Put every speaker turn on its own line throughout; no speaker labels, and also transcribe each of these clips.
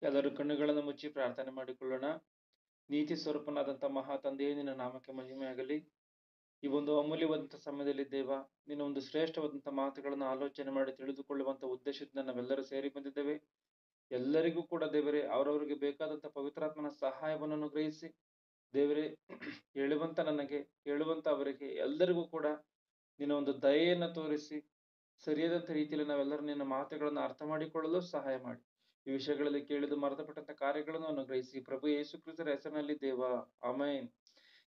ಎಲ್ಲರೂ ಕಣ್ಣುಗಳನ್ನು ಮುಚ್ಚಿ ಪ್ರಾರ್ಥನೆ ಮಾಡಿಕೊಳ್ಳೋಣ. ನೀತಿ ಸ್ವರೂಪನಾದಂಥ ಮಹಾ ತಂದೆಯೇ, ನಿನ್ನ ನಾಮಕ್ಕೆ ಮಹಿಮೆಯಾಗಲಿ. ಈ ಒಂದು ಅಮೂಲ್ಯವಾದಂಥ ಸಮಯದಲ್ಲಿ ದೇವ, ನಿನ್ನ ಒಂದು ಶ್ರೇಷ್ಠವಾದಂಥ ಮಾತುಗಳನ್ನು ಆಲೋಚನೆ ಮಾಡಿ ತಿಳಿದುಕೊಳ್ಳುವಂಥ ಉದ್ದೇಶದಿಂದ ನಾವೆಲ್ಲರೂ ಸೇರಿ ಬಂದಿದ್ದೇವೆ. ಎಲ್ಲರಿಗೂ ಕೂಡ ದೇವರೇ ಅವರವರಿಗೆ ಬೇಕಾದಂಥ ಪವಿತ್ರಾತ್ಮನ ಸಹಾಯವನ್ನು ಅನುಗ್ರಹಿಸಿ ದೇವರೇ, ಹೇಳುವಂತ ನನಗೆ, ಕೇಳುವಂತ ಅವರಿಗೆ ಎಲ್ಲರಿಗೂ ಕೂಡ ನಿನ್ನ ಒಂದು ದಯೆಯನ್ನು ತೋರಿಸಿ ಸರಿಯಾದಂಥ ರೀತಿಯಲ್ಲಿ ನಾವೆಲ್ಲರೂ ನಿನ್ನ ಮಾತುಗಳನ್ನು ಅರ್ಥ ಮಾಡಿಕೊಳ್ಳಲು ಸಹಾಯ ಮಾಡಿ. ಈ ವಿಷಯಗಳಲ್ಲಿ ಕೇಳಿದು ಮರೆತುಪಟ್ಟಂತ ಕಾರ್ಯಗಳನ್ನು ಅನುಗ್ರಹಿಸಿ ಪ್ರಭು ಯೇಸು ಕ್ರಿಸ್ತರ ಹೆಸರಿನಲ್ಲಿ ದೇವ, ಆಮೆನ್.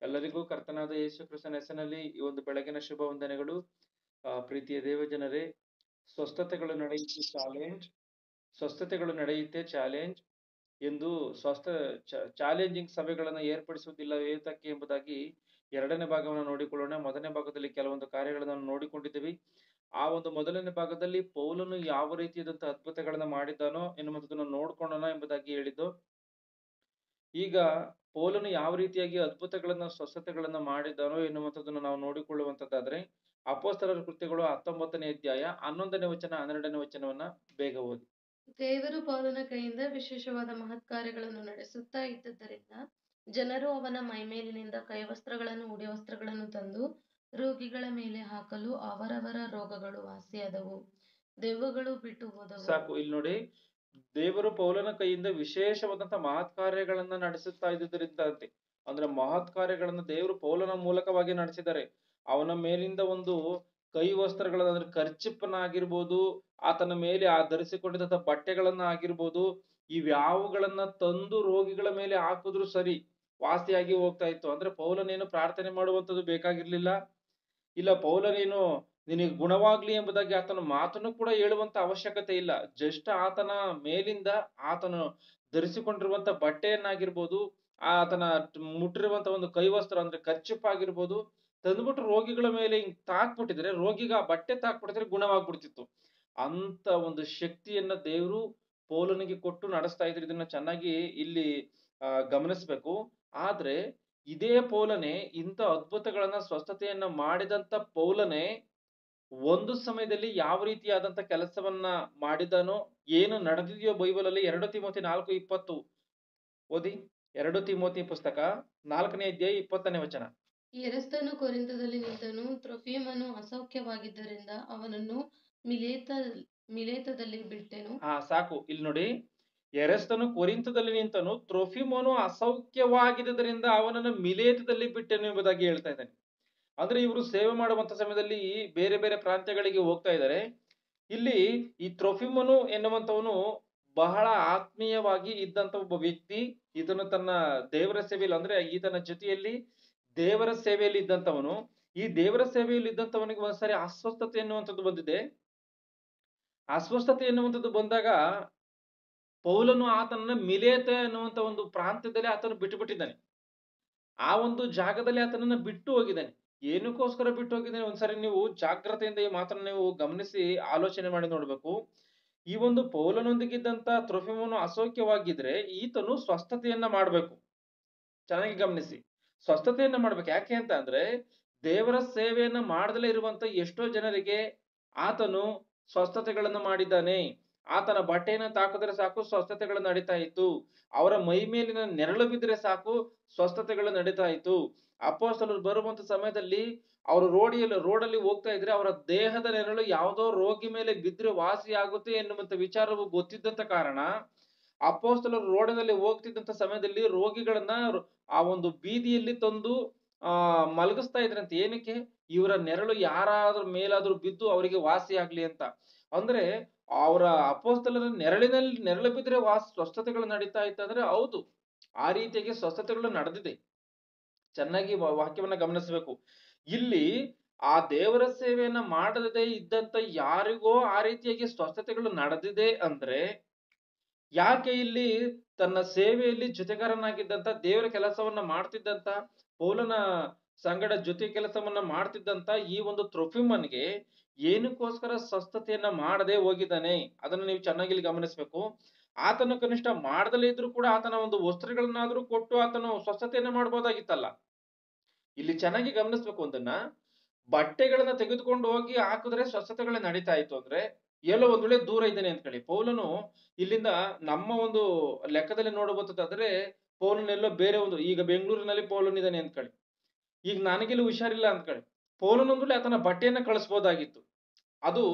ಎಲ್ಲರಿಗೂ ಕರ್ತನಾದ ಯೇಸು ಕ್ರಿಸ್ತನ ಹೆಸರಿನಲ್ಲಿ ಈ ಒಂದು ಬೆಳಗಿನ ಶುಭ ವಂದನೆಗಳು. ಪ್ರೀತಿಯ ದೇವ ಜನರೇ, ಸ್ವಸ್ಥತೆಗಳು ನಡೆಯುತ್ತೆ ಚಾಲೆಂಜ್, ಸ್ವಸ್ಥತೆಗಳು ನಡೆಯುತ್ತೆ ಚಾಲೆಂಜ್ ಎಂದು ಚಾಲೆಂಜಿಂಗ್ ಸಭೆಗಳನ್ನು ಏರ್ಪಡಿಸುವುದಿಲ್ಲ ಏತಕ್ಕೆ ಎಂಬುದಾಗಿ ಎರಡನೇ ಭಾಗವನ್ನು ನೋಡಿಕೊಳ್ಳೋಣ. ಮೊದಲನೇ ಭಾಗದಲ್ಲಿ ಕೆಲವೊಂದು ಕಾರ್ಯಗಳನ್ನು ನೋಡಿಕೊಂಡಿದ್ದೀವಿ. ಆ ಒಂದು ಮೊದಲನೇ ಭಾಗದಲ್ಲಿ ಪೌಲನು ಯಾವ ರೀತಿಯಾದಂತಹ ಅದ್ಭುತಗಳನ್ನ ಮಾಡಿದ್ದಾನೋ ಎನ್ನುವಂಥದ್ದನ್ನು ನೋಡ್ಕೊಳ್ಳೋಣ ಎಂಬುದಾಗಿ ಹೇಳಿದ್ದು. ಈಗ ಪೌಲನು ಯಾವ ರೀತಿಯಾಗಿ ಅದ್ಭುತಗಳನ್ನ ಸ್ವಸ್ಥತೆಗಳನ್ನ ಮಾಡಿದ್ದಾನೋ ಎನ್ನುವಂಥದ್ದನ್ನು ನಾವು ನೋಡಿಕೊಳ್ಳುವಂತದ್ದಾದ್ರೆ ಅಪೊಸ್ತಲರ ಕೃತ್ಯಗಳು 19ನೇ ಅಧ್ಯಾಯ 11ನೇ ವಚನ 12ನೇ ವಚನವನ್ನ ಬೇಗ ಓದಿ.
ದೇವರು ಪೌಲನ ಕೈಯಿಂದ ವಿಶೇಷವಾದ ಮಹತ್ಕಾರ್ಯಗಳನ್ನು ನಡೆಸುತ್ತಾ ಇದ್ದದ್ದರಿಂದ ಜನರು ಅವನ ಮೈಮೇಲಿನಿಂದ ಕೈವಸ್ತ್ರಗಳನ್ನು ಉಡಿವಸ್ತ್ರಗಳನ್ನು ತಂದು ರೋಗಿಗಳ ಮೇಲೆ ಹಾಕಲು ಅವರವರ ರೋಗಗಳು ವಾಸಿಯಾದವು, ದೆವ್ವಗಳು ಬಿಟ್ಟು ಹೋದವು.
ಸಾಕು, ಇಲ್ಲಿ ನೋಡಿ, ದೇವರು ಪೌಲನ ಕೈಯಿಂದ ವಿಶೇಷವಾದಂತ ಮಹತ್ ಕಾರ್ಯಗಳನ್ನ ನಡೆಸುತ್ತಾ ಇದ್ದುದರಿಂದ ಅಂತೆ. ಅಂದ್ರೆ ಮಹತ್ ಕಾರ್ಯಗಳನ್ನ ದೇವರು ಪೌಲನ ಮೂಲಕವಾಗಿ ನಡೆಸಿದ್ದಾರೆ. ಅವನ ಮೇಲಿಂದ ಒಂದು ಕೈ ವಸ್ತ್ರಗಳನ್ನ ಅಂದ್ರೆ ಕರ್ಚಿಪ್ಪನ್ನ ಆಗಿರ್ಬೋದು, ಆತನ ಮೇಲೆ ಧರಿಸಿಕೊಂಡಿದ್ದಂತ ಬಟ್ಟೆಗಳನ್ನ ಆಗಿರ್ಬೋದು, ಇವ್ಯಾವುಗಳನ್ನ ತಂದು ರೋಗಿಗಳ ಮೇಲೆ ಹಾಕಿದ್ರು ಸರಿ ವಾಸಿಯಾಗಿ ಹೋಗ್ತಾ ಇತ್ತು. ಅಂದ್ರೆ ಪೌಲನೇನು ಪ್ರಾರ್ಥನೆ ಮಾಡುವಂತದ್ದು ಬೇಕಾಗಿರ್ಲಿಲ್ಲ. ಇಲ್ಲ, ಪೌಲನೇನು ನಿನಗೆ ಗುಣವಾಗ್ಲಿ ಎಂಬುದಾಗಿ ಆತನ ಮಾತನ್ನು ಕೂಡ ಹೇಳುವಂತ ಅವಶ್ಯಕತೆ ಇಲ್ಲ. ಜಸ್ಟ್ ಆತನ ಮೇಲಿಂದ ಆತನು ಧರಿಸಿಕೊಂಡಿರುವಂತ ಬಟ್ಟೆಯನ್ನಾಗಿರ್ಬೋದು, ಆತನ ಮುಟ್ಟಿರುವಂತ ಒಂದು ಕೈವಸ್ತ್ರ ಅಂದ್ರೆ ಕರ್ಚಿಪ್ ಆಗಿರ್ಬೋದು, ತಂದ್ಬಿಟ್ಟು ರೋಗಿಗಳ ಮೇಲೆ ಹಿಂಗ್ ತಾಕ್ಬಿಟ್ಟಿದ್ರೆ, ರೋಗಿಗ ಆ ಬಟ್ಟೆ ತಾಕ್ಬಿಟ್ಟಿದ್ರೆ ಗುಣವಾಗ್ಬಿಡ್ತಿತ್ತು. ಅಂತ ಒಂದು ಶಕ್ತಿಯನ್ನ ದೇವರು ಪೌಲನಿಗೆ ಕೊಟ್ಟು ನಡೆಸ್ತಾ ಇದ್ರು. ಇದನ್ನ ಚೆನ್ನಾಗಿ ಇಲ್ಲಿ ಗಮನಿಸ್ಬೇಕು. ಆದ್ರೆ ಇದೇ ಪೌಲನೇ ಇಂಥ ಅದ್ಭುತಗಳನ್ನ ಸ್ವಸ್ಥತೆಯನ್ನ ಮಾಡಿದಂತ ಪೌಲನೇ ಒಂದು ಸಮಯದಲ್ಲಿ ಯಾವ ರೀತಿಯಾದಂತ ಕೆಲಸವನ್ನ ಮಾಡಿದನೋ, ಏನು ನಡೆದಿದೆಯೋ ಬೈಬಲ್ ಅಲ್ಲಿ 2 ತಿಮೋಥಿ 4:20 ಓದಿ. 2 ತಿಮೋಥಿ ಪುಸ್ತಕ 4ನೇ ಅಧ್ಯಾಯ 20ನೇ ವಚನ.
ಎರಸ್ತನು ಕೊರಿಂಥದಲ್ಲಿ ನಿಂತನು, ತ್ರೊಫಿಮನು ಅಸೌಖ್ಯವಾಗಿದ್ದರಿಂದ ಅವನನ್ನು ಮಿಲೇತದಲ್ಲಿ ಬಿಟ್ಟೆನು.
ಸಾಕು, ಇಲ್ಲಿ ನೋಡಿ, ಎರಸ್ತನು ಕೊರಿಂಥದಲ್ಲಿ ನಿಂತನು, ತ್ರೊಫಿಮನು ಅಸೌಖ್ಯವಾಗಿದ್ದರಿಂದ ಅವನನ್ನು ಮಿಲೇತದಲ್ಲಿ ಬಿಟ್ಟೆನು ಎಂಬುದಾಗಿ ಹೇಳ್ತಾ ಇದ್ದಾನೆ. ಅಂದ್ರೆ ಇವರು ಸೇವೆ ಮಾಡುವಂತ ಸಮಯದಲ್ಲಿ ಬೇರೆ ಬೇರೆ ಪ್ರಾಂತ್ಯಗಳಿಗೆ ಹೋಗ್ತಾ ಇದ್ದಾರೆ. ಇಲ್ಲಿ ಈ ತ್ರೊಫಿಮನು ಎನ್ನುವಂತವನು ಬಹಳ ಆತ್ಮೀಯವಾಗಿ ಇದ್ದಂತ ಒಬ್ಬ ವ್ಯಕ್ತಿ. ಇದನ್ನು ತನ್ನ ದೇವರ ಸೇವೆಯಲ್ಲಿ ಅಂದ್ರೆ ಈತನ ಜೊತೆಯಲ್ಲಿ ದೇವರ ಸೇವೆಯಲ್ಲಿ ಇದ್ದಂತವನು. ಈ ದೇವರ ಸೇವೆಯಲ್ಲಿ ಇದ್ದಂತವನಿಗೆ ಒಂದ್ಸರಿ ಅಸ್ವಸ್ಥತೆ ಎನ್ನುವಂಥದ್ದು ಬಂದಿದೆ. ಅಸ್ವಸ್ಥತೆ ಎನ್ನುವಂಥದ್ದು ಬಂದಾಗ ಪೌಲನು ಆತನನ್ನ ಮಿಲೇತ ಎನ್ನುವಂತ ಒಂದು ಪ್ರಾಂತ್ಯದಲ್ಲಿ ಆತನು ಬಿಟ್ಟಿದ್ದಾನೆ. ಆ ಒಂದು ಜಾಗದಲ್ಲಿ ಆತನನ್ನ ಬಿಟ್ಟು ಹೋಗಿದ್ದಾನೆ. ಏನಕ್ಕೋಸ್ಕರ ಬಿಟ್ಟು ಹೋಗಿದ್ದಾನೆ ಒಂದ್ಸರಿ ನೀವು ಜಾಗ್ರತೆಯಿಂದ ಈ ಮಾತನ್ನ ನೀವು ಗಮನಿಸಿ ಆಲೋಚನೆ ಮಾಡಿ ನೋಡ್ಬೇಕು. ಈ ಒಂದು ಪೌಲನೊಂದಿಗಿದ್ದಂತ ತ್ರೊಫಿಮನು ಅಸೌಖ್ಯವಾಗಿದ್ರೆ ಈತನು ಸ್ವಸ್ಥತೆಯನ್ನ ಮಾಡ್ಬೇಕು. ಚೆನ್ನಾಗಿ ಗಮನಿಸಿ, ಸ್ವಸ್ಥತೆಯನ್ನ ಮಾಡ್ಬೇಕು. ಯಾಕೆ ಅಂತ ಅಂದ್ರೆ ದೇವರ ಸೇವೆಯನ್ನ ಮಾಡದಲೇ ಇರುವಂತ ಎಷ್ಟೋ ಜನರಿಗೆ ಆತನು ಸ್ವಸ್ಥತೆಗಳನ್ನ ಮಾಡಿದ್ದಾನೆ. ಆತನ ಬಟ್ಟೆಯನ್ನ ತಾಕಿದ್ರೆ ಸಾಕು ಸ್ವಸ್ಥತೆಗಳು ನಡೀತಾ ಇತ್ತು. ಅವರ ಮೈ ಮೇಲಿನ ನೆರಳು ಬಿದ್ದರೆ ಸಾಕು ಸ್ವಸ್ಥತೆಗಳು ನಡೀತಾ ಇತ್ತು. ಅಪೊಸ್ತಲರು ಬರುವಂತ ಸಮಯದಲ್ಲಿ ಅವರು ರೋಡಲ್ಲಿ ಹೋಗ್ತಾ ಇದ್ರೆ ಅವರ ದೇಹದ ನೆರಳು ಯಾವುದೋ ರೋಗಿ ಮೇಲೆ ಬಿದ್ದರೆ ವಾಸಿ ಆಗುತ್ತೆ ಎನ್ನುವಂತ ವಿಚಾರವು ಗೊತ್ತಿದ್ದಂತ ಕಾರಣ ಅಪೊಸ್ತಲರು ರೋಡಲ್ಲಿ ಹೋಗ್ತಿದ್ದಂತ ಸಮಯದಲ್ಲಿ ರೋಗಿಗಳನ್ನ ಆ ಒಂದು ಬೀದಿಯಲ್ಲಿ ತಂದು ಮಲಗಿಸ್ತಾ ಇದ್ರಂತೆ. ಏನಕ್ಕೆ? ಇವರ ನೆರಳು ಯಾರಾದ್ರೂ ಮೇಲಾದ್ರೂ ಬಿದ್ದು ಅವರಿಗೆ ವಾಸಿ ಆಗ್ಲಿ ಅಂತ. ಅಂದ್ರೆ ಅವರ ಅಪೊಸ್ತಲರ ನೆರಳು ಬಿದ್ರೆ ಸ್ವಸ್ಥತೆಗಳು ನಡೀತಾ ಇತ್ತಂದ್ರೆ ಹೌದು, ಆ ರೀತಿಯಾಗಿ ಸ್ವಸ್ಥತೆಗಳು ನಡೆದಿದೆ. ಚೆನ್ನಾಗಿ ವಾಕ್ಯವನ್ನ ಗಮನಿಸಬೇಕು. ಇಲ್ಲಿ ಆ ದೇವರ ಸೇವೆಯನ್ನ ಮಾಡದೇ ಇದ್ದಂತ ಯಾರಿಗೋ ಆ ರೀತಿಯಾಗಿ ಸ್ವಸ್ಥತೆಗಳು ನಡೆದಿದೆ ಅಂದ್ರೆ, ಯಾಕೆ ಇಲ್ಲಿ ತನ್ನ ಸೇವೆಯಲ್ಲಿ ಜೊತೆಗಾರನಾಗಿದ್ದಂತ ದೇವರ ಕೆಲಸವನ್ನ ಮಾಡ್ತಿದ್ದಂತ ಪೌಲನ ಸಂಗಡ ಜೊತೆ ಕೆಲಸವನ್ನ ಮಾಡ್ತಿದ್ದಂತ ಈ ಒಂದು ತ್ರೊಫಿಮನ್ಗೆ ಏನಕ್ಕೋಸ್ಕರ ಸ್ವಸ್ಥತೆಯನ್ನ ಮಾಡದೆ ಹೋಗಿದ್ದಾನೆ ಅದನ್ನ ನೀವು ಚೆನ್ನಾಗಿ ಇಲ್ಲಿ ಗಮನಿಸಬೇಕು. ಆತನು ಕನಿಷ್ಠ ಮಾಡದಲೇ ಇದ್ರು ಕೂಡ ಆತನ ಒಂದು ವಸ್ತ್ರಗಳನ್ನಾದ್ರೂ ಕೊಟ್ಟು ಆತನು ಸ್ವಸ್ಥತೆಯನ್ನ ಮಾಡ್ಬೋದಾಗಿತ್ತಲ್ಲ. ಇಲ್ಲಿ ಚೆನ್ನಾಗಿ ಗಮನಿಸ್ಬೇಕು ಒಂದನ್ನ, ಬಟ್ಟೆಗಳನ್ನ ತೆಗೆದುಕೊಂಡು ಹೋಗಿ ಹಾಕಿದ್ರೆ ಸ್ವಸ್ಥತೆಗಳು ನಡೀತಾ ಇತ್ತು ಅಂದ್ರೆ ಎಲ್ಲೋ ಒಂದ್ ವೇಳೆ ದೂರ ಇದ್ದಾನೆ ಅಂದ್ಕೊಳ್ಳಿ. ಪೌಲನು ಇಲ್ಲಿಂದ ನಮ್ಮ ಒಂದು ಲೆಕ್ಕದಲ್ಲಿ ನೋಡಬಹುದಾದ್ರೆ ಪೌಲನೆಲ್ಲೋ ಬೇರೆ ಒಂದು ಈಗ ಬೆಂಗಳೂರಿನಲ್ಲಿ ಪೌಲನ್ ಇದ್ದಾನೆ ಅಂದ್ಕೊಳ್ಳಿ. ಈಗ ನನಗೆಲ್ಲೂ ಹುಷಾರಿಲ್ಲ ಅಂದ್ಕೊಳ್ಳಿ. ಪೌಲನ್ ಒಂದು ವೇಳೆ ಆತನ ಬಟ್ಟೆಯನ್ನ ಕಳಿಸ್ಬೋದಾಗಿತ್ತು. ಅದು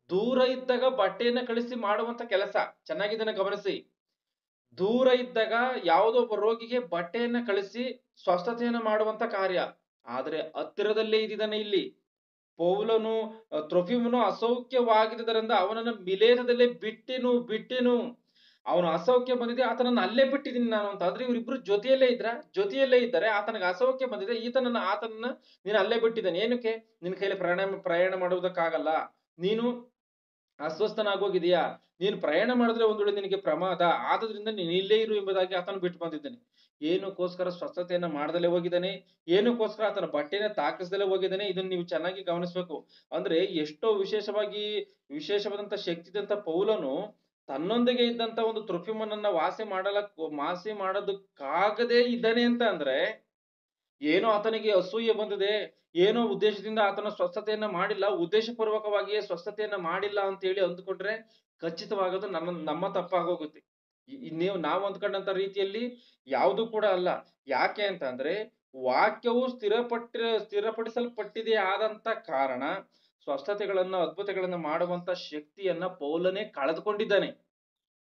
ದೂರ ಇದ್ದಾಗ ಬಟ್ಟೆಯನ್ನ ಕಳಿಸಿ ಮಾಡುವಂತ ಕೆಲಸ. ಚೆನ್ನಾಗಿ ಇದನ್ನ ಗಮನಿಸಿ. ದೂರ ಇದ್ದಾಗ ಯಾವುದೋ ಒಬ್ಬ ರೋಗಿಗೆ ಬಟ್ಟೆಯನ್ನ ಕಳಿಸಿ ಸ್ವಸ್ಥತೆಯನ್ನ ಮಾಡುವಂತ ಕಾರ್ಯ. ಆದ್ರೆ ಹತ್ತಿರದಲ್ಲೇ ಇದ್ದಾನೆ ಇಲ್ಲಿ. ಪೌಲನು ತ್ರೊಫಿಮನು ಅಸೌಖ್ಯವಾಗಿದ್ದರಿಂದ ಅವನನ್ನ ಮಿಲೇತದಲ್ಲೇ ಬಿಟ್ಟೆನು. ಅವನು ಅಸೌಖ್ಯ ಬಂದಿದೆ, ಆತನನ್ನ ಅಲ್ಲೇ ಬಿಟ್ಟಿದ್ದೀನಿ ನಾನು ಅಂತ. ಆದ್ರೆ ಇವರಿಬ್ರು ಜೊತೆಯಲ್ಲೇ ಇದ್ದಾರೆ. ಆತನಿಗೆ ಅಸೌಖ್ಯ ಬಂದಿದೆ, ಆತನನ್ನ ನೀನು ಅಲ್ಲೇ ಬಿಟ್ಟಿದ್ದಾನೆ. ಏನಕ್ಕೆ? ನಿನ್ನ ಕೈಲಿ ಪ್ರಯಾಣ ಮಾಡುವುದಕ್ಕಾಗಲ್ಲ, ನೀನು ಅಸ್ವಸ್ಥನಾಗೋಗಿದೆಯಾ, ನೀನು ಪ್ರಯಾಣ ಮಾಡಿದ್ರೆ ಒಂದು ವೇಳೆ ನಿನಗೆ ಪ್ರಮಾದ, ಆದ್ರಿಂದ ನೀನು ಇಲ್ಲೇ ಇರು ಎಂಬುದಾಗಿ ಆತನು ಬಿಟ್ಟು ಬಂದಿದ್ದಾನೆ. ಏನಕ್ಕೋಸ್ಕರ ಸ್ವಸ್ಥತೆಯನ್ನ ಮಾಡದಲ್ಲೇ ಹೋಗಿದ್ದಾನೆ, ಏನಕ್ಕೋಸ್ಕರ ಆತನ ಬಟ್ಟೆನ ತಾಕಿಸ್ದಲ್ಲೇ ಹೋಗಿದ್ದಾನೆ. ಇದನ್ನ ನೀವು ಚೆನ್ನಾಗಿ ಗಮನಿಸಬೇಕು. ಅಂದ್ರೆ ಎಷ್ಟೋ ವಿಶೇಷವಾದಂತ ಶಕ್ತಿ ಇದ್ದಂತ ಪೌಲನು ತನ್ನೊಂದಿಗೆ ಇದ್ದಂತ ಒಂದು ತ್ರೋಫಿಮನನ್ನ ವಾಸಿ ಮಾಡೋದಕ್ಕಾಗದೇ ಇದ್ದಾನೆ ಅಂತ ಅಂದ್ರೆ, ಏನೋ ಆತನಿಗೆ ಅಸೂಯೆ ಬಂದಿದೆ, ಏನೋ ಉದ್ದೇಶದಿಂದ ಆತನ ಸ್ವಸ್ಥತೆಯನ್ನ ಮಾಡಿಲ್ಲ, ಉದ್ದೇಶಪೂರ್ವಕವಾಗಿಯೇ ಸ್ವಸ್ಥತೆಯನ್ನ ಮಾಡಿಲ್ಲ ಅಂತ ಹೇಳಿ ಅಂದುಕೊಂಡ್ರೆ ಖಚಿತವಾಗದು ನಮ್ಮ ತಪ್ಪಾಗೋಗುತ್ತೆ. ನಾವು ಅಂದ್ಕೊಂಡಂತ ರೀತಿಯಲ್ಲಿ ಯಾವುದು ಕೂಡ ಅಲ್ಲ. ಯಾಕೆ ಅಂತ ಅಂದ್ರೆ ವಾಕ್ಯವು ಸ್ಥಿರಪಡಿಸಲ್ಪಟ್ಟಿದೆ ಆದಂತ ಕಾರಣ ಅದ್ಭುತಗಳನ್ನ ಮಾಡುವಂತ ಶಕ್ತಿಯನ್ನ ಪೌಲನೇ ಕಳೆದುಕೊಂಡಿದ್ದಾನೆ.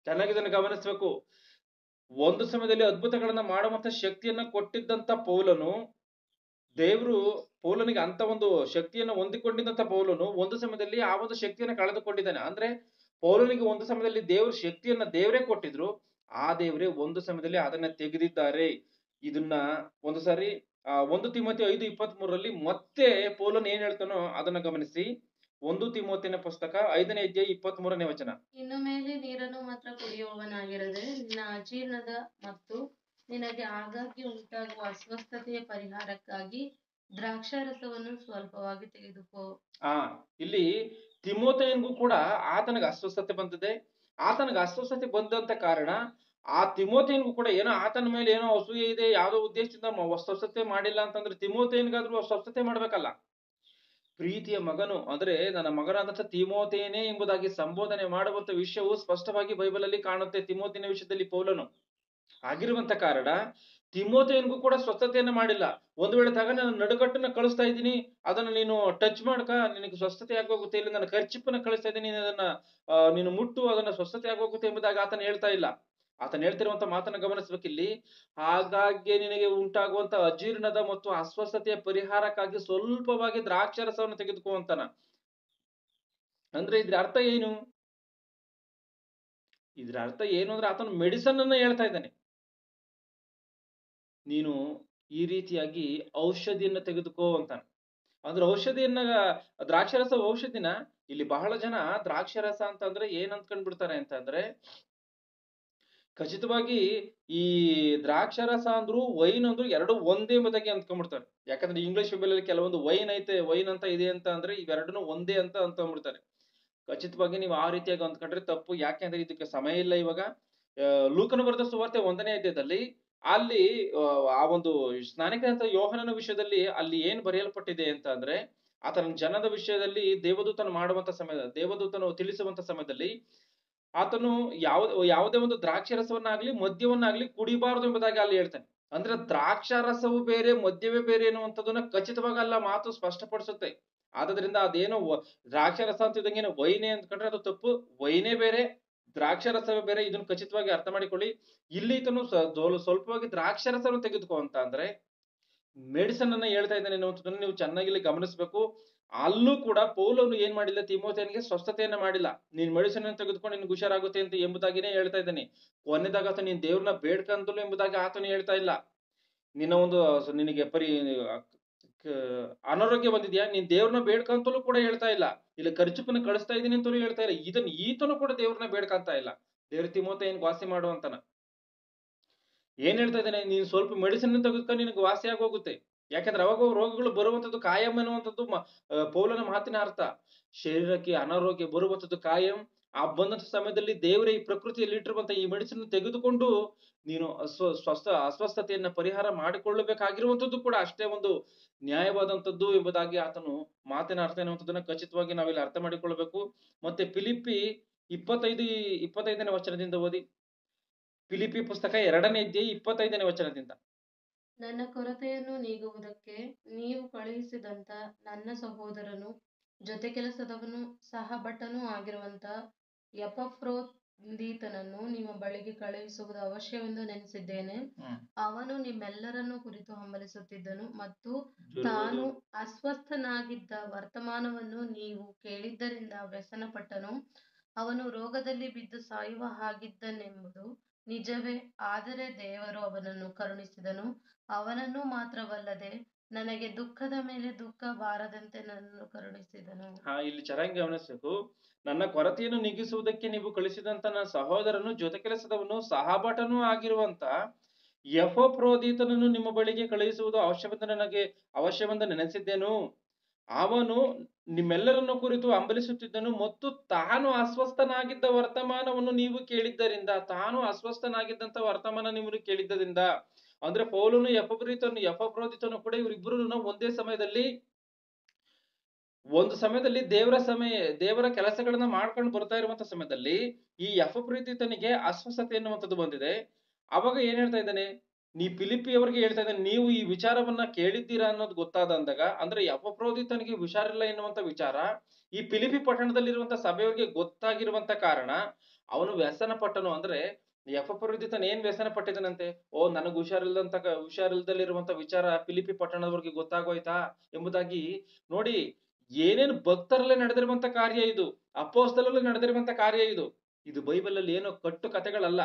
ಚೆನ್ನಾಗಿ ಇದನ್ನು ಗಮನಿಸಬೇಕು. ಒಂದು ಸಮಯದಲ್ಲಿ ಅದ್ಭುತಗಳನ್ನ ಮಾಡುವಂತ ಶಕ್ತಿಯನ್ನ ಕೊಟ್ಟಿದ್ದಂತ ದೇವರು ಪೌಲನಿಗೆ ಅಂತ ಒಂದು ಶಕ್ತಿಯನ್ನು ಹೊಂದಿಕೊಂಡಿದ್ದಂತ ಪೌಲನು ಒಂದು ಸಮಯದಲ್ಲಿ ಆ ಒಂದು ಶಕ್ತಿಯನ್ನು ಕಳೆದುಕೊಂಡಿದ್ದಾನೆ. ಅಂದ್ರೆ ಪೌಲನಿಗೆ ಒಂದು ಸಮಯದಲ್ಲಿ ದೇವರೇ ಕೊಟ್ಟಿದ್ರು, ಆ ದೇವರೇ ಒಂದು ಸಮಯದಲ್ಲಿ ಅದನ್ನ ತೆಗೆದಿದ್ದಾರೆ. ಇದನ್ನ ಒಂದು ಸಾರಿ 1 ತಿಮೋಥೆ 5:23 ಮತ್ತೆ ಪೌಲನ್ ಏನ್ ಹೇಳ್ತಾನೋ ಅದನ್ನ ಗಮನಿಸಿ. 1 ತಿಮೋಥೆನ ಪುಸ್ತಕ 5ನೇ ಅಧ್ಯಾಯ 23ನೇ ವಚನ.
ಇನ್ನು ಮೇಲೆ ನೀರನ್ನು ಮಾತ್ರ ಕುಡಿಯುವವನಾಗಿರದೆ ನಿನ್ನ ಅಜೀರ್ಣದ ಮತ್ತು ನಿನಗೆ ಆಗಾಗ್ಗೆ ಉಂಟಾಗುವ ಅಸ್ವಸ್ಥತೆಯ ಪರಿಹಾರಕ್ಕಾಗಿ ದ್ರಾಕ್ಷಾರಸವನ್ನು ಸ್ವಲ್ಪವಾಗಿ ತೆಗೆದುಕೋ.
ಇಲ್ಲಿ ತಿಮೋಥೆಯನಿಗೂ ಕೂಡ ಆತನಿಗೆ ಅಸ್ವಸ್ಥತೆ ಬಂದಿದೆ. ಆತನಿಗೆ ಅಸ್ವಸ್ಥತೆ ಬಂದಂತ ಕಾರಣ ಆ ತಿಮೋಥೆಯನಿಗೂ ಕೂಡ ಏನೋ ಆತನ ಮೇಲೆ ಏನೋ ಅಸೂಯೆ ಇದೆ, ಯಾವುದೋ ಉದ್ದೇಶದಿಂದ ಸ್ವಸ್ಥತೆ ಮಾಡಿಲ್ಲ ಅಂತಂದ್ರೆ ತಿಮೋಥೆಯನಿಗಾದ್ರೂ ಸ್ವಸ್ಥತೆ ಮಾಡ್ಬೇಕಲ್ಲ. ಪ್ರೀತಿಯ ಮಗನು ಅಂದ್ರೆ ನನ್ನ ಮಗನಾದಂತ ತಿಮೋಥೆಯನೇ ಎಂಬುದಾಗಿ ಸಂಬೋಧನೆ ಮಾಡುವಂತ ವಿಷಯವು ಸ್ಪಷ್ಟವಾಗಿ ಬೈಬಲ್ ಅಲ್ಲಿ ಕಾಣುತ್ತೆ. ತಿಮೋಥೆಯನ ವಿಷಯದಲ್ಲಿ ಪೌಲನು ಆಗಿರುವಂತ ಕಾರಣ ತಿಮೋಥೆಯನಿಗೂ ಕೂಡ ಸ್ವಸ್ಥತೆಯನ್ನ ಮಾಡಿಲ್ಲ. ಒಂದು ವೇಳೆ ನಾನು ನಡುಗಟ್ಟನ್ನ ಕಳಿಸ್ತಾ ಇದ್ದೀನಿ, ಅದನ್ನ ನೀನು ಟಚ್ ಮಾಡ್ಕ, ನಿನಗೆ ಸ್ವಸ್ಥತೆ ಆಗೋಗುತ್ತೆ. ಇಲ್ಲಿ ನನ್ನ ಕರ್ಚಿಪ್ಪನ್ನ ಕಳಿಸ್ತಾ ಇದ್ದೀನಿ, ಅದನ್ನ ನೀನು ಮುಟ್ಟು, ಅದನ್ನ ಸ್ವಸ್ಥತೆ ಆಗೋಗುತ್ತೆ ಎಂಬುದಾಗಿ ಆತನ ಹೇಳ್ತಾ ಇಲ್ಲ. ಆತನ ಹೇಳ್ತಿರುವಂತ ಮಾತನ್ನ ಗಮನಿಸ್ಬೇಕಿಲ್ಲಿ. ಹಾಗಾಗಿ ನಿನಗೆ ಉಂಟಾಗುವಂತ ಅಜೀರ್ಣದ ಮತ್ತು ಅಸ್ವಸ್ಥತೆಯ ಪರಿಹಾರಕ್ಕಾಗಿ ಸ್ವಲ್ಪವಾಗಿ ದ್ರಾಕ್ಷಾರಸವನ್ನು ತೆಗೆದುಕೋ ಅಂತಾನ. ಅಂದ್ರೆ ಇದ್ರ ಅರ್ಥ ಏನು? ಅಂದ್ರೆ ಆತನ ಮೆಡಿಸನ್ ಅನ್ನ ಹೇಳ್ತಾ ಇದ್ದಾನೆ. ನೀನು ಈ ರೀತಿಯಾಗಿ ಔಷಧಿಯನ್ನ ತೆಗೆದುಕೋ ಅಂತಾನೆ. ಅಂದ್ರೆ ದ್ರಾಕ್ಷಾರಸ ಔಷಧಿನ. ಇಲ್ಲಿ ಬಹಳ ಜನ ದ್ರಾಕ್ಷಾರಸ ಅಂತಂದ್ರೆ ಏನ್ ಅಂದ್ಕೊಂಡ್ ಬಿಡ್ತಾರೆ ಅಂತಂದ್ರೆ, ಖಚಿತವಾಗಿ ಈ ದ್ರಾಕ್ಷಾರಸ ಅಂದ್ರು ವೈನ್ ಅಂದ್ರು ಎರಡು ಒಂದೇ ಎಂಬುದಾಗಿ ಅಂದ್ಕೊಂಡ್ಬಿಡ್ತಾರೆ. ಯಾಕಂದ್ರೆ ಇಂಗ್ಲಿಷ್ ಅಲ್ಲಿ ಕೆಲವೊಂದು ವೈನ್ ಅಂತ ಇದೆ ಅಂತ ಅಂದ್ರೆ ಇವೆರಡನ್ನು ಒಂದೇ ಅಂತ ಅಂದ್ಕೊಂಡ್ಬಿಡ್ತಾರೆ. ಖಚಿತವಾಗಿ ನೀವು ಆ ರೀತಿಯಾಗಿ ಅಂದ್ಕೊಂಡ್ರೆ ತಪ್ಪು. ಯಾಕೆಂದ್ರೆ ಇದಕ್ಕೆ ಸಮಯ ಇಲ್ಲ ಇವಾಗ. ಲೂಕನ ಬರೆದ ಸುವಾರ್ತೆ 1ನೇ ಅಧ್ಯಾಯದಲ್ಲಿ ಅಲ್ಲಿ ಆ ಒಂದು ಸ್ನಾನಿಕನಾದ ಯೋಹಾನನ ವಿಷಯದಲ್ಲಿ ಅಲ್ಲಿ ಏನ್ ಬರೆಯಲ್ಪಟ್ಟಿದೆ ಅಂತ ಅಂದ್ರೆ, ಆತನ ಜನದ ವಿಷಯದಲ್ಲಿ ದೇವದೂತನು ತಿಳಿಸುವಂತ ಸಮಯದಲ್ಲಿ ಆತನು ಯಾವುದೇ ಒಂದು ದ್ರಾಕ್ಷಾರಸವನ್ನಾಗ್ಲಿ ಮದ್ಯವನ್ನಾಗ್ಲಿ ಕುಡಿಬಾರದು ಎಂಬುದಾಗಿ ಅಲ್ಲಿ ಹೇಳ್ತಾನೆ. ಅಂದ್ರೆ ದ್ರಾಕ್ಷಾರಸವು ಬೇರೆ ಮದ್ಯವೇ ಬೇರೆ ಎನ್ನುವಂಥದ್ದನ್ನ ಖಚಿತವಾಗಿ ಅಲ್ಲ ಮಾತು ಸ್ಪಷ್ಟಪಡಿಸುತ್ತೆ. ಆದ್ರಿಂದ ಅದೇನೋ ದ್ರಾಕ್ಷಾರಸ ಅಂತ ಇದ್ದಂಗೆ ವೈನೇ ಅಂದ್ಕೊಂಡ್ರೆ ಅದು ತಪ್ಪು. ವೈನೇ ಬೇರೆ, ದ್ರಾಕ್ಷಾರಸವೇ ಬೇರೆ. ಇದನ್ನು ಖಚಿತವಾಗಿ ಅರ್ಥ ಮಾಡಿಕೊಳ್ಳಿ. ಇಲ್ಲಿ ಈತನು ಸ್ವಲ್ಪವಾಗಿ ದ್ರಾಕ್ಷಾರಸವನ್ನು ತೆಗೆದುಕೋ ಅಂತ ಅಂದ್ರೆ ಮೆಡಿಸನ್ ಅನ್ನ ಹೇಳ್ತಾ ಇದ್ದಾನೆ ಅನ್ನುವಂಥದ್ದನ್ನು ನೀವು ಚೆನ್ನಾಗಿ ಇಲ್ಲಿ ಗಮನಿಸಬೇಕು. ಅಲ್ಲೂ ಕೂಡ ಪೌಲನು ಏನ್ ಮಾಡಿಲ್ಲ, ತಿಮೋಥೆಯನಿಗೆ ಸ್ವಸ್ಥತೆಯನ್ನ ಮಾಡಿಲ್ಲ. ನೀನ್ ಮೆಡಿಸಿನ್ ಅನ್ನು ತೆಗೆದುಕೊಂಡು ನಿನ್ಗೆ ಹುಷಾರಾಗುತ್ತೆ ಅಂತ ಎಂಬುದಾಗಿನೇ ಹೇಳ್ತಾ ಇದ್ದಾನೆ. ಕೊನೆದಾಗ ಆತ ನೀನ್ ದೇವ್ರನ್ನ ಬೇಡ್ಕಂತಲು ಎಂಬುದಾಗಿ ಆತನು ಹೇಳ್ತಾ ಇಲ್ಲ. ನಿನಗೆ ಅನಾರೋಗ್ಯ ಬಂದಿದ್ಯಾ, ನೀನ್ ದೇವ್ರನ್ನ ಬೇಡ್ಕಂತಲೂ ಕೂಡ ಹೇಳ್ತಾ ಇಲ್ಲ. ಇಲ್ಲ ಖರ್ಚುಪನ್ನ ಕಳಿಸ್ತಾ ಇದೀನಿ ಅಂತಲೂ ಹೇಳ್ತಾ ಇಲ್ಲ. ಈತನು ಕೂಡ ದೇವ್ರನ್ನ ಬೇಡ್ಕಂತ ಇಲ್ಲ. ದೇವ್ರ ತಿಮೋಥೆಯನಿಗೆ ವಾಸಿ ಮಾಡುವಂತನ ಏನ್ ಹೇಳ್ತಾ ಇದ್ದಾನೆ, ನೀನ್ ಸ್ವಲ್ಪ ಮೆಡಿಸಿನ್ ತೆಗೆದುಕೊಂಡು ನಿನಗೆ ವಾಸಿ ಆಗೋಗುತ್ತೆ. ಯಾಕಂದ್ರೆ ಅವಾಗ ರೋಗಗಳು ಬರುವಂತದ್ದು ಕಾಯಂ ಎನ್ನುವಂಥದ್ದು ಪೌಲನ ಮಾತಿನ ಅರ್ಥ. ಶರೀರಕ್ಕೆ ಅನಾರೋಗ್ಯ ಬರುವಂತದ್ದು ಕಾಯಂ, ಆ ಬಂದಂತ ಸಮಯದಲ್ಲಿ ದೇವರೇ ಈ ಪ್ರಕೃತಿಯಲ್ಲಿ ಇಟ್ಟಿರುವಂತ ಈ ಮೆಡಿಸಿನ್ ತೆಗೆದುಕೊಂಡು ನೀನು ಅಸ್ವಸ್ಥತೆಯನ್ನ ಪರಿಹಾರ ಮಾಡಿಕೊಳ್ಳಬೇಕಾಗಿರುವಂತದ್ದು ಕೂಡ ಅಷ್ಟೇ ಒಂದು ನ್ಯಾಯವಾದಂಥದ್ದು ಎಂಬುದಾಗಿ ಆತನು ಮಾತಿನ ಅರ್ಥ ಎನ್ನುವಂಥದ್ದನ್ನ ಖಚಿತವಾಗಿ ನಾವಿಲ್ಲಿ ಅರ್ಥ ಮಾಡಿಕೊಳ್ಳಬೇಕು. ಮತ್ತೆ ಫಿಲಿಪ್ಪಿ 25ನೇ ವಚನದಿಂದ ಓದಿ. ಫಿಲಿಪ್ಪಿ ಪುಸ್ತಕ 2ನೇ ಅಧ್ಯಾಯ 25ನೇ ವಚನದಿಂದ.
ನನ್ನ ಕೊರತೆಯನ್ನು ನೀಗುವುದಕ್ಕೆ ನೀವು ಕಳುಹಿಸಿದಂತ ನನ್ನ ಸಹೋದರನು, ಜೊತೆ ಕೆಲಸದವನು, ಸಹಭಟನೂ ಆಗಿರುವಂತ ಎಪಫ್ರೋದೀತನನ್ನು ನಿಮ್ಮ ಬಳಿಗೆ ಕಳುಹಿಸುವುದು ಅವಶ್ಯವೆಂದು ನೆನೆಸಿದ್ದೇನೆ. ಅವನು ನಿಮ್ಮೆಲ್ಲರನ್ನು ಕುರಿತು ಹಂಬಲಿಸುತ್ತಿದ್ದನು ಮತ್ತು ತಾನು ಅಸ್ವಸ್ಥನಾಗಿದ್ದ ವರ್ತಮಾನವನ್ನು ನೀವು ಕೇಳಿದ್ದರಿಂದ ವ್ಯಸನಪಟ್ಟನು. ಅವನು ರೋಗದಲ್ಲಿ ಬಿದ್ದು ಸಾಯುವ ಹಾಗಿದ್ದನೆಂಬುದು ನಿಜವೇ, ಆದರೆ ದೇವರು ಅವನನ್ನು ಕರುಣಿಸಿದನು. ಅವನನ್ನು ಮಾತ್ರವಲ್ಲದೆ ನನಗೆ ದುಃಖದ ಮೇಲೆ ದುಃಖ ಬಾರದಂತೆ ನನ್ನನ್ನು ಕರುಣಿಸಿದನು.
ಇಲ್ಲಿ ಚೆನ್ನಾಗಿ ಗಮನಿಸಬೇಕು. ನನ್ನ ಕೊರತೆಯನ್ನು ನೀಗಿಸುವುದಕ್ಕೆ ನೀವು ಕಳಿಸಿದಂತ ನನ್ನ ಸಹೋದರನು, ಜೊತೆ ಕೆಲಸದವನು, ಸಹಭಟನೂ ಆಗಿರುವಂತ ಎಪಫ್ರೋದೀತನನ್ನು ನಿಮ್ಮ ಬಳಿಗೆ ಕಳುಹಿಸುವುದು ಅವಶ್ಯವೆಂದು ನೆನೆಸಿದ್ದೆನು. ಅವನು ನಿಮ್ಮೆಲ್ಲರನ್ನು ಕುರಿತು ಹಂಬಲಿಸುತ್ತಿದ್ದನು ಮತ್ತು ತಾನು ಅಸ್ವಸ್ಥನಾಗಿದ್ದ ವರ್ತಮಾನವನ್ನು ನೀವು ಕೇಳಿದ್ದರಿಂದ, ತಾನು ಅಸ್ವಸ್ಥನಾಗಿದ್ದಂತ ವರ್ತಮಾನ ನೀವು ಕೇಳಿದ್ದರಿಂದ, ಅಂದ್ರೆ ಪೌಲನು ಎಪಫ್ರೋದೀತನು ಕೂಡ ಇವರಿಬ್ಬರು ಒಂದೇ ಸಮಯದಲ್ಲಿ ಒಂದು ಸಮಯದಲ್ಲಿ ದೇವರ ಕೆಲಸಗಳನ್ನ ಮಾಡ್ಕೊಂಡು ಬರ್ತಾ ಇರುವಂತ ಸಮಯದಲ್ಲಿ ಈ ಎಪಫ್ರೋದೀತನಿಗೆ ಅಸ್ವಸ್ಥತೆ ಎನ್ನುವಂಥದ್ದು ಬಂದಿದೆ. ಅವಾಗ ಏನ್ ಹೇಳ್ತಾ ಇದ್ದಾನೆ, ಫಿಲಿಪ್ಪಿಯವರಿಗೆ ಹೇಳ್ತಾ ಇದ್ದಾನೆ, ನೀವು ಈ ವಿಚಾರವನ್ನ ಕೇಳಿದ್ದೀರಾ ಅನ್ನೋದು ಗೊತ್ತಾದ ಅಂದಾಗ, ಅಂದ್ರೆ ಎಪಫ್ರೋದೀತನಿಗೆ ಹುಷಾರಿಲ್ಲ ಎನ್ನುವಂತ ವಿಚಾರ ಈ ಫಿಲಿಪ್ಪಿ ಪಟ್ಟಣದಲ್ಲಿರುವಂತ ಸಭೆಯವರಿಗೆ ಗೊತ್ತಾಗಿರುವಂತ ಕಾರಣ ಅವನು ವ್ಯಸನ ಪಟ್ಟನು. ಅಂದ್ರೆ ಎಪಫ್ರೋದೀತನ ಏನ್ ವ್ಯಸನ ಪಟ್ಟಿದನಂತೆ, ನನಗೆ ಹುಷಾರಿಲ್ದಲ್ಲಿರುವಂತ ವಿಚಾರ ಫಿಲಿಪ್ಪಿ ಪಟ್ಟಣದವರಿಗೆ ಗೊತ್ತಾಗೋಯ್ತಾ ಎಂಬುದಾಗಿ ನೋಡಿ. ಏನೇನು ಭಕ್ತರಲ್ಲೇ ನಡೆದಿರುವಂತ ಕಾರ್ಯ ಇದು, ಅಪೊಸ್ತಲರಲ್ಲಿ ನಡೆದಿರುವಂತ ಕಾರ್ಯ ಇದು. ಇದು ಬೈಬಲ್ ಅಲ್ಲಿ ಏನೋ ಕಟ್ಟು ಕಥೆಗಳಲ್ಲ.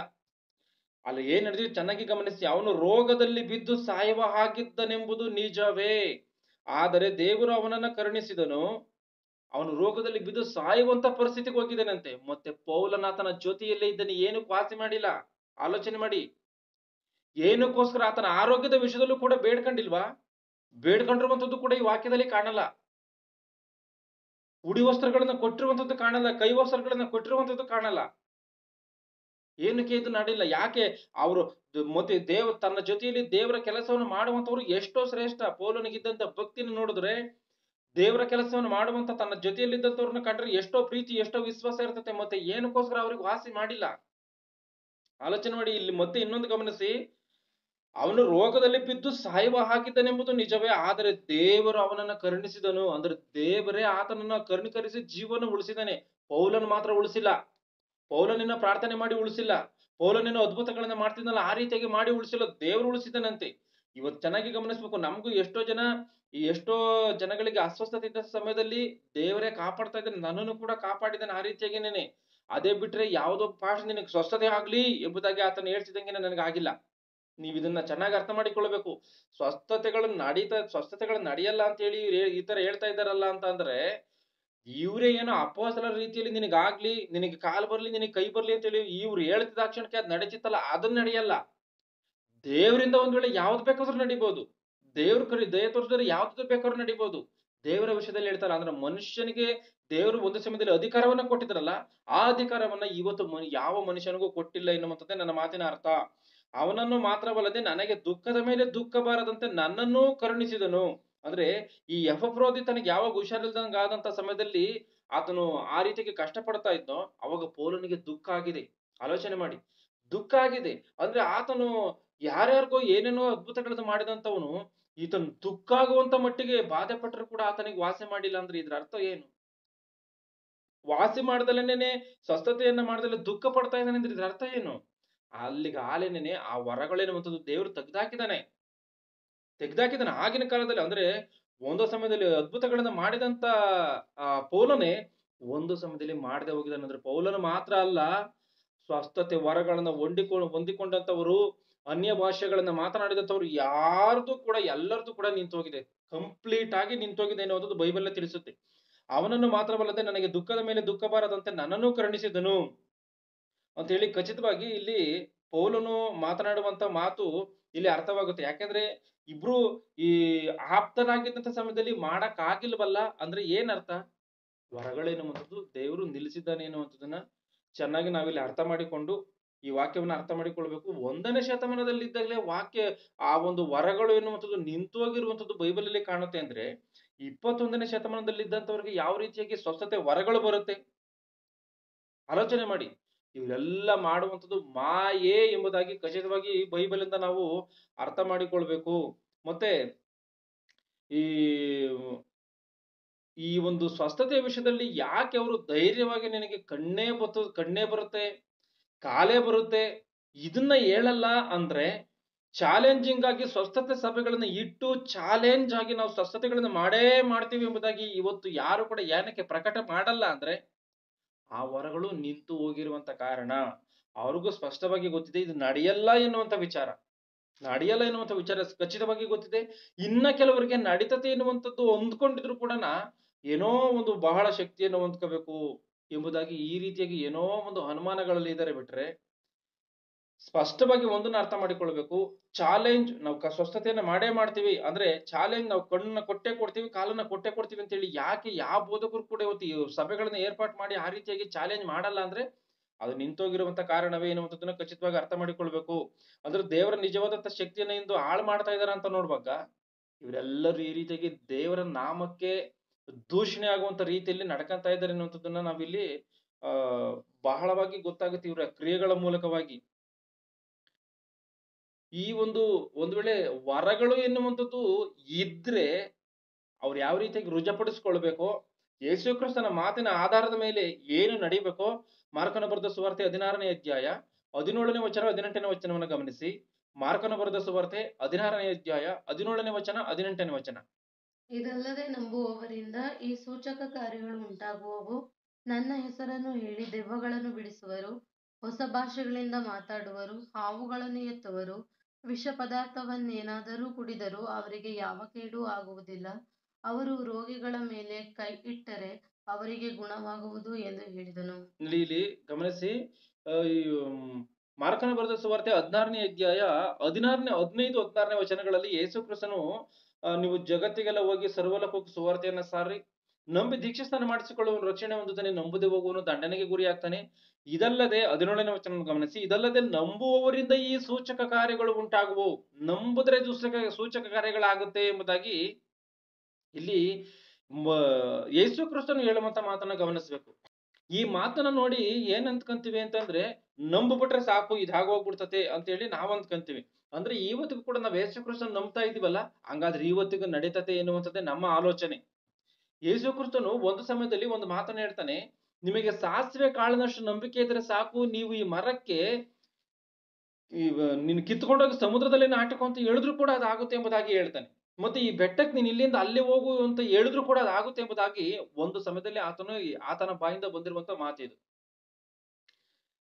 ಅಲ್ಲಿ ಏನ್ ನಡೆದಿದೆ ಚೆನ್ನಾಗಿ ಗಮನಿಸಿ. ಅವನು ರೋಗದಲ್ಲಿ ಬಿದ್ದು ಸಾಯುವ ಹಾಗಿದ್ದನೆಂಬುದು ನಿಜವೇ, ಆದರೆ ದೇವರು ಅವನನ್ನ ಕರುಣಿಸಿದನು. ಅವನು ರೋಗದಲ್ಲಿ ಬಿದ್ದು ಸಾಯುವಂತ ಪರಿಸ್ಥಿತಿಗೆ ಹೋಗಿದ್ದಾನಂತೆ. ಮತ್ತೆ ಪೌಲನಾತನ ಜೊತೆಯಲ್ಲೇ ಇದ್ದಾನೆ, ಏನು ವಾಸಿ ಮಾಡಿಲ್ಲ. ಆಲೋಚನೆ ಮಾಡಿ, ಏನಕ್ಕೋಸ್ಕರ ಆತನ ಆರೋಗ್ಯದ ವಿಷಯದಲ್ಲೂ ಕೂಡ ಬೇಡ್ಕೊಂಡಿಲ್ವಾ? ಬೇಡ್ಕೊಂಡಿರುವಂತದ್ದು ಕೂಡ ಈ ವಾಕ್ಯದಲ್ಲಿ ಕಾಣಲ್ಲ. ಉಡಿ ವಸ್ತ್ರಗಳನ್ನ ಕೊಟ್ಟಿರುವಂತದ್ದು ಕಾಣಲ್ಲ, ಕೈ ವಸ್ತ್ರಗಳನ್ನ ಕೊಟ್ಟಿರುವಂತದ್ದು ಕಾಣಲ್ಲ. ಏನಕ್ಕೆ ಇದು ನಡಿಲ್ಲ? ಯಾಕೆ? ಅವರು ಮತ್ತೆ ತನ್ನ ಜೊತೆಯಲ್ಲಿ ದೇವರ ಕೆಲಸವನ್ನು ಮಾಡುವಂತವ್ರು ಎಷ್ಟೋ ಶ್ರೇಷ್ಠ. ಪೌಲನಿಗಿದ್ದಂತ ಭಕ್ತಿನ ನೋಡಿದ್ರೆ, ದೇವರ ಕೆಲಸವನ್ನು ಮಾಡುವಂತ ತನ್ನ ಜೊತೆಯಲ್ಲಿದ್ದಂಥವ್ರನ್ನ ಕಂಡ್ರೆ ಎಷ್ಟೋ ಪ್ರೀತಿ, ಎಷ್ಟೋ ವಿಶ್ವಾಸ ಇರ್ತದೆ. ಮತ್ತೆ ಏನಕ್ಕೋಸ್ಕರ ಅವ್ರಿಗೆ ವಾಸಿ ಮಾಡಿಲ್ಲ? ಆಲೋಚನೆ ಮಾಡಿ. ಇಲ್ಲಿ ಮತ್ತೆ ಇನ್ನೊಂದು ಗಮನಿಸಿ, ಅವನು ರೋಗದಲ್ಲಿ ಬಿದ್ದು ಸಾಯುವ ಹಾಕಿದ್ದನೆಂಬುದು ನಿಜವೇ, ಆದರೆ ದೇವರು ಅವನನ್ನ ಕರುಣಿಸಿದನು. ಅಂದ್ರೆ ದೇವರೇ ಆತನನ್ನ ಕರುಣಿಕರಿಸಿ ಜೀವನ ಉಳಿಸಿದಾನೆ. ಪೌಲನ್ ಮಾತ್ರ ಉಳಿಸಿಲ್ಲ. ಪೌಲನಿನ ಪ್ರಾರ್ಥನೆ ಮಾಡಿ ಉಳಿಸಿಲ್ಲ. ಪೌಲನಿನ ಅದ್ಭುತಗಳನ್ನ ಮಾಡ್ತಿದ್ನಲ್ಲ ಆ ರೀತಿಯಾಗಿ ಮಾಡಿ ಉಳಿಸಿಲ್ಲ, ದೇವರು ಉಳಿಸಿದನಂತೆ. ಇವತ್ತು ಚೆನ್ನಾಗಿ ಗಮನಿಸ್ಬೇಕು. ನಮಗೂ ಎಷ್ಟೋ ಜನಗಳಿಗೆ ಅಸ್ವಸ್ಥತೆ ಇದ್ದ ಸಮಯದಲ್ಲಿ ದೇವರೇ ಕಾಪಾಡ್ತಾ ಇದ್ದಾನೆ. ನನ್ನನ್ನು ಕೂಡ ಕಾಪಾಡಿದ್ದಾನೆ ಆ ರೀತಿಯಾಗಿನೇನೆ. ಅದೇ ಬಿಟ್ರೆ ಯಾವುದೋ ಪಾಠ ನಿನಗೆ ಸ್ವಸ್ಥತೆ ಆಗ್ಲಿ ಎಂಬುದಾಗಿ ಆತನ ಹೇಳ್ತಿದ್ದಂಗೆ ನನಗಾಗಿಲ್ಲ. ನೀವು ಇದನ್ನ ಚೆನ್ನಾಗಿ ಅರ್ಥ ಮಾಡಿಕೊಳ್ಬೇಕು. ಸ್ವಸ್ಥತೆಗಳು ನಡೆಯಲ್ಲ ಅಂತ ಹೇಳಿ ಈ ತರ ಹೇಳ್ತಾ ಇದ್ದಾರಲ್ಲ ಅಂತ ಅಂದ್ರೆ, ಇವ್ರೇ ಏನೋ ಅಪೊಸ್ತಲರ ರೀತಿಯಲ್ಲಿ ನಿನಗಾಗ್ಲಿ, ನಿನಗೆ ಕಾಲು ಬರ್ಲಿ, ನಿನಗೆ ಕೈ ಬರ್ಲಿ ಅಂತ ಹೇಳಿ ಇವ್ರು ಹೇಳ್ತಿದ್ದ ಕ್ಷಣಕ್ಕೆ ಅದ್ ನಡೀತಿತ್ತಲ್ಲ, ಅದನ್ನ ನಡೆಯಲ್ಲ. ದೇವರಿಂದ ಒಂದ್ ವೇಳೆ ಯಾವ್ದು ಬೇಕಾದ್ರೂ ನಡಿಬಹುದು. ದೇವ್ರ ದಯ ತೋರಿಸಿದ್ರೆ ಯಾವ್ದು ಬೇಕಾದ್ರೂ ನಡಿಬಹುದು. ದೇವರ ವಿಷಯದಲ್ಲಿ ಹೇಳ್ತಾರ. ಅಂದ್ರೆ ಮನುಷ್ಯನಿಗೆ ದೇವರು ಒಂದು ಸಮಯದಲ್ಲಿ ಅಧಿಕಾರವನ್ನ ಕೊಟ್ಟಿದ್ರಲ್ಲ, ಆ ಅಧಿಕಾರವನ್ನ ಇವತ್ತು ಯಾವ ಮನುಷ್ಯನಿಗೂ ಕೊಟ್ಟಿಲ್ಲ ಎನ್ನುವಂಥದ್ದೇ ನನ್ನ ಮಾತಿನ ಅರ್ಥ. ಅವನನ್ನು ಮಾತ್ರವಲ್ಲದೆ ನನಗೆ ದುಃಖದ ಮೇಲೆ ದುಃಖ ಬಾರದಂತೆ ನನ್ನನ್ನೂ ಕರುಣಿಸಿದನು. ಅಂದ್ರೆ ಈ ಎಪಫ್ರೋದೀತನಿಗೆ ಯಾವಾಗ ಹುಷಾರಿಲ್ದಂಗಾದಂತ ಸಮಯದಲ್ಲಿ ಆತನು ಆ ರೀತಿಗೆ ಕಷ್ಟ ಪಡ್ತಾ ಇದ್ನೋ, ಅವಾಗ ಪೌಲನಿಗೆ ದುಃಖ ಆಗಿದೆ. ಆಲೋಚನೆ ಮಾಡಿ, ದುಃಖ ಆಗಿದೆ. ಅಂದ್ರೆ ಆತನು ಯಾರ್ಯಾರಿಗೋ ಏನೇನೋ ಅದ್ಭುತಗಳನ್ನ ಮಾಡಿದಂತವನು ಈತನು ದುಃಖ ಆಗುವಂತ ಮಟ್ಟಿಗೆ ಬಾಧೆ ಪಟ್ಟರು ಕೂಡ ಆತನಿಗೆ ವಾಸಿ ಮಾಡಿಲ್ಲ. ಅಂದ್ರೆ ಇದ್ರ ಅರ್ಥ ಏನು? ವಾಸಿ ಮಾಡ್ದಲೇನೆ, ಸ್ವಸ್ಥತೆಯನ್ನ ಮಾಡ್ದಲೇ ದುಃಖ ಪಡ್ತಾ ಇದ್ದಾನೆ ಅಂದ್ರೆ ಇದ್ರ ಅರ್ಥ ಏನು? ಅಲ್ಲಿಗೆ ಆಲೇನೇನೆ ಆ ವರಗಳೇನುವಂಥದ್ದು ದೇವರು ತೆಗ್ದಾಕಿದ್ದಾನೆ. ಆಗಿನ ಕಾಲದಲ್ಲಿ. ಅಂದ್ರೆ ಒಂದು ಸಮಯದಲ್ಲಿ ಅದ್ಭುತಗಳನ್ನ ಮಾಡಿದಂತ ಪೌಲನೇ ಒಂದು ಸಮಯದಲ್ಲಿ ಮಾಡದೆ ಹೋಗಿದ್ದಾನೆ. ಅಂದ್ರೆ ಪೌಲನು ಮಾತ್ರ ಅಲ್ಲ, ಸ್ವಸ್ಥತೆ ವರಗಳನ್ನ ಹೊಂದಿಕೊಂಡಂತವರು, ಅನ್ಯ ಭಾಷೆಗಳನ್ನ ಮಾತನಾಡಿದಂತವ್ರು ಎಲ್ಲರದು ಕೂಡ ನಿಂತೋಗಿದೆ. ಕಂಪ್ಲೀಟ್ ಆಗಿ ನಿಂತೋಗಿದೆ ಅನ್ನೋದು ಬೈಬಲ್ ತಿಳಿಸುತ್ತೆ. ಅವನನ್ನು ಮಾತ್ರವಲ್ಲದೆ ನನಗೆ ದುಃಖದ ಮೇಲೆ ದುಃಖ ಬಾರದಂತೆ ನನ್ನನ್ನು ಕರುಣಿಸಿದನು ಅಂತ ಹೇಳಿ ಖಚಿತವಾಗಿ ಇಲ್ಲಿ ಪೌಲನು ಮಾತನಾಡುವಂತ ಮಾತು ಇಲ್ಲಿ ಅರ್ಥವಾಗುತ್ತೆ. ಯಾಕೆಂದ್ರೆ ಇಬ್ರು ಈ ಆಪ್ತರಾಗಿದ್ದಂತ ಸಮಯದಲ್ಲಿ ಮಾಡಕ್ ಆಗಿಲ್ವಲ್ಲ ಅಂದ್ರೆ ಏನರ್ಥ? ವರಗಳೇನುವಂಥದ್ದು ದೇವರು ನಿಲ್ಲಿಸಿದ್ದಾನೆ ಎನ್ನುವಂಥದ್ದನ್ನ ಚೆನ್ನಾಗಿ ನಾವಿಲ್ಲಿ ಅರ್ಥ ಮಾಡಿಕೊಂಡು ಈ ವಾಕ್ಯವನ್ನ ಅರ್ಥ ಮಾಡಿಕೊಳ್ಬೇಕು. 1ನೇ ಶತಮಾನದಲ್ಲಿ ಇದ್ದಾಗಲೇ ವಾಕ್ಯ ಆ ಒಂದು ವರಗಳು ಎನ್ನುವಂಥದ್ದು ನಿಂತು ಹೋಗಿರುವಂಥದ್ದು ಬೈಬಲ್ ಅಲ್ಲಿ ಕಾಣುತ್ತೆ ಅಂದ್ರೆ 21ನೇ ಶತಮಾನದಲ್ಲಿ ಇದ್ದಂಥವ್ರಿಗೆ ಯಾವ ರೀತಿಯಾಗಿ ಸ್ವಸ್ಥತೆ ವರಗಳು ಬರುತ್ತೆ ಆಲೋಚನೆ ಮಾಡಿ. ಇವೆಲ್ಲ ಮಾಡುವಂಥದ್ದು ಮಾಯೆ ಎಂಬುದಾಗಿ ಖಚಿತವಾಗಿ ಬೈಬಲ್ ಇಂದ ನಾವು ಅರ್ಥ ಮಾಡಿಕೊಳ್ಬೇಕು. ಮತ್ತೆ ಈ ಈ ಒಂದು ಸ್ವಸ್ಥತೆಯ ವಿಷಯದಲ್ಲಿ ಯಾಕೆ ಅವರು ಧೈರ್ಯವಾಗಿ ನಿನಗೆ ಕಣ್ಣೇ ಬರುತ್ತೆ ಕಾಲೇ ಬರುತ್ತೆ ಇದನ್ನ ಹೇಳಲ್ಲ ಅಂದ್ರೆ ಚಾಲೆಂಜಿಂಗ್ ಆಗಿ ಸ್ವಸ್ಥತೆ ಸಭೆಗಳನ್ನ ಇಟ್ಟು ಚಾಲೆಂಜ್ ಆಗಿ ನಾವು ಸ್ವಸ್ಥತೆಗಳನ್ನ ಮಾಡೇ ಮಾಡ್ತೀವಿ ಎಂಬುದಾಗಿ ಇವತ್ತು ಯಾರು ಕೂಡ ಏನಕ್ಕೆ ಪ್ರಕಟ ಮಾಡಲ್ಲ ಅಂದ್ರೆ ಆ ವರಗಳು ನಿಂತು ಹೋಗಿರುವಂತ ಕಾರಣ. ಅವ್ರಿಗೂ ಸ್ಪಷ್ಟವಾಗಿ ಗೊತ್ತಿದೆ ಇದು ನಡೆಯಲ್ಲ ಎನ್ನುವಂತ ವಿಚಾರ. ನಡೆಯಲ್ಲ ಎನ್ನುವಂತ ವಿಚಾರ ಖಚಿತವಾಗಿ ಗೊತ್ತಿದೆ. ಇನ್ನ ಕೆಲವರಿಗೆ ನಡೀತತೆ ಎನ್ನುವಂಥದ್ದು ಹೊಂದ್ಕೊಂಡಿದ್ರು ಕೂಡ ಏನೋ ಒಂದು ಬಹಳ ಶಕ್ತಿಯನ್ನು ಹೊಂದ್ಕೋಬೇಕು ಎಂಬುದಾಗಿ ಈ ರೀತಿಯಾಗಿ ಏನೋ ಒಂದು ಅನುಮಾನಗಳಲ್ಲಿ ಇದ್ದಾರೆ ಬಿಟ್ರೆ ಸ್ಪಷ್ಟವಾಗಿ ಒಂದನ್ನ ಅರ್ಥ ಮಾಡಿಕೊಳ್ಬೇಕು. ಚಾಲೆಂಜ್ ನಾವು ಸ್ವಸ್ಥತೆಯನ್ನ ಮಾಡೇ ಮಾಡ್ತೀವಿ ಅಂದ್ರೆ ಚಾಲೆಂಜ್ ನಾವು ಕಣ್ಣನ್ನ ಕೊಟ್ಟೆ ಕೊಡ್ತೀವಿ ಕಾಲನ್ನ ಕೊಟ್ಟೆ ಕೊಡ್ತೀವಿ ಅಂತ ಹೇಳಿ ಯಾಕೆ ಯಾವ ಬೋಧಕರು ಕೂಡ ಇವತ್ತು ಈ ಸಭೆಗಳನ್ನ ಏರ್ಪಾಟ್ ಮಾಡಿ ಆ ರೀತಿಯಾಗಿ ಚಾಲೆಂಜ್ ಮಾಡಲ್ಲ ಅಂದ್ರೆ ಅದು ನಿಂತೋಗಿರುವಂತ ಕಾರಣವೇ ಎನ್ನುವಂಥದ್ದನ್ನ ಖಚಿತವಾಗಿ ಅರ್ಥ ಮಾಡಿಕೊಳ್ಬೇಕು. ಅಂದ್ರೆ ದೇವರ ನಿಜವಾದಂತ ಶಕ್ತಿಯನ್ನ ಇಂದು ಹಾಳು ಮಾಡ್ತಾ ಇದಾರ ಅಂತ ನೋಡುವಾಗ ಇವರೆಲ್ಲರೂ ಈ ರೀತಿಯಾಗಿ ದೇವರ ನಾಮಕ್ಕೆ ದೂಷಣೆ ಆಗುವಂತ ರೀತಿಯಲ್ಲಿ ನಡ್ಕಂತ ಇದ್ದಾರೆ ಎನ್ನುವಂಥದ್ದನ್ನ ನಾವಿಲ್ಲಿ ಆ ಬಹಳವಾಗಿ ಗೊತ್ತಾಗುತ್ತೆ ಇವರ ಕ್ರಿಯೆಗಳ ಮೂಲಕವಾಗಿ. ಈ ಒಂದು ವೇಳೆ ವರಗಳು ಎನ್ನುವಂಥದ್ದು ಇದ್ರೆ ಅವ್ರು ಯಾವ ರೀತಿಯಾಗಿ ರುಜುಪಡಿಸ್ಕೊಳ್ಬೇಕೋ ಯೇಸು ಕ್ರಿಸ್ತನ ಮಾತಿನ ಆಧಾರದ ಮೇಲೆ ಏನು ನಡಿಬೇಕೋ ಮಾರ್ಕನ ಬರೆದ ಸುವಾರ್ತೆ 16ನೇ ಅಧ್ಯಾಯ 17ನೇ ವಚನ 18ನೇ ವಚನವನ್ನು ಗಮನಿಸಿ. ಮಾರ್ಕನ ಬರೆದ ಸುವಾರ್ತೆ 16ನೇ ಅಧ್ಯಾಯ 17ನೇ ವಚನ 18ನೇ ವಚನ.
ಇದಲ್ಲದೆ ನಂಬುವವರಿಂದ ಈ ಸೂಚಕ ಕಾರ್ಯಗಳು ಉಂಟಾಗುವವು. ನನ್ನ ಹೆಸರನ್ನು ಹೇಳಿ ದೆವ್ವಗಳನ್ನು ಬಿಡಿಸುವರು, ಹೊಸ ಭಾಷೆಗಳಿಂದ ಮಾತಾಡುವರು, ಹಾವುಗಳನ್ನು ಎತ್ತುವರು, ವಿಷ ಪದಾರ್ಥವನ್ನೇನಾದರೂ ಕುಡಿದರೂ ಅವರಿಗೆ ಯಾವ ಕೇಡೂ ಆಗುವುದಿಲ್ಲ. ಅವರು ರೋಗಿಗಳ ಮೇಲೆ ಕೈ ಇಟ್ಟರೆ ಅವರಿಗೆ ಗುಣವಾಗುವುದು ಎಂದು ಹೇಳಿದನು.
ಇಲ್ಲಿ ಗಮನಿಸಿ. ಈ ಮಾರ್ಕನ ಬರೆದ ಸುವಾರ್ತೆ 16ನೇ ಅಧ್ಯಾಯ 15 16ನೇ ವಚನಗಳಲ್ಲಿ ಯೇಸು ಕ್ರಿಸ್ತನು ನೀವು ಜಗತ್ತಿಗೆಲ್ಲ ಹೋಗಿ ಸರ್ವಲೋಕಕ್ಕೂ ಸುವಾರ್ತೆಯನ್ನ ಸಾರಿ ನಂಬಿ ದೀಕ್ಷಾಸ್ನಾನ ಮಾಡಿಸಿಕೊಳ್ಳುವ ರಕ್ಷಣೆ ಹೊಂದುತ್ತಾನೆ, ನಂಬದೆ ಹೋಗುವನು ದಂಡನೆಗೆ ಗುರಿ ಆಗ್ತಾನೆ. ಇದಲ್ಲದೆ 17ನೇ ವಚನ ಗಮನಿಸಿ. ಇದಲ್ಲದೆ ನಂಬುವವರಿಂದ ಈ ಸೂಚಕ ಕಾರ್ಯಗಳು ಉಂಟಾಗುವು. ನಂಬುದ್ರೆ ಸೂಚಕ ಕಾರ್ಯಗಳಾಗುತ್ತೆ ಎಂಬುದಾಗಿ ಇಲ್ಲಿ ಯೇಸು ಕ್ರಿಸ್ತನು ಹೇಳುವಂತ ಮಾತನ್ನ ಗಮನಿಸಬೇಕು. ಈ ಮಾತನ್ನ ನೋಡಿ ಏನ್ ಅಂದ್ಕಂತೀವಿ ಅಂತಂದ್ರೆ ನಂಬ್ಬಿಟ್ರೆ ಸಾಕು ಇದಾಗೋಗ್ಬಿಡ್ತತೆ ಅಂತ ಹೇಳಿ ನಾವ್ ಅಂದ್ಕಂತೀವಿ. ಅಂದ್ರೆ ಇವತ್ತಿಗೂ ಕೂಡ ನಾವ್ ಯೇಸು ಕ್ರಿಸ್ತನ ನಂಬ್ತಾ ಇದೀವಲ್ಲ, ಹಂಗಾದ್ರೆ ಇವತ್ತಿಗೂ ನಡೀತತೆ ಎನ್ನುವಂಥದ್ದೇ ನಮ್ಮ ಆಲೋಚನೆ. ಯೇಸು ಕ್ರಿಸ್ತನು ಒಂದು ಸಮಯದಲ್ಲಿ ಒಂದು ಮಾತನ್ನ ಹೇಳ್ತಾನೆ, ನಿಮಗೆ ಸಾಸಿವೆ ಕಾಳಿನಷ್ಟು ನಂಬಿಕೆ ಇದ್ರೆ ಸಾಕು, ನೀವು ಈ ಮರಕ್ಕೆ ನೀನು ಕಿತ್ಕೊಂಡೋಗಿ ಸಮುದ್ರದಲ್ಲಿ ನಾಟಕ ಅಂತ ಹೇಳಿದ್ರು ಕೂಡ ಅದಾಗುತ್ತೆ ಎಂಬುದಾಗಿ ಹೇಳ್ತಾನೆ. ಮತ್ತೆ ಈ ಬೆಟ್ಟಕ್ಕೆ ನೀನ್ ಇಲ್ಲಿಂದ ಅಲ್ಲಿ ಹೋಗು ಅಂತ ಹೇಳಿದ್ರು ಕೂಡ ಅದಾಗುತ್ತೆ ಎಂಬುದಾಗಿ ಒಂದು ಸಮಯದಲ್ಲಿ ಆತನ ಬಾಯಿಂದ ಬಂದಿರುವಂತ ಮಾತಿದು.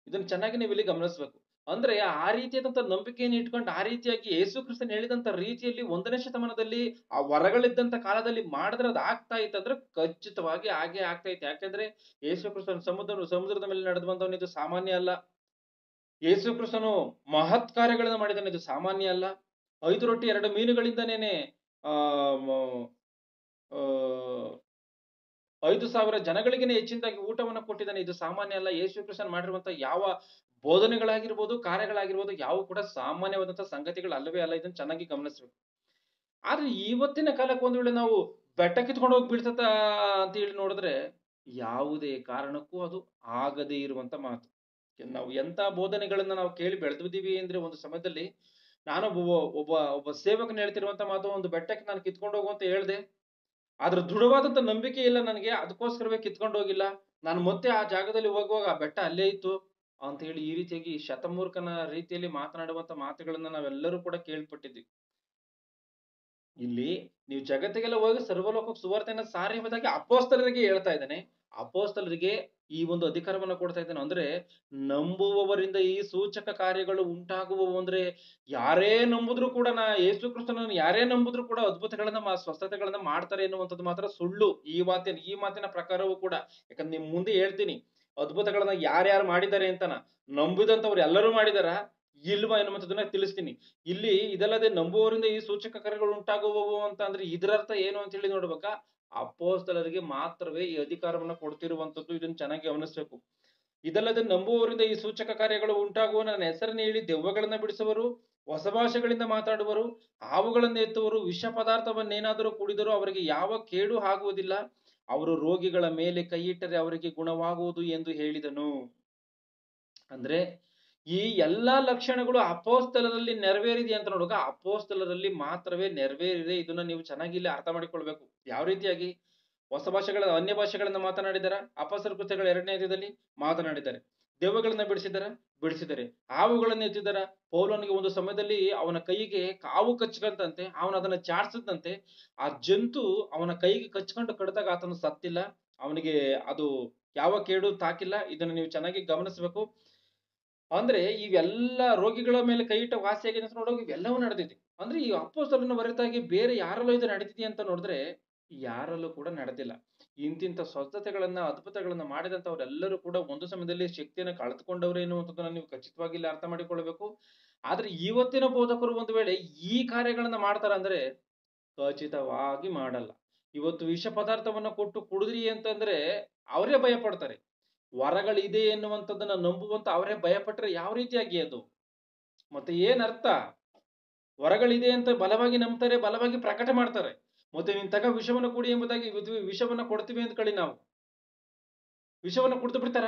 ಇದನ್ನ ಚೆನ್ನಾಗಿ ನೀವು ಇಲ್ಲಿ ಗಮನಿಸ್ಬೇಕು. ಅಂದ್ರೆ ಆ ರೀತಿಯಾದಂತ ನಂಬಿಕೆಯನ್ನು ಇಟ್ಕೊಂಡು ಆ ರೀತಿಯಾಗಿ ಯೇಸು ಕ್ರಿಸ್ತನ್ ಹೇಳಿದಂತ ರೀತಿಯಲ್ಲಿ 1ನೇ ಶತಮಾನದಲ್ಲಿ ಆ ವರಗಳಿದ್ದಂತ ಕಾಲದಲ್ಲಿ ಮಾಡಿದ್ರೆ ಅದು ಆಗ್ತಾ ಇತ್ತಂದ್ರೆ ಖಚಿತವಾಗಿ ಹಾಗೆ ಆಗ್ತಾ ಇತ್ತು. ಯಾಕೆಂದ್ರೆ ಯೇಸು ಕ್ರಿಸ್ತನ್ ಸಮುದ್ರದ ಮೇಲೆ ನಡೆದು ಬಂದವನು, ಇದು ಸಾಮಾನ್ಯ ಅಲ್ಲ. ಯೇಸು ಕ್ರಿಸ್ತನು ಮಹತ್ ಕಾರ್ಯಗಳನ್ನ ಮಾಡಿದಾನೆ, ಇದು ಸಾಮಾನ್ಯ ಅಲ್ಲ. 5 ರೊಟ್ಟಿ 2 ಮೀನುಗಳಿಂದನೇನೆ ಆ 5,000 ಜನಗಳಿಗೇನೆ ಹೆಚ್ಚಿನದಾಗಿ ಊಟವನ್ನ ಕೊಟ್ಟಿದ್ದಾನೆ, ಇದು ಸಾಮಾನ್ಯ ಅಲ್ಲ. ಯೇಸು ಕ್ರಿಸ್ತನ್ ಮಾಡಿರುವಂತ ಯಾವ ಬೋಧನೆಗಳಾಗಿರ್ಬೋದು ಕಾರ್ಯಗಳಾಗಿರ್ಬೋದು ಯಾವ ಕೂಡ ಸಾಮಾನ್ಯವಾದಂತಹ ಸಂಗತಿಗಳು ಅಲ್ಲವೇ ಅಲ್ಲ. ಇದನ್ನ ಚೆನ್ನಾಗಿ ಗಮನಿಸ್ಬೇಕು. ಆದ್ರೆ ಇವತ್ತಿನ ಕಾಲಕ್ಕೆ ಒಂದ್ ವೇಳೆ ನಾವು ಬೆಟ್ಟ ಕಿತ್ಕೊಂಡು ಹೋಗಿ ಬೀಳ್ತತ ಅಂತ ಹೇಳಿ ನೋಡಿದ್ರೆ ಯಾವುದೇ ಕಾರಣಕ್ಕೂ ಅದು ಆಗದೇ ಇರುವಂತ ಮಾತು. ನಾವು ಎಂತ ಬೋಧನೆಗಳನ್ನ ನಾವು ಕೇಳಿ ಬೆಳೆದಿದ್ದೀವಿ ಅಂದ್ರೆ ಒಂದು ಸಮಯದಲ್ಲಿ ನಾನು ಒಬ್ಬ ಸೇವಕನ ಹೇಳ್ತಿರುವಂತ ಮಾತು, ಒಂದು ಬೆಟ್ಟಕ್ಕೆ ನಾನು ಕಿತ್ಕೊಂಡು ಹೋಗು ಅಂತ ಹೇಳ್ದೆ, ಆದ್ರ ದೃಢವಾದಂತ ನಂಬಿಕೆ ಇಲ್ಲ ನನಗೆ, ಅದಕ್ಕೋಸ್ಕರವೇ ಕಿತ್ಕೊಂಡು ಹೋಗಿಲ್ಲ. ನಾನು ಮತ್ತೆ ಆ ಜಾಗದಲ್ಲಿ ಹೋಗುವಾಗ ಆ ಬೆಟ್ಟ ಅಲ್ಲೇ ಇತ್ತು ಅಂತ ಹೇಳಿ ಈ ರೀತಿಯಾಗಿ ಶತಮೂರ್ಖನ ರೀತಿಯಲ್ಲಿ ಮಾತನಾಡುವಂತ ಮಾತುಗಳನ್ನ ನಾವೆಲ್ಲರೂ ಕೂಡ ಕೇಳ್ಪಟ್ಟಿದ್ವಿ. ಇಲ್ಲಿ ನೀವು ಜಗತ್ತಿಗೆಲ್ಲ ಹೋಗಿ ಸರ್ವಲೋಕಕ್ಕೆ ಸುವಾರ್ತೆಯನ್ನ ಸಾರಿ ಎಂಬುದಾಗಿ ಅಪೊಸ್ತಲರಿಗೆ ಹೇಳ್ತಾ ಇದ್ದಾನೆ. ಅಪೊಸ್ತಲರಿಗೆ ಈ ಒಂದು ಅಧಿಕಾರವನ್ನ ಕೊಡ್ತಾ ಇದ್ದಾನೆ. ಅಂದ್ರೆ ನಂಬುವವರಿಂದ ಈ ಸೂಚಕ ಕಾರ್ಯಗಳು ಉಂಟಾಗುವವು. ಅಂದ್ರೆ ಯಾರೇ ನಂಬುದ್ರು ಕೂಡ ಯೇಸು ಕ್ರಿಸ್ತನನ್ನು ಯಾರೇ ನಂಬುದ್ರು ಕೂಡ ಅದ್ಭುತಗಳನ್ನ ಸ್ವಸ್ಥತೆಗಳನ್ನ ಮಾಡ್ತಾರೆ ಎನ್ನುವಂಥದ್ದು ಮಾತ್ರ ಸುಳ್ಳು. ಈ ಮಾತಿನ ಪ್ರಕಾರವೂ ಕೂಡ. ಯಾಕಂದ್ರೆ ನಿಮ್ ಮುಂದೆ ಹೇಳ್ತೀನಿ ಅದ್ಭುತಗಳನ್ನ ಯಾರ್ಯಾರು ಮಾಡಿದ್ದಾರೆ ಅಂತನ. ನಂಬಿದಂತವ್ರು ಎಲ್ಲರೂ ಮಾಡಿದಾರ ಇಲ್ವಾ ಎನ್ನುವಂಥದ್ದನ್ನ ತಿಳಿಸ್ತೀನಿ. ಇಲ್ಲಿ ಇದಲ್ಲದೆ ನಂಬುವವರಿಂದ ಈ ಸೂಚಕ ಕಾರ್ಯಗಳು ಉಂಟಾಗುವವು ಅಂತ ಅಂದ್ರೆ ಇದರರ್ಥ ಏನು ಅಂತ ಹೇಳಿ ನೋಡ್ಬೇಕಾ, ಅಪೊಸ್ತಲರಿಗೆ ಮಾತ್ರವೇ ಈ ಅಧಿಕಾರವನ್ನ ಕೊಡ್ತಿರುವಂತದ್ದು. ಇದನ್ನ ಚೆನ್ನಾಗಿ ಗಮನಿಸ್ಬೇಕು. ಇದಲ್ಲದೆ ನಂಬುವವರಿಂದ ಈ ಸೂಚಕ ಕಾರ್ಯಗಳು ಉಂಟಾಗುವ, ನನ್ನ ಹೆಸರನ್ನು ಹೇಳಿ ದೆವ್ವಗಳನ್ನ ಬಿಡಿಸುವರು, ಹೊಸ ಭಾಷೆಗಳಿಂದ ಮಾತಾಡುವರು, ಹಾವುಗಳನ್ನು ಎತ್ತುವರು, ವಿಷ ಪದಾರ್ಥವನ್ನೇನಾದರೂ ಕುಡಿದರೂ ಅವರಿಗೆ ಯಾವ ಕೇಡು ಆಗುವುದಿಲ್ಲ, ಅವರು ರೋಗಿಗಳ ಮೇಲೆ ಕೈಯಿಟ್ಟರೆ ಅವರಿಗೆ ಗುಣವಾಗುವುದು ಎಂದು ಹೇಳಿದನು. ಅಂದ್ರೆ ಈ ಎಲ್ಲಾ ಲಕ್ಷಣಗಳು ಅಪೋಸ್ತಲರಲ್ಲಿ ನೆರವೇರಿದೆ ಅಂತ ನೋಡುವಾಗ ಅಪೋಸ್ತಲರಲ್ಲಿ ಮಾತ್ರವೇ ನೆರವೇರಿದೆ. ಇದನ್ನ ನೀವು ಚೆನ್ನಾಗಿ ಇಲ್ಲಿ ಅರ್ಥ ಮಾಡಿಕೊಳ್ಬೇಕು. ಯಾವ ರೀತಿಯಾಗಿ ಹೊಸ ಭಾಷೆಗಳ ಅನ್ಯ ಭಾಷೆಗಳನ್ನ ಮಾತನಾಡಿದಾರ, ಅಪೊಸ್ತಲರ ಕೃತ್ಯಗಳ 2ನೇ ಅಧ್ಯಾಯದಲ್ಲಿ ಮಾತನಾಡಿದ್ದಾರೆ. ದೆವ್ವಗಳನ್ನ ಬಿಡಿಸಿದ್ದಾರೆ, ಹಾವುಗಳನ್ನ ಎತ್ತಿದಾರ. ಪೌಲನಿಗೆ ಒಂದು ಸಮಯದಲ್ಲಿ ಅವನ ಕೈಗೆ ಕಾವು ಕಚ್ಕಂತಂತೆ, ಅವನ ಅದನ್ನ ಚಾಡ್ಸದಂತೆ. ಆ ಜಂತು ಅವನ ಕೈಗೆ ಕಚ್ಕೊಂಡು ಕಡಿದಾಗ ಆತನು ಸತ್ತಿಲ್ಲ, ಅವನಿಗೆ ಅದು ಯಾವ ಕೇಡು ತಾಕಿಲ್ಲ. ಇದನ್ನ ನೀವು ಚೆನ್ನಾಗಿ ಗಮನಿಸಬೇಕು. ಅಂದ್ರೆ ಇವೆಲ್ಲ ರೋಗಿಗಳ ಮೇಲೆ ಕೈ ಇಟ್ಟ ವಾಸಿಯಾಗಿದೆ ಅಂತ ನೋಡುವಾಗ ಇವೆಲ್ಲವೂ ನಡೆದಿದೆ. ಅಂದ್ರೆ ಈ ಅಪೊಸ್ತಲನ ಹೊರತಾಗಿ ಬೇರೆ ಯಾರಲ್ಲೂ ಇದು ನಡೆದಿದೆ ಅಂತ ನೋಡಿದ್ರೆ ಯಾರಲ್ಲೂ ಕೂಡ ನಡೆದಿಲ್ಲ. ಇಂತಿಂತ ಸ್ವಸ್ಥತೆಗಳನ್ನ ಅದ್ಭುತಗಳನ್ನ ಮಾಡಿದಂತವರೆಲ್ಲರೂ ಕೂಡ ಒಂದು ಸಮಯದಲ್ಲಿ ಶಕ್ತಿಯನ್ನು ಕಳೆದುಕೊಂಡವ್ರೆ ಎನ್ನುವಂಥದ್ದನ್ನ ನೀವು ಖಚಿತವಾಗಿ ಇಲ್ಲಿ ಅರ್ಥ ಮಾಡಿಕೊಳ್ಬೇಕು. ಆದ್ರೆ ಇವತ್ತಿನ ಬೋಧಕರು ಒಂದು ವೇಳೆ ಈ ಕಾರ್ಯಗಳನ್ನ ಮಾಡ್ತಾರ ಅಂದ್ರೆ ಖಚಿತವಾಗಿ ಮಾಡಲ್ಲ. ಇವತ್ತು ವಿಷ ಪದಾರ್ಥವನ್ನ ಕೊಟ್ಟು ಕುಡಿದ್ರಿ ಅಂತಂದ್ರೆ ಅವರೇ ಭಯ ಪಡ್ತಾರೆ. ವರಗಳಿದೆ ಎನ್ನುವಂಥದ್ದನ್ನ ನಂಬುವಂತ ಅವರೇ ಭಯಪಟ್ರೆ ಯಾವ ರೀತಿಯಾಗಿ ಅದು ಮತ್ತೆ ಏನ್ ಅರ್ಥ? ವರಗಳಿದೆ ಅಂತ ಬಲವಾಗಿ ನಂಬ್ತಾರೆ, ಬಲವಾಗಿ ಪ್ರಕಟ ಮಾಡ್ತಾರೆ. ಮತ್ತೆ ನೀನ್ ತಗ ವಿಷವನ್ನ ಕುಡಿ ಎಂಬುದಾಗಿ ವಿಷವನ್ನ ಕೊಡ್ತೀವಿ ಅಂತ ಕಳಿ ನಾವು ವಿಷವನ್ನ ಕುಡಿದು ಬಿಡ್ತಾರ?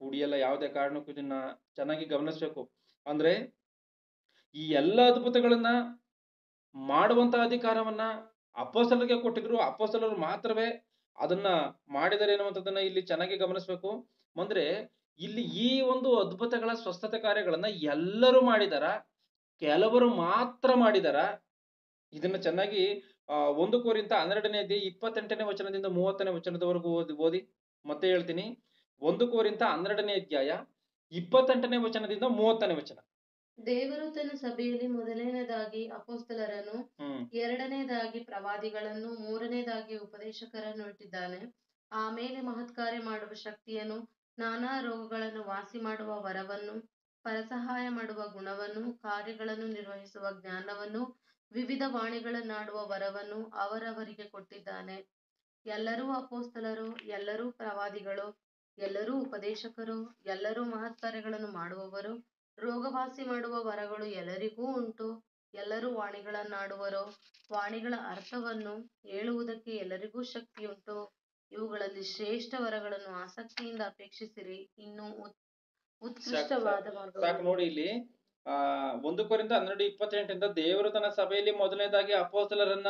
ಕುಡಿಯಲ್ಲ. ಯಾವುದೇ ಕಾರಣಕ್ಕೂ ಇದನ್ನ ಚೆನ್ನಾಗಿ ಗಮನಿಸ್ಬೇಕು. ಅಂದ್ರೆ ಈ ಎಲ್ಲ ಅದ್ಭುತಗಳನ್ನ ಮಾಡುವಂತ ಅಧಿಕಾರವನ್ನ ಅಪೊಸ್ತಲರಿಗೆ ಕೊಟ್ಟಿದ್ರು. ಅಪೊಸ್ತಲರು ಮಾತ್ರವೇ ಅದನ್ನ ಮಾಡಿದರೆ ಎನ್ನುವಂಥದ್ದನ್ನ ಇಲ್ಲಿ ಚೆನ್ನಾಗಿ ಗಮನಿಸ್ಬೇಕು. ಅಂದ್ರೆ ಇಲ್ಲಿ ಈ ಒಂದು ಅದ್ಭುತಗಳ ಸ್ವಸ್ಥತೆ ಕಾರ್ಯಗಳನ್ನ ಎಲ್ಲರೂ ಮಾಡಿದಾರ, ಕೆಲವರು ಮಾತ್ರ ಮಾಡಿದಾರ? ಇದನ್ನ ಚೆನ್ನಾಗಿ 1 ಕೊರಿಂಥ 12ನೇ ಅಧ್ಯಾಯ 28ನೇ ವಚನದಿಂದ 30ನೇ ವಚನದವರೆಗೂ ಓದಿ. ಮತ್ತೆ ಹೇಳ್ತೀನಿ, 1 ಕೊರಿಂಥ 12ನೇ ಅಧ್ಯಾಯ 28ನೇ ವಚನದಿಂದ 30ನೇ ವಚನ.
ದೇವರು ತನ್ನ ಸಭೆಯಲ್ಲಿ ಮೊದಲನೇದಾಗಿ ಅಪೊಸ್ತಲರನ್ನು, ಎರಡನೇದಾಗಿ ಪ್ರವಾದಿಗಳನ್ನು, ಮೂರನೇದಾಗಿ ಉಪದೇಶಕರನ್ನು ಇಟ್ಟಿದ್ದಾನೆ. ಆಮೇಲೆ ಮಹತ್ಕಾರ್ಯ ಮಾಡುವ ಶಕ್ತಿಯನ್ನು, ನಾನಾ ರೋಗಗಳನ್ನು ವಾಸಿ ಮಾಡುವ ವರವನ್ನು, ಪರಸಹಾಯ ಮಾಡುವ ಗುಣವನ್ನು, ಕಾರ್ಯಗಳನ್ನು ನಿರ್ವಹಿಸುವ ಜ್ಞಾನವನ್ನು, ವಿವಿಧ ವಾಣಿಗಳನ್ನಾಡುವ ವರವನ್ನು ಅವರವರಿಗೆ ಕೊಟ್ಟಿದ್ದಾನೆ. ಎಲ್ಲರೂ ಅಪೊಸ್ತಲರು, ಎಲ್ಲರೂ ಪ್ರವಾದಿಗಳು, ಎಲ್ಲರೂ ಉಪದೇಶಕರು, ಎಲ್ಲರೂ ಮಹತ್ಕಾರ್ಯಗಳನ್ನು ಮಾಡುವವರು, ರೋಗವಾಸಿ ಮಾಡುವ ವರಗಳು ಎಲ್ಲರಿಗೂ ಉಂಟು, ಎಲ್ಲರೂ ವಾಣಿಗಳನ್ನಾಡುವರು, ವಾಣಿಗಳ ಅರ್ಥವನ್ನು ಹೇಳುವುದಕ್ಕೆ ಎಲ್ಲರಿಗೂ ಶಕ್ತಿಯುಂಟು. ಇವುಗಳಲ್ಲಿ ಶ್ರೇಷ್ಠ ವರಗಳನ್ನು ಆಸಕ್ತಿಯಿಂದ ಅಪೇಕ್ಷಿಸಿರಿ. ಇನ್ನು ಉತ್ಕೃಷ್ಟವಾದ
ಸಾಕು ನೋಡಿ. ಇಲ್ಲಿ 1 ಕೊರಿಂಥ 12:28 ದೇವರು ತನ್ನ ಸಭೆಯಲ್ಲಿ ಮೊದಲನೇದಾಗಿ ಅಪೊಸ್ತಲರನ್ನ,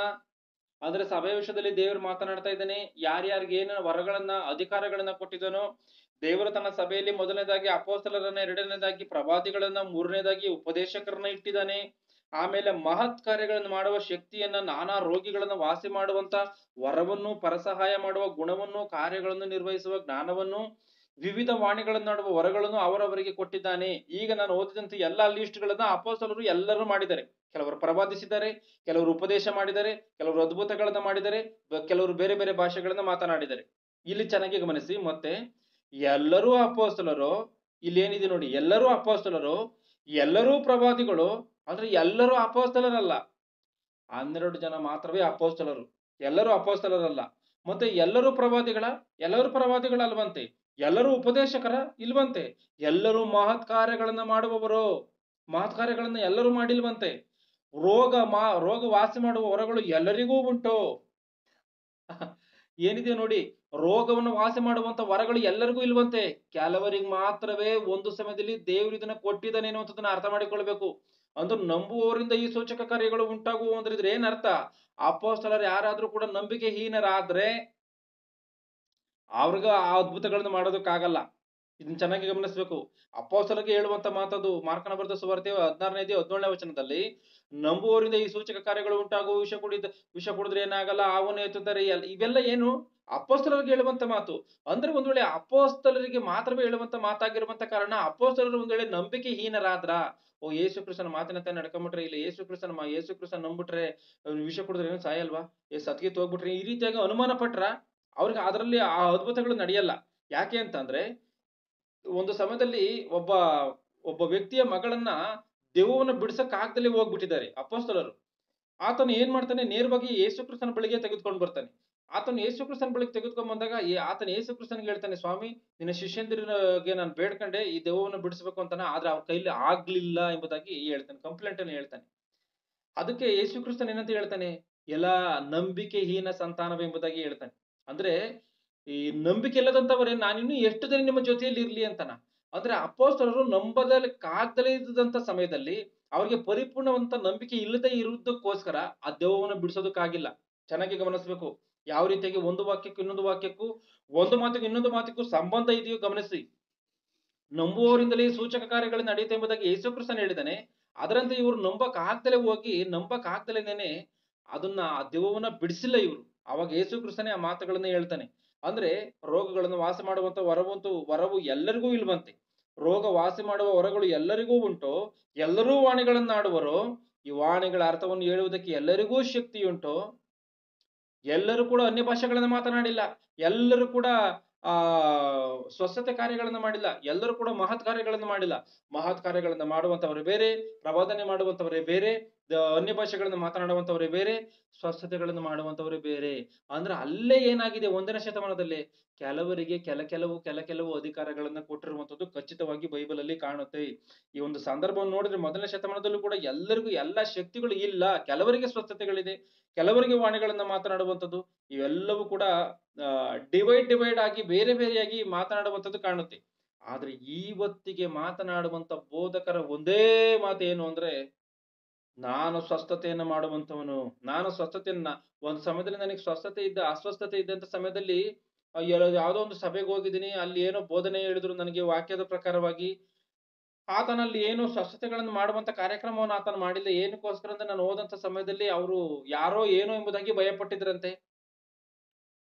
ಅಂದ್ರೆ ಸಭೆಯ ವಿಷಯದಲ್ಲಿ ದೇವರು ಮಾತನಾಡ್ತಾ ಇದ್ದಾನೆ. ಯಾರ್ಯಾರಿಗೆ ಏನ ವರಗಳನ್ನ ಅಧಿಕಾರಗಳನ್ನ ಕೊಟ್ಟಿದ್ದಾನೋ, ದೇವರು ತನ್ನ ಸಭೆಯಲ್ಲಿ ಮೊದಲನೇದಾಗಿ ಅಪೊಸ್ತಲರನ್ನ, ಎರಡನೇದಾಗಿ ಪ್ರವಾದಿಗಳನ್ನ, ಮೂರನೇದಾಗಿ ಉಪದೇಶಕರನ್ನ ಇಟ್ಟಿದ್ದಾನೆ. ಆಮೇಲೆ ಮಹತ್ ಕಾರ್ಯಗಳನ್ನು ಮಾಡುವ ಶಕ್ತಿಯನ್ನ, ನಾನಾ ರೋಗಿಗಳನ್ನ ವಾಸಿ ಮಾಡುವಂತ ವರವನ್ನು, ಪರಸಹಾಯ ಮಾಡುವ ಗುಣವನ್ನು, ಕಾರ್ಯಗಳನ್ನು ನಿರ್ವಹಿಸುವ ಜ್ಞಾನವನ್ನು, ವಿವಿಧ ವಾಣಿಗಳನ್ನಾಡುವ ವರಗಳನ್ನು ಅವರವರಿಗೆ ಕೊಟ್ಟಿದ್ದಾನೆ. ಈಗ ನಾನು ಓದಿದಂತೆ ಎಲ್ಲಾ ಲಿಸ್ಟ್ಗಳನ್ನ ಅಪೊಸ್ತಲರು ಎಲ್ಲರೂ ಮಾಡಿದ್ದಾರೆ. ಕೆಲವರು ಪ್ರವಾದಿಸಿದ್ದಾರೆ, ಕೆಲವರು ಉಪದೇಶ ಮಾಡಿದ್ದಾರೆ, ಕೆಲವರು ಅದ್ಭುತಗಳನ್ನ ಮಾಡಿದ್ದಾರೆ, ಕೆಲವರು ಬೇರೆ ಬೇರೆ ಭಾಷೆಗಳನ್ನ ಮಾತನಾಡಿದ್ದಾರೆ. ಇಲ್ಲಿ ಚೆನ್ನಾಗಿ ಗಮನಿಸಿ. ಮತ್ತೆ ಎಲ್ಲರೂ ಅಪೊಸ್ತಲರು, ಇಲ್ಲಿ ಏನಿದೆ ನೋಡಿ, ಎಲ್ಲರೂ ಅಪೊಸ್ತಲರು, ಎಲ್ಲರೂ ಪ್ರವಾದಿಗಳು. ಅಂದ್ರೆ ಎಲ್ಲರೂ ಅಪೊಸ್ತಲರಲ್ಲ, 12 ಜನ ಮಾತ್ರವೇ ಅಪೊಸ್ತಲರು, ಎಲ್ಲರೂ ಅಪೊಸ್ತಲರಲ್ಲ. ಮತ್ತೆ ಎಲ್ಲರೂ ಪ್ರವಾದಿಗಳಲ್ವಂತೆ, ಎಲ್ಲರೂ ಉಪದೇಶಕರ ಇಲ್ವಂತೆ, ಎಲ್ಲರೂ ಮಹತ್ ಕಾರ್ಯಗಳನ್ನ ಮಾಡುವವರು, ಮಹತ್ ಕಾರ್ಯಗಳನ್ನ ಎಲ್ಲರೂ ಮಾಡಿಲ್ವಂತೆ. ರೋಗ ವಾಸಿ ಮಾಡುವ ವರಗಳು ಎಲ್ಲರಿಗೂ ಉಂಟು. ಏನಿದೆ ನೋಡಿ, ರೋಗವನ್ನು ವಾಸಿ ಮಾಡುವಂತ ವರಗಳು ಎಲ್ಲರಿಗೂ ಇಲ್ವಂತೆ, ಕೆಲವರಿಗೆ ಮಾತ್ರವೇ ಒಂದು ಸಮಯದಲ್ಲಿ ದೇವರು ಇದನ್ನ ಕೊಟ್ಟಿದ್ದಾನೆ ಅನ್ನುವಂಥದ್ದನ್ನ ಅರ್ಥ ಮಾಡಿಕೊಳ್ಬೇಕು. ಅಂದ್ರೆ ನಂಬುವವರಿಂದ ಈ ಸೂಚಕ ಕಾರ್ಯಗಳು ಉಂಟಾಗುವ ಅಂದ್ರೆ ಏನ್ ಅರ್ಥ? ಅಪೊಸ್ತಲರು ಯಾರಾದ್ರೂ ಕೂಡ ನಂಬಿಕೆ ಹೀನರಾದ್ರೆ ಅವ್ರಿಗ ಆ ಅದ್ಭುತಗಳನ್ನ ಮಾಡೋದಕ್ಕಾಗಲ್ಲ. ಇದನ್ನ ಚೆನ್ನಾಗಿ ಗಮನಿಸ್ಬೇಕು. ಅಪೊಸ್ತಲರಿಗೆ ಹೇಳುವಂತ ಮಾತದು. ಮಾರ್ಕನ ಬರೆದ ಸುವಾರ್ತೆ 16ನೇ ಅಧ್ಯಾಯ 17ನೇ ವಚನದಲ್ಲಿ, ನಂಬುವವರಿಂದ ಈ ಸೂಚಕ ಕಾರ್ಯಗಳು ಉಂಟಾಗುವ, ವಿಷ ಕುಡಿದ್ರೆ ಏನಾಗಲ್ಲ, ಅವನು ಎತ್ತುತ್ತಾರೆ. ಇವೆಲ್ಲ ಏನು? ಅಪೊಸ್ತಲರಿಗೆ ಹೇಳುವಂತ ಮಾತು. ಅಂದ್ರೆ ಒಂದ್ ವೇಳೆ ಅಪೊಸ್ತಲರಿಗೆ ಮಾತ್ರವೇ ಹೇಳುವಂತ ಮಾತಾಗಿರುವಂತ ಕಾರಣ ಅಪೊಸ್ತಲರು ಒಂದ್ ವೇಳೆ ನಂಬಿಕೆ ಹೀನರಾದ್ರ, ಯೇಸು ಕ್ರಿಸ್ತನ ಮಾತಿನಂತೆ ನಡ್ಕೊಂಡ್ಬಿಟ್ರೆ, ಇಲ್ಲ ಯೇಸು ಕ್ರಿಸ್ತನ ನಂಬಿಟ್ರೆ ವಿಷ ಕುಡಿದ್ರೆ ಏನು ಸಾಯಲ್ವಾ, ಸತ್ಗಿತ್ ಹೋಗ್ಬಿಟ್ರೆ, ಈ ರೀತಿಯಾಗಿ ಅನುಮಾನ ಪಟ್ರ ಅವ್ರಿಗೆ ಅದರಲ್ಲಿ ಆ ಅದ್ಭುತಗಳು ನಡೆಯಲ್ಲ. ಯಾಕೆ ಅಂತಂದ್ರೆ ಒಂದು ಸಮಯದಲ್ಲಿ ಒಬ್ಬ ವ್ಯಕ್ತಿಯ ಮಗಳನ್ನ ದೆವ್ವವನ್ನು ಬಿಡಿಸಕ್ ಆಗದಲ್ಲಿ ಹೋಗ್ಬಿಟ್ಟಿದ್ದಾರೆ ಅಪೊಸ್ತಲರು. ಆತನು ಏನ್ ಮಾಡ್ತಾನೆ, ನೇರವಾಗಿ ಯೇಸು ಕ್ರಿಸ್ತನ ಬಳಿಗೆ ತೆಗೆದುಕೊಂಡು ಬರ್ತಾನೆ. ಆತನು ಯೇಸು ಕ್ರಿಸ್ತನ ಬಳಿಗೆ ತೆಗೆದುಕೊಂಡ್ ಬಂದಾಗ ಆತನ ಯೇಸು ಕ್ರಿಸ್ತನಿಗೆ ಹೇಳ್ತಾನೆ, ಸ್ವಾಮಿ ನಿನ್ನ ಶಿಷ್ಯಂದಿರಿಗೆ ನಾನು ಬೇಡ್ಕೊಂಡೆ ಈ ದೆವ್ವವನ್ನು ಬಿಡಿಸ್ಬೇಕು ಅಂತಾನೆ, ಆದ್ರೆ ಅವ್ರ ಕೈಲಿ ಆಗ್ಲಿಲ್ಲ ಎಂಬುದಾಗಿ ಹೇಳ್ತಾನೆ, ಕಂಪ್ಲೇಂಟ್ ಅನ್ನು ಹೇಳ್ತಾನೆ. ಅದಕ್ಕೆ ಯೇಸು ಕ್ರಿಸ್ತನ್ ಏನಂತ ಹೇಳ್ತಾನೆ, ಎಲ್ಲ ನಂಬಿಕೆಹೀನ ಸಂತಾನವೆಂಬುದಾಗಿ ಹೇಳ್ತಾನೆ. ಅಂದ್ರೆ ಈ ನಂಬಿಕೆ ಇಲ್ಲದಂತವರೇ ನಾನಿನ್ನು ಎಷ್ಟು ದಿನ ನಿಮ್ಮ ಜೊತೆಯಲ್ಲಿ ಇರ್ಲಿ ಅಂತಾನ. ಅಂದ್ರೆ ಅಪೊಸ್ತಲರು ನಂಬದಕ್ಕಾಗದಲೇ ಇದ್ದಂತ ಸಮಯದಲ್ಲಿ ಅವ್ರಿಗೆ ಪರಿಪೂರ್ಣವಂತ ನಂಬಿಕೆ ಇಲ್ಲದೆ ಇರುವುದಕ್ಕೋಸ್ಕರ ಆ ದೆವ್ವವನ್ನು ಬಿಡಿಸೋದಕ್ಕಾಗಿಲ್ಲ. ಚೆನ್ನಾಗಿ ಗಮನಿಸಬೇಕು. ಯಾವ ರೀತಿಯಾಗಿ ಒಂದು ವಾಕ್ಯಕ್ಕೂ ಇನ್ನೊಂದು ವಾಕ್ಯಕ್ಕೂ, ಒಂದು ಮಾತಿಗೂ ಇನ್ನೊಂದು ಮಾತಿಗೂ ಸಂಬಂಧ ಇದೆಯೋ ಗಮನಿಸಿ. ನಂಬುವವರಿಂದಲೇ ಸೂಚಕ ಕಾರ್ಯಗಳು ನಡೆಯುತ್ತೆ ಎಂಬುದಾಗಿ ಯೇಸು ಕ್ರಿಸ್ತನ್ ಹೇಳಿದಾನೆ. ಅದರಂತೆ ಇವರು ನಂಬಕ್ ಆಗ್ದಲೇನೆ ಅದನ್ನ ಆ ದೆವ್ವವನ್ನ ಬಿಡಿಸಿಲ್ಲ ಇವರು. ಅವಾಗ ಯೇಸು ಕ್ರಿಸ್ತನೇ ಆ ಮಾತುಗಳನ್ನ ಹೇಳ್ತಾನೆ. ಅಂದ್ರೆ ರೋಗಗಳನ್ನು ವಾಸ ಮಾಡುವಂತ ವರವು ಎಲ್ಲರಿಗೂ ಇಲ್ವಂತೆ. ರೋಗ ವಾಸಿ ಮಾಡುವ ವರಗಳು ಎಲ್ಲರಿಗೂ ಉಂಟು. ಎಲ್ಲರೂ ವಾಣಿಗಳನ್ನಾಡುವರು. ಈ ವಾಣಿಗಳ ಅರ್ಥವನ್ನು ಹೇಳುವುದಕ್ಕೆ ಎಲ್ಲರಿಗೂ ಶಕ್ತಿ ಉಂಟು. ಎಲ್ಲರೂ ಕೂಡ ಅನ್ಯ ಭಾಷೆಗಳನ್ನ ಮಾತನಾಡಿಲ್ಲ. ಎಲ್ಲರೂ ಕೂಡ ಆ ಸ್ವಸ್ಥತೆ ಕಾರ್ಯಗಳನ್ನ ಮಾಡಿಲ್ಲ. ಎಲ್ಲರೂ ಕೂಡ ಮಹತ್ ಕಾರ್ಯಗಳನ್ನ ಮಾಡಿಲ್ಲ. ಮಹತ್ ಕಾರ್ಯಗಳನ್ನ ಮಾಡುವಂತವರೇ ಬೇರೆ, ಪ್ರಬೋಧನೆ ಮಾಡುವಂತವರೇ ಬೇರೆ, ಅನ್ಯ ಭಾಷೆಗಳನ್ನ ಮಾತನಾಡುವಂತವರೇ ಬೇರೆ, ಸ್ವಸ್ಥತೆಗಳನ್ನು ಮಾಡುವಂತವರೇ ಬೇರೆ. ಅಂದ್ರೆ ಅಲ್ಲೇ ಏನಾಗಿದೆ, 1ನೇ ಶತಮಾನದಲ್ಲಿ ಕೆಲವರಿಗೆ ಕೆಲವು ಅಧಿಕಾರಗಳನ್ನ ಕೊಟ್ಟಿರುವಂತದ್ದು ಖಚಿತವಾಗಿ ಬೈಬಲ್ ಅಲ್ಲಿ ಕಾಣುತ್ತೆ. ಈ ಒಂದು ಸಂದರ್ಭವನ್ನು ನೋಡಿದ್ರೆ 1ನೇ ಶತಮಾನದಲ್ಲೂ ಕೂಡ ಎಲ್ಲರಿಗೂ ಎಲ್ಲಾ ಶಕ್ತಿಗಳು ಇಲ್ಲ. ಕೆಲವರಿಗೆ ಸ್ವಸ್ಥತೆಗಳಿದೆ, ಕೆಲವರಿಗೆ ವಾಣಿಗಳನ್ನ ಮಾತನಾಡುವಂಥದ್ದು, ಇವೆಲ್ಲವೂ ಕೂಡ ಡಿವೈಡ್ ಆಗಿ ಬೇರೆ ಬೇರೆಯಾಗಿ ಮಾತನಾಡುವಂಥದ್ದು ಕಾಣುತ್ತೆ. ಆದ್ರೆ ಇವತ್ತಿಗೆ ಮಾತನಾಡುವಂತ ಬೋಧಕರ ಒಂದೇ ಮಾತು ಏನು ಅಂದ್ರೆ, ನಾನು ಸ್ವಸ್ಥತೆಯನ್ನ ಮಾಡುವಂತವನು, ನಾನು ಸ್ವಸ್ಥತೆಯನ್ನ. ಒಂದು ಸಮಯದಲ್ಲಿ ನನಗೆ ಅಸ್ವಸ್ಥತೆ ಇದ್ದಂತ ಸಮಯದಲ್ಲಿ ಯಾವುದೋ ಒಂದು ಸಭೆಗೆ ಹೋಗಿದ್ದೀನಿ. ಅಲ್ಲಿ ಏನೋ ಬೋಧನೆ ಹೇಳಿದ್ರು ನನಗೆ ವಾಕ್ಯದ ಪ್ರಕಾರವಾಗಿ. ಆತನಲ್ಲಿ ಏನು ಸ್ವಸ್ಥತೆಗಳನ್ನು ಮಾಡುವಂತ ಕಾರ್ಯಕ್ರಮವನ್ನು ಆತನ ಮಾಡಿಲ್ಲ. ಏನಕ್ಕೋಸ್ಕರ ಅಂದ್ರೆ ನಾನು ಹೋದಂತ ಸಮಯದಲ್ಲಿ ಅವರು ಯಾರೋ ಏನೋ ಎಂಬುದಾಗಿ ಭಯಪಟ್ಟಿದ್ರಂತೆ.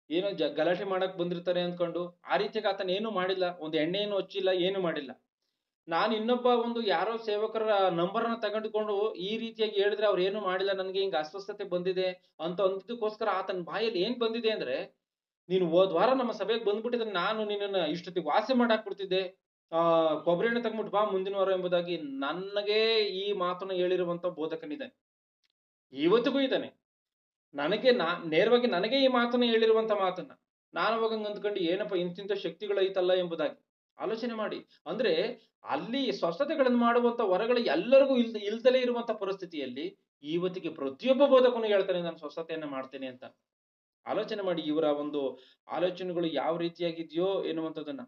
ಏನೋ ಗಲಾಟೆ ಮಾಡಕ್ ಬಂದಿರ್ತಾರೆ ಅಂದ್ಕೊಂಡು. ಆ ರೀತಿಯಾಗಿ ಆತನ ಏನು ಮಾಡಿಲ್ಲ. ಒಂದು ಎಣ್ಣೆಯನ್ನು ಹಚ್ಚಿಲ್ಲ, ಏನು ಮಾಡಿಲ್ಲ. ನಾನು ಇನ್ನೊಬ್ಬ ಒಂದು ಯಾರೋ ಸೇವಕರ ನಂಬರ್ನ ತೆಗೆದುಕೊಂಡು ಈ ರೀತಿಯಾಗಿ ಹೇಳಿದ್ರೆ ಅವ್ರು ಏನು ಮಾಡಿಲ್ಲ, ನನ್ಗೆ ಹಿಂಗ ಅಸ್ವಸ್ಥತೆ ಬಂದಿದೆ ಅಂತ ಅಂದಿದ್ದಕ್ಕೋಸ್ಕರ ಆತನ ಬಾಯಲ್ಲಿ ಏನ್ ಬಂದಿದೆ ಅಂದ್ರೆ, ನೀನು ಹೋದ್ ವಾರ ನಮ್ಮ ಸಭೆಗೆ ಬಂದ್ಬಿಟ್ಟಿದ್ರೆ ನಾನು ನಿನ್ನನ್ನ ಇಷ್ಟೊತ್ತಿಗೆ ವಾಸಿ ಮಾಡಾಕ್ಬಿಡ್ತಿದ್ದೆ. ಕೊಬ್ಬರಿ ಎಣ್ಣೆ ತಗೊಂಡ್ಬಿಟ್ಟು ಬಾ ಮುಂದಿನ ವಾರ ಎಂಬುದಾಗಿ ನನಗೆ ಈ ಮಾತನ್ನು ಹೇಳಿರುವಂತ ಬೋಧಕನಿದ್ದಾನೆ. ಇವತ್ತಿಗೂ ಇದ್ದಾನೆ. ನೇರವಾಗಿ ನನಗೆ ಈ ಮಾತನ್ನು ಹೇಳಿರುವಂತ ಮಾತನ್ನ ನಾನು ಅವಾಗ ಅಂದ್ಕೊಂಡು, ಏನಪ್ಪ ಇಂತಿಂತ ಶಕ್ತಿಗಳು ಐತಲ್ಲ ಎಂಬುದಾಗಿ ಆಲೋಚನೆ ಮಾಡಿ. ಅಂದ್ರೆ ಅಲ್ಲಿ ಸ್ವಸ್ಥತೆಗಳನ್ನು ಮಾಡುವಂತ ವರಗಳು ಎಲ್ಲರಿಗೂ ಇಲ್ದಲೇ ಇರುವಂತ ಪರಿಸ್ಥಿತಿಯಲ್ಲಿ ಇವತ್ತಿಗೆ ಪ್ರತಿಯೊಬ್ಬ ಬೋಧಕನು ಹೇಳ್ತಾನೆ ನಾನು ಸ್ವಸ್ಥತೆಯನ್ನ ಮಾಡ್ತೇನೆ ಅಂತ. ಆಲೋಚನೆ ಮಾಡಿ ಇವರ ಒಂದು ಆಲೋಚನೆಗಳು ಯಾವ ರೀತಿಯಾಗಿದೆಯೋ ಎನ್ನುವಂಥದ್ದನ್ನ.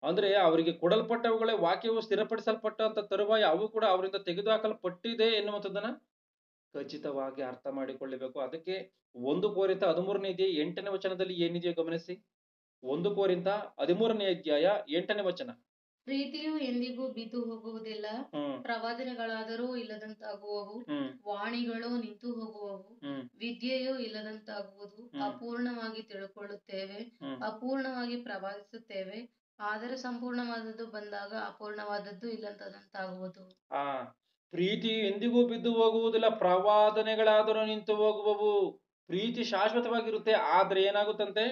ಅಂದ್ರೆ ಅವರಿಗೆ ಕೊಡಲ್ಪಟ್ಟವುಗಳೇ ವಾಕ್ಯವು ಸ್ಥಿರಪಡಿಸಲ್ಪಟ್ಟಂತ ತರುವಾಯ ಅವು ಕೂಡ ಅವರಿಂದ ತೆಗೆದುಹಾಕಲ್ಪಟ್ಟಿದೆ ಎನ್ನುವಂಥದ್ದನ್ನ ಖಚಿತವಾಗಿ ಅರ್ಥ ಮಾಡಿಕೊಳ್ಳಬೇಕು. ಅದಕ್ಕೆ 1 ಕೊರಿಂಥ 13ನೇ ಅಧ್ಯಾಯ 8ನೇ ವಚನದಲ್ಲಿ ಏನಿದೆಯೋ ಗಮನಿಸಿ. 1 ಕೊರಿಂಥ 13ನೇ ಅಧ್ಯಾಯ 8ನೇ ವಚನ.
ಪ್ರೀತಿಯು ಎಂದಿಗೂ ಬಿದ್ದು ಹೋಗುವುದಿಲ್ಲ. ಪ್ರವಾದನೆಗಳಾದರೂ ಇಲ್ಲದಂತಾಗುವವು, ವಾಣಿಗಳು ನಿಂತು ಹೋಗುವವು, ವಿದ್ಯೆಯೂ ಇಲ್ಲದಂತಾಗುವುದು. ಅಪೂರ್ಣವಾಗಿ ತಿಳುಕೊಳ್ಳುತ್ತೇವೆ, ಅಪೂರ್ಣವಾಗಿ ಪ್ರವಾದಿಸುತ್ತೇವೆ. ಆದರೆ ಸಂಪೂರ್ಣವಾದದ್ದು ಬಂದಾಗ ಅಪೂರ್ಣವಾದದ್ದು ಇಲ್ಲದಂತಾಗುವುದು.
ಪ್ರೀತಿಯು ಎಂದಿಗೂ ಬಿದ್ದು ಹೋಗುವುದಿಲ್ಲ, ಪ್ರವಾದನೆಗಳಾದರೂ ನಿಂತು ಹೋಗುವವು. ಪ್ರೀತಿ ಶಾಶ್ವತವಾಗಿರುತ್ತೆ, ಆದ್ರೆ ಏನಾಗುತ್ತಂತೆ,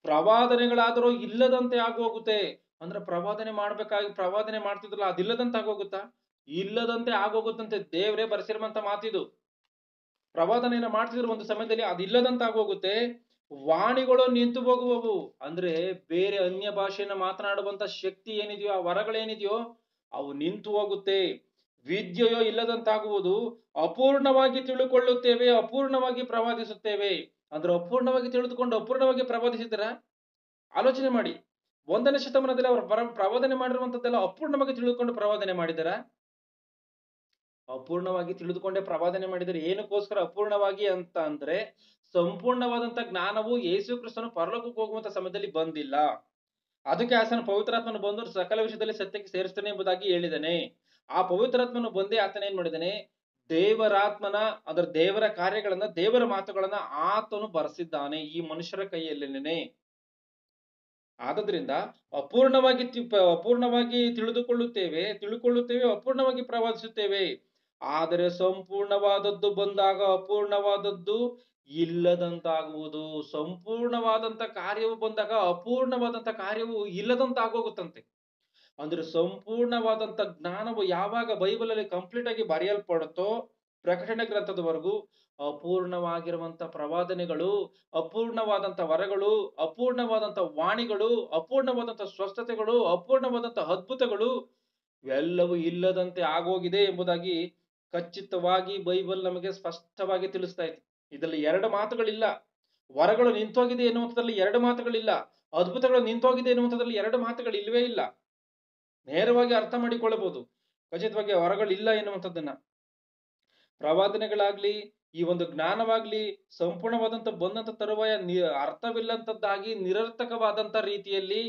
ಪ್ರವಾದನೆಗಳಾದರೂ ಇಲ್ಲದಂತೆ ಆಗೋಗುತ್ತೆ. ಅಂದ್ರೆ ಪ್ರವಾದನೆ ಮಾಡ್ತಿದ್ರಲ್ಲ, ಅದಿಲ್ಲದಂತೆ ಆಗೋಗುತ್ತಾ? ಇಲ್ಲದಂತೆ ಆಗೋಗುತ್ತಂತೆ. ದೇವರೇ ಬರೆಸಿರುವಂತ ಮಾತಿದು. ಪ್ರವಾದನೆಯನ್ನ ಮಾಡ್ತಿದ್ರು ಒಂದು ಸಮಯದಲ್ಲಿ, ಅದಿಲ್ಲದಂತ ಆಗೋಗುತ್ತೆ. ವಾಣಿಗಳು ನಿಂತು ಹೋಗುವವು. ಅಂದ್ರೆ ಬೇರೆ ಅನ್ಯ ಭಾಷೆಯನ್ನ ಮಾತನಾಡುವಂತ ಶಕ್ತಿ ಏನಿದೆಯೋ, ಆ ವರಗಳೇನಿದೆಯೋ ಅವು ನಿಂತು ಹೋಗುತ್ತೆ. ವಿದ್ಯೆಯೋ ಇಲ್ಲದಂತಾಗುವುದು. ಅಪೂರ್ಣವಾಗಿ ತಿಳುಕೊಳ್ಳುತ್ತೇವೆ, ಅಪೂರ್ಣವಾಗಿ ಪ್ರವಾದಿಸುತ್ತೇವೆ. ಅಂದ್ರೆ ಅಪೂರ್ಣವಾಗಿ ತಿಳಿದುಕೊಂಡು ಅಪೂರ್ಣವಾಗಿ ಪ್ರವಾದಿಸಿದ್ರ? ಆಲೋಚನೆ ಮಾಡಿ. 1ನೇ ಶತಮಾನದಲ್ಲಿ ಅವರು ಪ್ರವಾದನೆ ಮಾಡಿರುವಂತದ್ದೆಲ್ಲ ಅಪೂರ್ಣವಾಗಿ ತಿಳಿದುಕೊಂಡು ಪ್ರವಾದನೆ ಮಾಡಿದರ? ಅಪೂರ್ಣವಾಗಿ ತಿಳಿದುಕೊಂಡೇ ಪ್ರವಾದನೆ ಮಾಡಿದರೆ. ಏನಕ್ಕೋಸ್ಕರ ಅಪೂರ್ಣವಾಗಿ ಅಂತ ಅಂದ್ರೆ, ಸಂಪೂರ್ಣವಾದಂತ ಜ್ಞಾನವು ಯೇಸು ಕ್ರಿಸ್ತನು ಪರಲೋಕಕ್ಕೆ ಹೋಗುವಂತ ಸಮಯದಲ್ಲಿ ಬಂದಿಲ್ಲ. ಅದಕ್ಕೆ ಆತನ ಪವಿತ್ರಾತ್ಮನು ಬಂದು ಸಕಲ ವಿಷಯದಲ್ಲಿ ಸತ್ಯಕ್ಕೆ ಸೇರಿಸ್ತಾನೆ ಎಂಬುದಾಗಿ ಹೇಳಿದಾನೆ. ಆ ಪವಿತ್ರಾತ್ಮನು ಬಂದೇ ಆತನ ಏನ್ ಮಾಡಿದಾನೆ, ದೇವರಾತ್ಮನ ಅದರ ದೇವರ ಕಾರ್ಯಗಳನ್ನ, ದೇವರ ಮಾತುಗಳನ್ನ ಆತನು ಬರೆಸಿದ್ದಾನೆ ಈ ಮನುಷ್ಯರ ಕೈಯಲ್ಲೇನೆ. ಆದ್ರಿಂದ ಅಪೂರ್ಣವಾಗಿ ತಿಳುಕೊಳ್ಳುತ್ತೇವೆ, ಅಪೂರ್ಣವಾಗಿ ಪ್ರವಾದಿಸುತ್ತೇವೆ. ಆದರೆ ಸಂಪೂರ್ಣವಾದದ್ದು ಬಂದಾಗ ಅಪೂರ್ಣವಾದದ್ದು ಇಲ್ಲದಂತಾಗುವುದು. ಸಂಪೂರ್ಣವಾದಂತ ಕಾರ್ಯವು ಬಂದಾಗ ಅಪೂರ್ಣವಾದಂತ ಕಾರ್ಯವು ಇಲ್ಲದಂತಾಗೋಗುತ್ತಂತೆ. ಅಂದ್ರೆ ಸಂಪೂರ್ಣವಾದಂತ ಜ್ಞಾನವು ಯಾವಾಗ ಬೈಬಲ್ ಅಲ್ಲಿ ಕಂಪ್ಲೀಟ್ ಆಗಿ ಬರೆಯಲ್ಪಡುತ್ತೋ, ಪ್ರಕಟಣೆ ಗ್ರಂಥದವರೆಗೂ ಅಪೂರ್ಣವಾಗಿರುವಂತ ಪ್ರವಾದನೆಗಳು, ಅಪೂರ್ಣವಾದಂತ ವರಗಳು, ಅಪೂರ್ಣವಾದಂತ ವಾಣಿಗಳು, ಅಪೂರ್ಣವಾದಂತ ಸ್ವಸ್ಥತೆಗಳು, ಅಪೂರ್ಣವಾದಂತ ಅದ್ಭುತಗಳು ಇವೆಲ್ಲವೂ ಇಲ್ಲದಂತೆ ಆಗೋಗಿದೆ ಎಂಬುದಾಗಿ ಖಚಿತವಾಗಿ ಬೈಬಲ್ ನಮಗೆ ಸ್ಪಷ್ಟವಾಗಿ ತಿಳಿಸ್ತಾ ಇದೆ. ಇದರಲ್ಲಿ ಎರಡು ಮಾತುಗಳಿಲ್ಲ. ವರಗಳು ನಿಂತೋಗಿದೆ ಎನ್ನುವಂಥದ್ರಲ್ಲಿ ಎರಡು ಮಾತುಗಳಿಲ್ಲ. ಅದ್ಭುತಗಳು ನಿಂತೋಗಿದೆ ಎನ್ನುವಂಥದ್ರಲ್ಲಿ ಎರಡು ಮಾತುಗಳು ಇಲ್ವೇ ಇಲ್ಲ. ನೇರವಾಗಿ ಅರ್ಥ ಮಾಡಿಕೊಳ್ಳಬಹುದು ಖಚಿತವಾಗಿ ವರಗಳಿಲ್ಲ ಎನ್ನುವಂಥದ್ದನ್ನ. ಪ್ರವಾದನೆಗಳಾಗ್ಲಿ, ಈ ಒಂದು ಜ್ಞಾನವಾಗ್ಲಿ ಸಂಪೂರ್ಣವಾದಂತ ಬಂದಂತ ತರುವಾಯ ಅರ್ಥವಿಲ್ಲಂತದ್ದಾಗಿ ನಿರರ್ಥಕವಾದಂತ ರೀತಿಯಲ್ಲಿ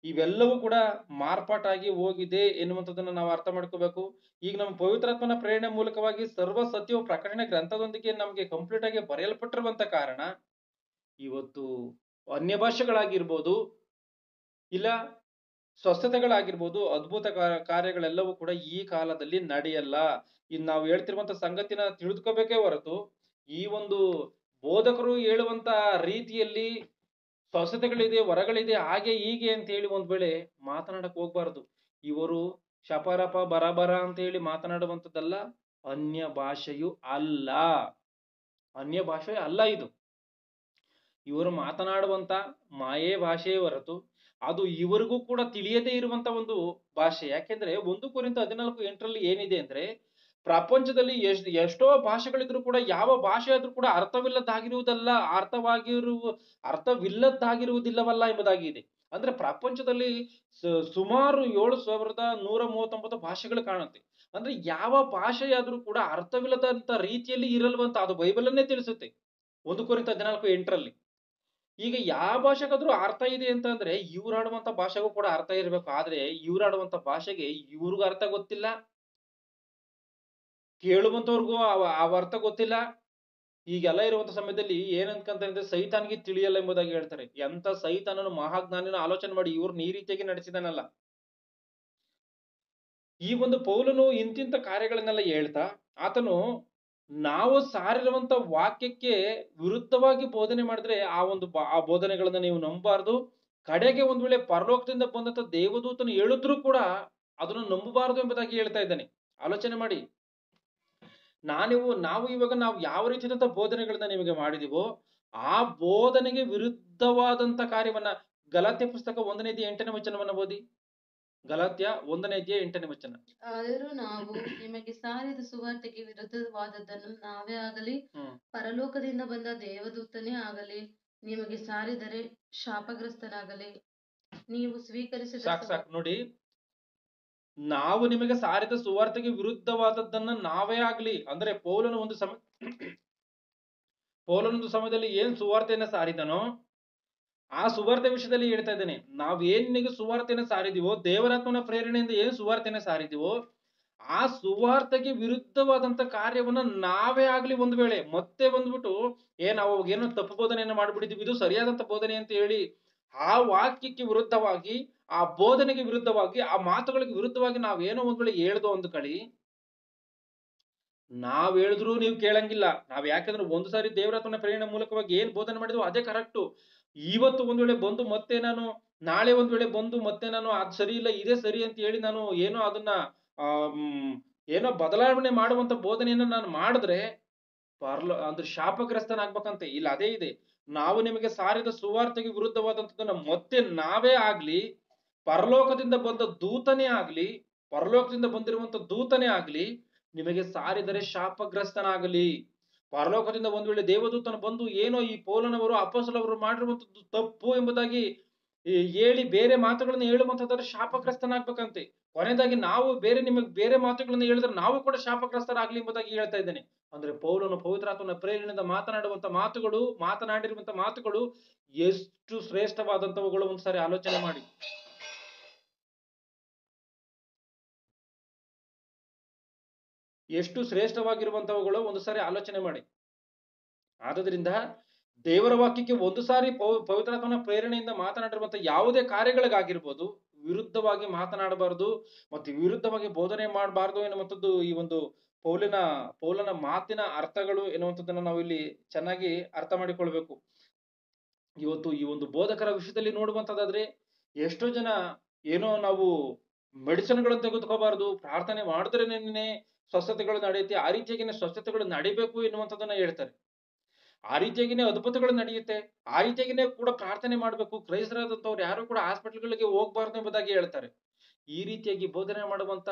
ಇವೆಲ್ಲವೂ ಕೂಡ ಮಾರ್ಪಾಟಾಗಿ ಹೋಗಿದೆ ಎನ್ನುವಂಥದ್ದನ್ನ ನಾವು ಅರ್ಥ ಮಾಡ್ಕೋಬೇಕು. ಈಗ ನಮ್ಮ ಪವಿತ್ರಾತ್ಮನ ಪ್ರೇರಣೆ ಮೂಲಕವಾಗಿ ಸರ್ವ ಸತ್ಯವು ಪ್ರಕಟಣೆ ಗ್ರಂಥದೊಂದಿಗೆ ನಮ್ಗೆ ಕಂಪ್ಲೀಟ್ ಆಗಿ ಬರೆಯಲ್ಪಟ್ಟಿರುವಂತ ಕಾರಣ ಇವತ್ತು ಅನ್ಯ ಭಾಷೆಗಳಾಗಿರ್ಬೋದು, ಇಲ್ಲ ಸ್ವಸ್ಥತೆಗಳಾಗಿರ್ಬೋದು, ಅದ್ಭುತ ಕಾರ್ಯಗಳೆಲ್ಲವೂ ಕೂಡ ಈ ಕಾಲದಲ್ಲಿ ನಡೆಯಲ್ಲ. ಇನ್ನು ನಾವು ಹೇಳ್ತಿರುವಂತ ಸಂಗತಿನ ತಿಳಿದುಕೋಬೇಕೇ ಹೊರತು ಈ ಒಂದು ಬೋಧಕರು ಹೇಳುವಂತ ರೀತಿಯಲ್ಲಿ ಸ್ವಸ್ಥತೆಗಳಿದೆ, ವರಗಳಿದೆ, ಹಾಗೆ ಹೀಗೆ ಅಂತ ಹೇಳಿ ಒಂದ್ ವೇಳೆ ಮಾತನಾಡಕ್ ಹೋಗ್ಬಾರ್ದು. ಇವರು ಶಪರಪ ಬರಬರ ಅಂತ ಹೇಳಿ ಮಾತನಾಡುವಂಥದ್ದಲ್ಲ, ಅನ್ಯ ಭಾಷೆಯು ಅಲ್ಲ, ಅನ್ಯ ಭಾಷೆ ಅಲ್ಲ ಇದು. ಇವರು ಮಾತನಾಡುವಂತ ಮಾಯೇ ಭಾಷೆಯೇ ಹೊರತು ಅದು ಇವರಿಗೂ ಕೂಡ ತಿಳಿಯದೇ ಇರುವಂತ ಒಂದು ಭಾಷೆ. ಯಾಕೆಂದ್ರೆ 1 ಕೊರಿಂಥ 14:8 ಏನಿದೆ ಅಂದ್ರೆ, ಪ್ರಪಂಚದಲ್ಲಿ ಎಷ್ಟೋ ಭಾಷೆಗಳಿದ್ರು ಕೂಡ ಯಾವ ಭಾಷೆ ಆದ್ರೂ ಕೂಡ ಅರ್ಥವಿಲ್ಲದ್ದಾಗಿರುವುದಿಲ್ಲವಲ್ಲ ಎಂಬುದಾಗಿದೆ. ಅಂದ್ರೆ ಪ್ರಪಂಚದಲ್ಲಿ ಸುಮಾರು 7,139 ಭಾಷೆಗಳು ಕಾಣುತ್ತೆ. ಅಂದ್ರೆ ಯಾವ ಭಾಷೆಯಾದ್ರೂ ಕೂಡ ಅರ್ಥವಿಲ್ಲದಂತ ರೀತಿಯಲ್ಲಿ ಇರಲ್ವಂತ ಅದು ಬೈಬಲನ್ನೇ ತಿಳಿಸುತ್ತೆ 1 ಕೊರಿಂಥ 14:8. ಈಗ ಯಾವ ಭಾಷೆಗಾದ್ರೂ ಅರ್ಥ ಇದೆ ಅಂತ ಅಂದ್ರೆ ಇವ್ರಾಡುವಂತ ಭಾಷೆಗೂ ಕೂಡ ಅರ್ಥ ಇರ್ಬೇಕು. ಆದ್ರೆ ಇವ್ರಾಡುವಂತ ಭಾಷೆಗೆ ಇವ್ರಿಗೂ ಅರ್ಥ ಗೊತ್ತಿಲ್ಲ, ಕೇಳುವಂತವ್ರಿಗೂ ಅವ ಅರ್ಥ ಗೊತ್ತಿಲ್ಲ. ಈಗೆಲ್ಲ ಇರುವಂತ ಸಮಯದಲ್ಲಿ ಏನಂತಂದ್ರೆ ಸೈತಾನ್ಗೆ ತಿಳಿಯಲ್ಲ ಎಂಬುದಾಗಿ ಹೇಳ್ತಾರೆ. ಎಂತ ಸೈತಾನನು ಮಹಾಜ್ಞಾನಿನ ಆಲೋಚನೆ ಮಾಡಿ ಇವ್ರನ್ನ ಈ ರೀತಿಯಾಗಿ ನಡೆಸಿದಾನಲ್ಲ. ಈ ಒಂದು ಪೌಲನು ಇಂತಿಂತ ಕಾರ್ಯಗಳನ್ನೆಲ್ಲ ಹೇಳ್ತಾ ಆತನು ನಾವು ಸಾರಿರುವಂತ ವಾಕ್ಯಕ್ಕೆ ವಿರುದ್ಧವಾಗಿ ಬೋಧನೆ ಮಾಡಿದ್ರೆ ಆ ಬೋಧನೆಗಳನ್ನ ನೀವು ನಂಬಬಾರ್ದು. ಕಡೆಗೆ ಒಂದ್ ವೇಳೆ ಪರಲೋಕದಿಂದ ಬಂದಂತ ದೇವದೂತನು ಹೇಳಿದ್ರು ಕೂಡ ಅದನ್ನು ನಂಬಬಾರದು ಎಂಬುದಾಗಿ ಹೇಳ್ತಾ ಇದ್ದಾನೆ. ಆಲೋಚನೆ ಮಾಡಿ. ನಾವು ಇವಾಗ ಯಾವ ರೀತಿಯಾದಂತ ಬೋಧನೆಗಳನ್ನ ನಿಮಗೆ ಮಾಡಿದೀವೋ ಆ ಬೋಧನೆಗೆ ವಿರುದ್ಧವಾದಂತ ಕಾರ್ಯವನ್ನ ಗಲಾತ್ಯ ಪುಸ್ತಕ 1:8 ವಚನವನ್ನ ಓದಿ. ಗಲಾತ್ಯ 1:8.
ಆದರೂ ನಾವು ನಿಮಗೆ ಸಾರಿದ ಸುವಾರ್ತೆಗೆ ವಿರುದ್ಧವಾದದ್ದನ್ನು ನಾವೇ ಆಗಲಿ ಪರಲೋಕದಿಂದ ಬಂದ ದೇವದೂತನೇ ಆಗಲಿ ನಿಮಗೆ ಸಾರಿದರೆ ಶಾಪಗ್ರಸ್ತನಾಗಲಿ. ನೀವು ಸ್ವೀಕರಿಸಿದ
ಸಾಕು ನೋಡಿ. ನಾವು ನಿಮಗೆ ಸಾರಿದ ಸುವಾರ್ತೆಗೆ ವಿರುದ್ಧವಾದದ್ದನ್ನ ನಾವೇ ಆಗ್ಲಿ ಅಂದ್ರೆ ಪೌಲನೊಂದು ಸಮಯದಲ್ಲಿ ಏನ್ ಸುವಾರ್ತೆಯನ್ನ ಸಾರಿದನೋ ಆ ಸುವಾರ್ತೆ ವಿಷಯದಲ್ಲಿ ಹೇಳ್ತಾ ಇದ್ದೇನೆ. ನಾವೇನ್ ನಿಮಗೆ ಸುವಾರ್ತೆಯನ್ನ ಸಾರಿದೀವೋ, ದೇವರಾತ್ಮನ ಪ್ರೇರಣೆಯಿಂದ ಏನ್ ಸುವಾರ್ತೆಯನ್ನ ಸಾರಿದೀವೋ ಆ ಸುವಾರ್ತೆಗೆ ವಿರುದ್ಧವಾದಂತ ಕಾರ್ಯವನ್ನ ನಾವೇ ಆಗ್ಲಿ ಒಂದ್ ವೇಳೆ ಮತ್ತೆ ಬಂದ್ಬಿಟ್ಟು ನಾವು ಏನೋ ತಪ್ಪು ಬೋಧನೆಯನ್ನ ಮಾಡ್ಬಿಟ್ಟಿದೀವಿ, ಇದು ಸರಿಯಾದಂತ ಬೋಧನೆ ಅಂತ ಹೇಳಿ ಆ ವಾಕ್ಯಕ್ಕೆ ವಿರುದ್ಧವಾಗಿ, ಆ ಬೋಧನೆಗೆ ವಿರುದ್ಧವಾಗಿ, ಆ ಮಾತುಗಳಿಗೆ ವಿರುದ್ಧವಾಗಿ ನಾವೇನೋ ಒಂದ್ ವೇಳೆ ಹೇಳ್ದೋ ಒಂದು ಕಳಿ, ನಾವ್ ಹೇಳಿದ್ರು ನೀವು ಕೇಳಂಗಿಲ್ಲ. ಯಾಕಂದ್ರೆ ಒಂದು ಸಾರಿ ದೇವರಾತ್ಮನ ಪ್ರೇರಣೆ ಮೂಲಕವಾಗಿ ಏನ್ ಬೋಧನೆ ಮಾಡಿದ್ವೋ ಅದೇ ಕರೆಕ್ಟು. ಇವತ್ತು ಒಂದ್ ವೇಳೆ ಬಂದು ಮತ್ತೆ ನಾಳೆ ಒಂದ್ ವೇಳೆ ಬಂದು ಮತ್ತೆ ಅದ್ ಸರಿ ಇಲ್ಲ ಇದೇ ಸರಿ ಅಂತ ಹೇಳಿ ನಾನು ಅದನ್ನ ಏನೋ ಬದಲಾವಣೆ ಮಾಡುವಂತ ಬೋಧನೆಯನ್ನ ನಾನು ಮಾಡಿದ್ರೆ ಅಂದ್ರೆ ಶಾಪಗ್ರಸ್ತನಾಗ್ಬೇಕಂತೆ. ಇಲ್ಲ ಅದೇ ಇದೆ. ನಾವು ನಿಮಗೆ ಸಾರಿದ ಸುವಾರ್ತೆಗೆ ವಿರುದ್ಧವಾದಂತದನ್ನ ಮತ್ತೆ ನಾವೇ ಆಗ್ಲಿ, ಪರಲೋಕದಿಂದ ಬಂದ ದೂತನೇ ಆಗ್ಲಿ, ಪರಲೋಕದಿಂದ ಬಂದಿರುವಂತ ದೂತನೇ ಆಗ್ಲಿ ನಿಮಗೆ ಸಾರಿದರೆ ಶಾಪಗ್ರಸ್ತನಾಗಲಿ. ಪರಲೋಕದಿಂದ ಒಂದ್ ವೇಳೆ ದೇವದೂತನ ಬಂದು ಏನೋ ಈ ಪೌಲನವರು ಅಪೊಸ್ತಲರು ಮಾಡಿರುವಂತದ್ದು ತಪ್ಪು ಎಂಬುದಾಗಿ ಹೇಳಿ ಬೇರೆ ಮಾತುಗಳನ್ನ ಹೇಳುವಂತಂದ್ರೆ ಶಾಪಗ್ರಸ್ತನಾಗ್ಬೇಕಂತೆ. ಕೊನೆಯದಾಗಿ ನಾವು ನಿಮಗೆ ಬೇರೆ ಮಾತುಗಳನ್ನ ಹೇಳಿದ್ರೆ ನಾವು ಕೂಡ ಶಾಪಗ್ರಸ್ತರಾಗ್ಲಿ ಎಂಬುದಾಗಿ ಹೇಳ್ತಾ ಇದ್ದೇನೆ. ಅಂದ್ರೆ ಪೌಲನು ಪವಿತ್ರಾತ್ಮನ ಪ್ರೇರಣೆಯಿಂದ ಮಾತನಾಡಿರುವಂತ ಮಾತುಗಳು ಎಷ್ಟು ಶ್ರೇಷ್ಠವಾದಂತವುಗಳು ಒಂದ್ಸಾರಿ ಆಲೋಚನೆ ಮಾಡಿ. ಎಷ್ಟು ಶ್ರೇಷ್ಠವಾಗಿರುವಂತವುಗಳು ಒಂದು ಸಾರಿ ಆಲೋಚನೆ ಮಾಡಿ. ಆದ್ರಿಂದ ದೇವರ ವಾಕ್ಯಕ್ಕೆ ಒಂದು ಸಾರಿ ಪವಿತ್ರಾತ್ಮನ ಪ್ರೇರಣೆಯಿಂದ ಮಾತನಾಡಿರುವಂತ ಯಾವುದೇ ಕಾರ್ಯಗಳಿಗಾಗಿರ್ಬೋದು ವಿರುದ್ಧವಾಗಿ ಮಾತನಾಡಬಾರದು ಮತ್ತು ವಿರುದ್ಧವಾಗಿ ಬೋಧನೆ ಮಾಡಬಾರದು ಎನ್ನುವಂಥದ್ದು ಈ ಒಂದು ಪೌಲನ ಮಾತಿನ ಅರ್ಥಗಳು ಎನ್ನುವಂಥದ್ದನ್ನ ನಾವು ಇಲ್ಲಿ ಚೆನ್ನಾಗಿ ಅರ್ಥ ಮಾಡಿಕೊಳ್ಬೇಕು. ಇವತ್ತು ಈ ಒಂದು ಬೋಧಕರ ವಿಷಯದಲ್ಲಿ ನೋಡುವಂತದ್ದಾದ್ರೆ ಎಷ್ಟೋ ಜನ ಏನೋ ನಾವು ಮೆಡಿಸಿನ್ಗಳನ್ನು ತೆಗೆದುಕೋಬಾರದು, ಪ್ರಾರ್ಥನೆ ಮಾಡಿದ್ರೇನೆ ಸ್ವಸ್ಥತೆಗಳು ನಡೆಯುತ್ತೆ, ಆ ರೀತಿಯಾಗಿನೇ ಸ್ವಸ್ಥತೆಗಳು ನಡಿಬೇಕು ಎನ್ನುವಂಥದ್ದನ್ನ ಹೇಳ್ತಾರೆ. ಆ ರೀತಿಯಾಗಿನೇ ಅದ್ಭುತಗಳು ನಡೆಯುತ್ತೆ, ಆ ರೀತಿಯಾಗಿನೇ ಕೂಡ ಪ್ರಾರ್ಥನೆ ಮಾಡಬೇಕು. ಕ್ರೈಸ್ತರಾದಂಥವ್ರು ಯಾರು ಕೂಡ ಹಾಸ್ಪಿಟಲ್ಗಳಿಗೆ ಹೋಗ್ಬಾರ್ದು ಎಂಬುದಾಗಿ ಹೇಳ್ತಾರೆ. ಈ ರೀತಿಯಾಗಿ ಬೋಧನೆ ಮಾಡುವಂತ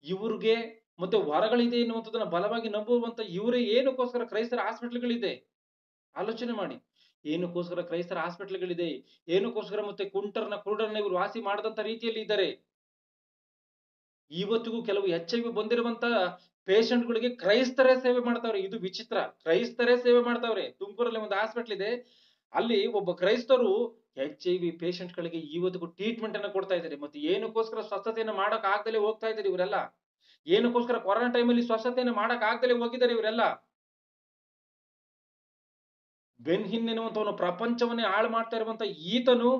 ಇವ್ರಿಗೆ ಮತ್ತೆ ವರಗಳಿದೆ ಎನ್ನುವಂಥದ್ದನ್ನ ಬಲವಾಗಿ ನಂಬುವಂತ ಇವರೇ ಏನಕ್ಕೋಸ್ಕರ ಕ್ರೈಸ್ತರ ಹಾಸ್ಪಿಟಲ್ಗಳಿದೆ? ಆಲೋಚನೆ ಮಾಡಿ. ಏನಕ್ಕೋಸ್ಕರ ಕ್ರೈಸ್ತರ ಹಾಸ್ಪಿಟಲ್ಗಳಿದೆ? ಏನಕ್ಕೋಸ್ಕರ ಮತ್ತೆ ಕುರುಡರನ್ನ ಇವರು ವಾಸಿ ಮಾಡದಂತ ರೀತಿಯಲ್ಲಿ ಇದ್ದಾರೆ. ಇವತ್ತಿಗೂ ಕೆಲವು HIV ಬಂದಿರುವಂತ ಪೇಷಂಟ್ಗಳಿಗೆ ಕ್ರೈಸ್ತರೇ ಸೇವೆ ಮಾಡ್ತಾವ್ರೆ. ಇದು ವಿಚಿತ್ರ. ಕ್ರೈಸ್ತರೇ ಸೇವೆ ಮಾಡ್ತಾವ್ರೆ. ತುಮಕೂರಲ್ಲಿ ಒಂದು ಹಾಸ್ಪಿಟಲ್ ಇದೆ. ಅಲ್ಲಿ ಒಬ್ಬ ಕ್ರೈಸ್ತರು HIV ಪೇಷಂಟ್ಗಳಿಗೆ ಇವತ್ತಿಗೂ ಟ್ರೀಟ್ಮೆಂಟ್ ಅನ್ನ ಕೊಡ್ತಾ ಇದ್ದಾರೆ. ಮತ್ತೆ ಏನಕ್ಕೋಸ್ಕರ ಸ್ವಸ್ಥತೆಯನ್ನ ಮಾಡಕ್ ಆಗ್ದಲೇ ಹೋಗ್ತಾ ಇದ್ದಾರೆ ಇವರೆಲ್ಲ? ಏನಕ್ಕೋಸ್ಕರ ಕೊರೋನಾ ಟೈಮಲ್ಲಿ ಸ್ವಸ್ಥತೆಯನ್ನ ಮಾಡಕ್ ಆಗ್ದಲೇ ಹೋಗಿದ್ದಾರೆ ಇವರೆಲ್ಲ? ಬೆನ್ ಹಿನ್ ಎನ್ನುವಂತವನು ಪ್ರಪಂಚವನ್ನೇ ಹಾಳು ಮಾಡ್ತಾ ಇರುವಂತ ಈತನು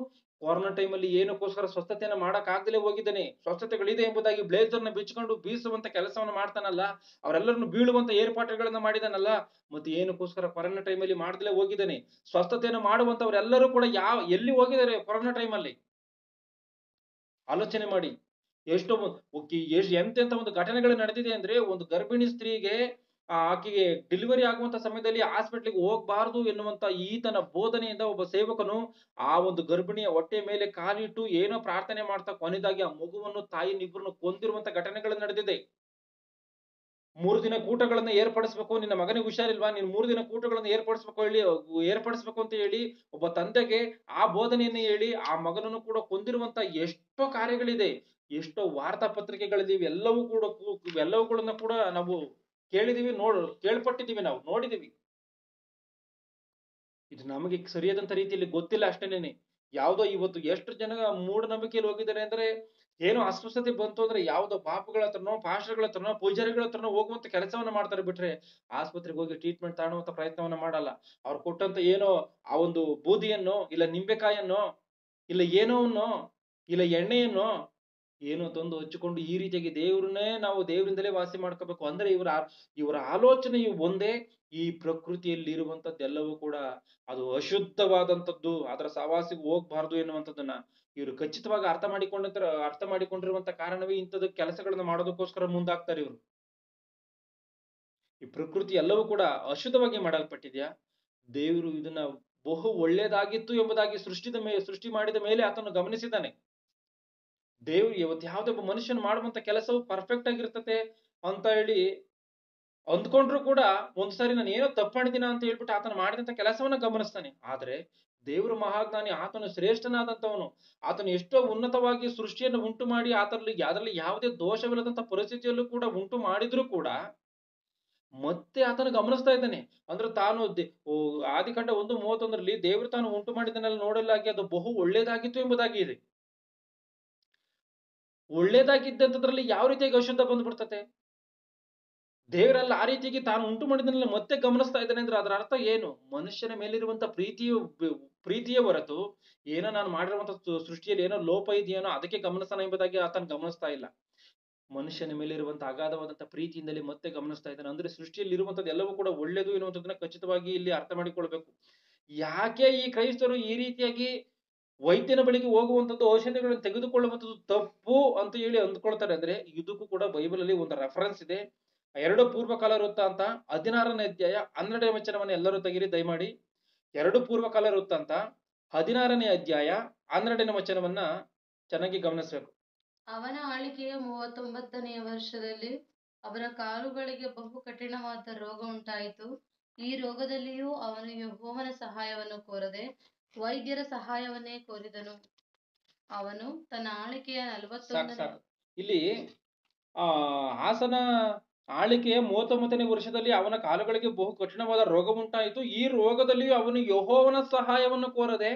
ಕೊರೋನಾ ಟೈಮಲ್ಲಿ ಏನಕ್ಕೋಸ್ಕರ ಸ್ವಸ್ಥತೆಯನ್ನ ಮಾಡಕ್ ಆಗ್ದಲೇ ಹೋಗಿದ್ದಾನೆ. ಸ್ವಸ್ಥತೆಗಳಿದೆ ಎಂಬುದಾಗಿ ಬ್ಲೇಸರ್ನ ಬಿಚ್ಚಿಕೊಂಡು ಬೀಸುವಂತ ಕೆಲಸವನ್ನ ಮಾಡ್ತಾನಲ್ಲ, ಅವರೆಲ್ಲರನ್ನು ಬೀಳುವಂತ ಏರ್ಪಾಟುಗಳನ್ನ ಮಾಡಿದಾನಲ್ಲ, ಮತ್ತೆ ಏನಕ್ಕೋಸ್ಕರ ಕೊರೋನಾ ಟೈಮಲ್ಲಿ ಮಾಡ್ದಲೇ ಹೋಗಿದ್ದಾನೆ. ಸ್ವಸ್ಥತೆಯನ್ನು ಮಾಡುವಂತವರೆಲ್ಲರೂ ಕೂಡ ಎಲ್ಲಿ ಹೋಗಿದ್ದಾರೆ ಕೊರೋನಾ ಟೈಮಲ್ಲಿ? ಆಲೋಚನೆ ಮಾಡಿ. ಎಷ್ಟೋ ಎಂತೆಂತ ಒಂದು ಘಟನೆಗಳು ನಡೆದಿದೆ ಅಂದ್ರೆ, ಒಂದು ಗರ್ಭಿಣಿ ಸ್ತ್ರೀಗೆ ಆಕೆಗೆ ಡೆಲಿವರಿ ಆಗುವಂತ ಸಮಯದಲ್ಲಿ ಹಾಸ್ಪಿಟ್ಲಿಗೆ ಹೋಗ್ಬಾರ್ದು ಎನ್ನುವಂತ ಈತನ ಬೋಧನೆಯಿಂದ ಒಬ್ಬ ಸೇವಕನು ಆ ಒಂದು ಗರ್ಭಿಣಿಯ ಹೊಟ್ಟೆ ಮೇಲೆ ಕಾಲಿಟ್ಟು ಏನೋ ಪ್ರಾರ್ಥನೆ ಮಾಡ್ತಾ ಕೊನೆಯದಾಗಿ ಆ ಮಗುವನ್ನು ತಾಯಿನಿಬ್ಬರನ್ನು ಕೊಂದಿರುವಂತ ಘಟನೆಗಳು ನಡೆದಿದೆ. 3 ದಿನ ಕೂಟಗಳನ್ನ ಏರ್ಪಡಿಸಬೇಕು, ನಿನ್ನ ಮಗನಿಗೆ ಹುಷಾರಿಲ್ವಾ, ನೀನು 3 ದಿನ ಕೂಟಗಳನ್ನು ಏರ್ಪಡಿಸಬೇಕು ಅಂತ ಹೇಳಿ ಒಬ್ಬ ತಂದೆಗೆ ಆ ಬೋಧನೆಯನ್ನು ಹೇಳಿ ಆ ಮಗನನ್ನು ಕೂಡ ಕೊಂದಿರುವಂತ ಎಷ್ಟೋ ಕಾರ್ಯಗಳಿದೆ. ಎಷ್ಟೋ ವಾರ್ತಾ ಪತ್ರಿಕೆಗಳಲ್ಲಿ ಇವೆಲ್ಲವುಗಳನ್ನ ಕೂಡ ನಾವು ಕೇಳ್ಪಟ್ಟಿದ್ದೀವಿ, ನಾವು ನೋಡಿದೀವಿ. ಇದು ನಮಗೆ ಸರಿಯಾದಂತ ರೀತಿಯಲ್ಲಿ ಗೊತ್ತಿಲ್ಲ ಅಷ್ಟೇನೇನೆ. ಯಾವ್ದೋ ಇವತ್ತು ಎಷ್ಟು ಜನ ಮೂಢನಂಬಿಕೆಯಲ್ಲಿ ಹೋಗಿದ್ದಾರೆ ಅಂದ್ರೆ, ಏನೋ ಅಸ್ವಸ್ಥತೆ ಬಂತು ಅಂದ್ರೆ ಯಾವ್ದೋ ಪಾಪಗಳ ಹತ್ರನೋ, ಪಾಸ್ಟರ್ಗಳ ಹತ್ರನೋ, ಪೂಜಾರಿಗಳ ಹತ್ರನೋ ಹೋಗುವಂತ ಕೆಲಸವನ್ನ ಮಾಡ್ತಾರೆ ಬಿಟ್ರೆ ಆಸ್ಪತ್ರೆಗೆ ಹೋಗಿ ಟ್ರೀಟ್ಮೆಂಟ್ ತಗೊಳ್ಳುವಂತ ಪ್ರಯತ್ನವನ್ನ ಮಾಡಲ್ಲ. ಅವ್ರು ಕೊಟ್ಟಂತ ಏನೋ ಆ ಒಂದು ಬೂದಿಯನ್ನೋ, ಇಲ್ಲ ನಿಂಬೆಕಾಯನ್ನೋ, ಇಲ್ಲ ಏನೋವನ್ನೋ, ಇಲ್ಲ ಎಣ್ಣೆಯನ್ನೋ ಏನೋ ತಂದು ಹಚ್ಚಿಕೊಂಡು ಈ ರೀತಿಯಾಗಿ ನಾವು ದೇವರಿಂದಲೇ ವಾಸಿ ಮಾಡ್ಕೋಬೇಕು ಅಂದ್ರೆ ಇವರ ಆಲೋಚನೆಯು ಒಂದೇ. ಈ ಪ್ರಕೃತಿಯಲ್ಲಿ ಇರುವಂತದ್ದೆಲ್ಲವೂ ಕೂಡ ಅದು ಅಶುದ್ಧವಾದಂತದ್ದು, ಅದರ ಸಹವಾಸಿಗೆ ಹೋಗ್ಬಾರ್ದು ಎನ್ನುವಂಥದ್ದನ್ನ ಇವರು ಖಚಿತವಾಗಿ ಅರ್ಥ ಮಾಡಿಕೊಂಡಿರುವಂತ ಕಾರಣವೇ ಇಂಥದ ಕೆಲಸಗಳನ್ನ ಮಾಡೋದಕ್ಕೋಸ್ಕರ ಮುಂದಾಗ್ತಾರೆ ಇವರು. ಈ ಪ್ರಕೃತಿ ಎಲ್ಲವೂ ಕೂಡ ಅಶುದ್ಧವಾಗಿ ಮಾಡಲ್ಪಟ್ಟಿದ್ಯಾ? ದೇವರು ಇದನ್ನ ಬಹು ಒಳ್ಳೇದಾಗಿತ್ತು ಎಂಬುದಾಗಿ ಸೃಷ್ಟಿ ಮಾಡಿದ ಮೇಲೆ ಆತನು ಗಮನಿಸಿದ್ದಾನೆ. ದೇವ್ರು ಯಾವುದೇ ಒಬ್ಬ ಮನುಷ್ಯನ ಮಾಡುವಂತ ಕೆಲಸವು ಪರ್ಫೆಕ್ಟ್ ಆಗಿರ್ತತೆ ಅಂತ ಹೇಳಿ ಅಂದ್ಕೊಂಡ್ರು ಕೂಡ ಒಂದ್ಸಾರಿ ನಾನು ಏನೋ ತಪ್ಪು ಮಾಡಿದ್ದೀನ ಅಂತ ಹೇಳ್ಬಿಟ್ಟು ಆತನ ಮಾಡಿದಂತ ಕೆಲಸವನ್ನ ಗಮನಿಸ್ತಾನೆ. ಆದ್ರೆ ದೇವರು ಮಹಾಜ್ಞಾನಿ, ಆತನು ಶ್ರೇಷ್ಠನಾದಂತವನು. ಆತನು ಎಷ್ಟೋ ಉನ್ನತವಾಗಿ ಸೃಷ್ಟಿಯನ್ನು ಉಂಟು ಮಾಡಿ ಅದರಲ್ಲಿ ಯಾವುದೇ ದೋಷವಿಲ್ಲದಂತ ಪರಿಸ್ಥಿತಿಯಲ್ಲೂ ಕೂಡ ಉಂಟು ಮಾಡಿದ್ರು ಕೂಡ ಮತ್ತೆ ಆತನು ಗಮನಿಸ್ತಾ ಇದ್ದಾನೆ. ಅಂದ್ರೆ ತಾನು ಆದಿಕಾಂಡ 1:31 ದೇವರು ತಾನು ಉಂಟು ಮಾಡಿದ್ದನ್ನೆಲ್ಲ ನೋಡಲಾಗಿ ಅದು ಬಹು ಒಳ್ಳೇದಾಗಿತ್ತು ಎಂಬುದಾಗಿ ಇದೆ. ಒಳ್ಳೇದಾಗಿದ್ದಂಥದ್ರಲ್ಲಿ ಯಾವ ರೀತಿಯಾಗಿ ಅಶುದ್ಧ ಬಂದ್ಬಿಡ್ತತೆ? ದೇವರೆಲ್ಲ ಆ ರೀತಿಯಾಗಿ ತಾನು ಉಂಟು ಮಾಡಿದ್ದನ್ನೆಲ್ಲ ಮತ್ತೆ ಗಮನಿಸ್ತಾ ಇದ್ದಾನೆ ಅಂದ್ರೆ ಅದರ ಅರ್ಥ ಏನು? ಮನುಷ್ಯನ ಮೇಲಿರುವಂತ ಪ್ರೀತಿಯ ಹೊರತು ಏನೋ ನಾನು ಮಾಡಿರುವಂತ ಸೃಷ್ಟಿಯಲ್ಲಿ ಏನೋ ಲೋಪ ಇದೆಯೇನೋ ಅದಕ್ಕೆ ಗಮನಿಸ್ತಾನೆ ಎಂಬುದಾಗಿ ಆತನ ಗಮನಿಸ್ತಾ ಇಲ್ಲ. ಮನುಷ್ಯನ ಮೇಲಿರುವಂತ ಅಗಾಧವಾದಂತ ಪ್ರೀತಿಯಿಂದಲೇ ಮತ್ತೆ ಗಮನಿಸ್ತಾ ಇದ್ದಾನೆ. ಅಂದ್ರೆ ಸೃಷ್ಟಿಯಲ್ಲಿ ಇರುವಂತದ್ದು ಎಲ್ಲವೂ ಕೂಡ ಒಳ್ಳೇದು ಎನ್ನುವಂಥದ್ದನ್ನ ಖಚಿತವಾಗಿ ಇಲ್ಲಿ ಅರ್ಥ ಮಾಡಿಕೊಳ್ಬೇಕು. ಯಾಕೆ ಈ ಕ್ರೈಸ್ತರು ಈ ರೀತಿಯಾಗಿ ವೈದ್ಯನ ಬಳಿಗೆ ಹೋಗುವಂಥದ್ದು, ಔಷಧಿಗಳನ್ನು ತೆಗೆದುಕೊಳ್ಳುವಂಥದ್ದು ತಪ್ಪು ಅಂತ ಹೇಳಿ ಅಂದ್ಕೊಳ್ತಾರೆ ಅಂದ್ರೆ, ಇದಕ್ಕೂ ಕೂಡ ಬೈಬಲ್ ಅಲ್ಲಿ ಒಂದು ರೆಫರೆನ್ಸ್ ಇದೆ. 2 ಪೂರ್ವಕಾಲ ವೃತ್ತಾಂತ 16ನೇ ಅಧ್ಯಾಯ 12ನೇ ವಚನವನ್ನು ಎಲ್ಲರೂ ತೆಗಿರಿ ದಯಮಾಡಿ. 2 ಪೂರ್ವಕಾಲ ವೃತ್ತಾಂತ 16ನೇ ಅಧ್ಯಾಯ 12ನೇ ವಚನವನ್ನ ಚೆನ್ನಾಗಿ ಗಮನಿಸಬೇಕು.
ಅವನ ಆಳ್ವಿಕೆಯ 39ನೆಯ ವರ್ಷದಲ್ಲಿ ಅವನ ಕಾಲುಗಳಿಗೆ ಬಹು ಕಠಿಣವಾದ ರೋಗ ಉಂಟಾಯಿತು. ಈ ರೋಗದಲ್ಲಿಯೂ ಅವನು ಯೆಹೋವನ ಸಹಾಯವನ್ನು ಕೋರದೆ ವೈದ್ಯರ ಸಹಾಯವನ್ನೇ ಕೋರಿದನು. ಅವನು ತನ್ನ ಆಳ್ವಿಕೆಯ 41ನೇ
ಇಲ್ಲಿ ಆಸನ ಆಳ್ವಿಕೆಯ 39ನೇ ವರ್ಷದಲ್ಲಿ ಅವನ ಕಾಲುಗಳಿಗೆ ಬಹು ಕಠಿಣವಾದ ರೋಗ ಉಂಟಾಯಿತು. ಈ ರೋಗದಲ್ಲಿಯೂ ಅವನು ಯೆಹೋವನ ಸಹಾಯವನ್ನು ಕೋರದೆ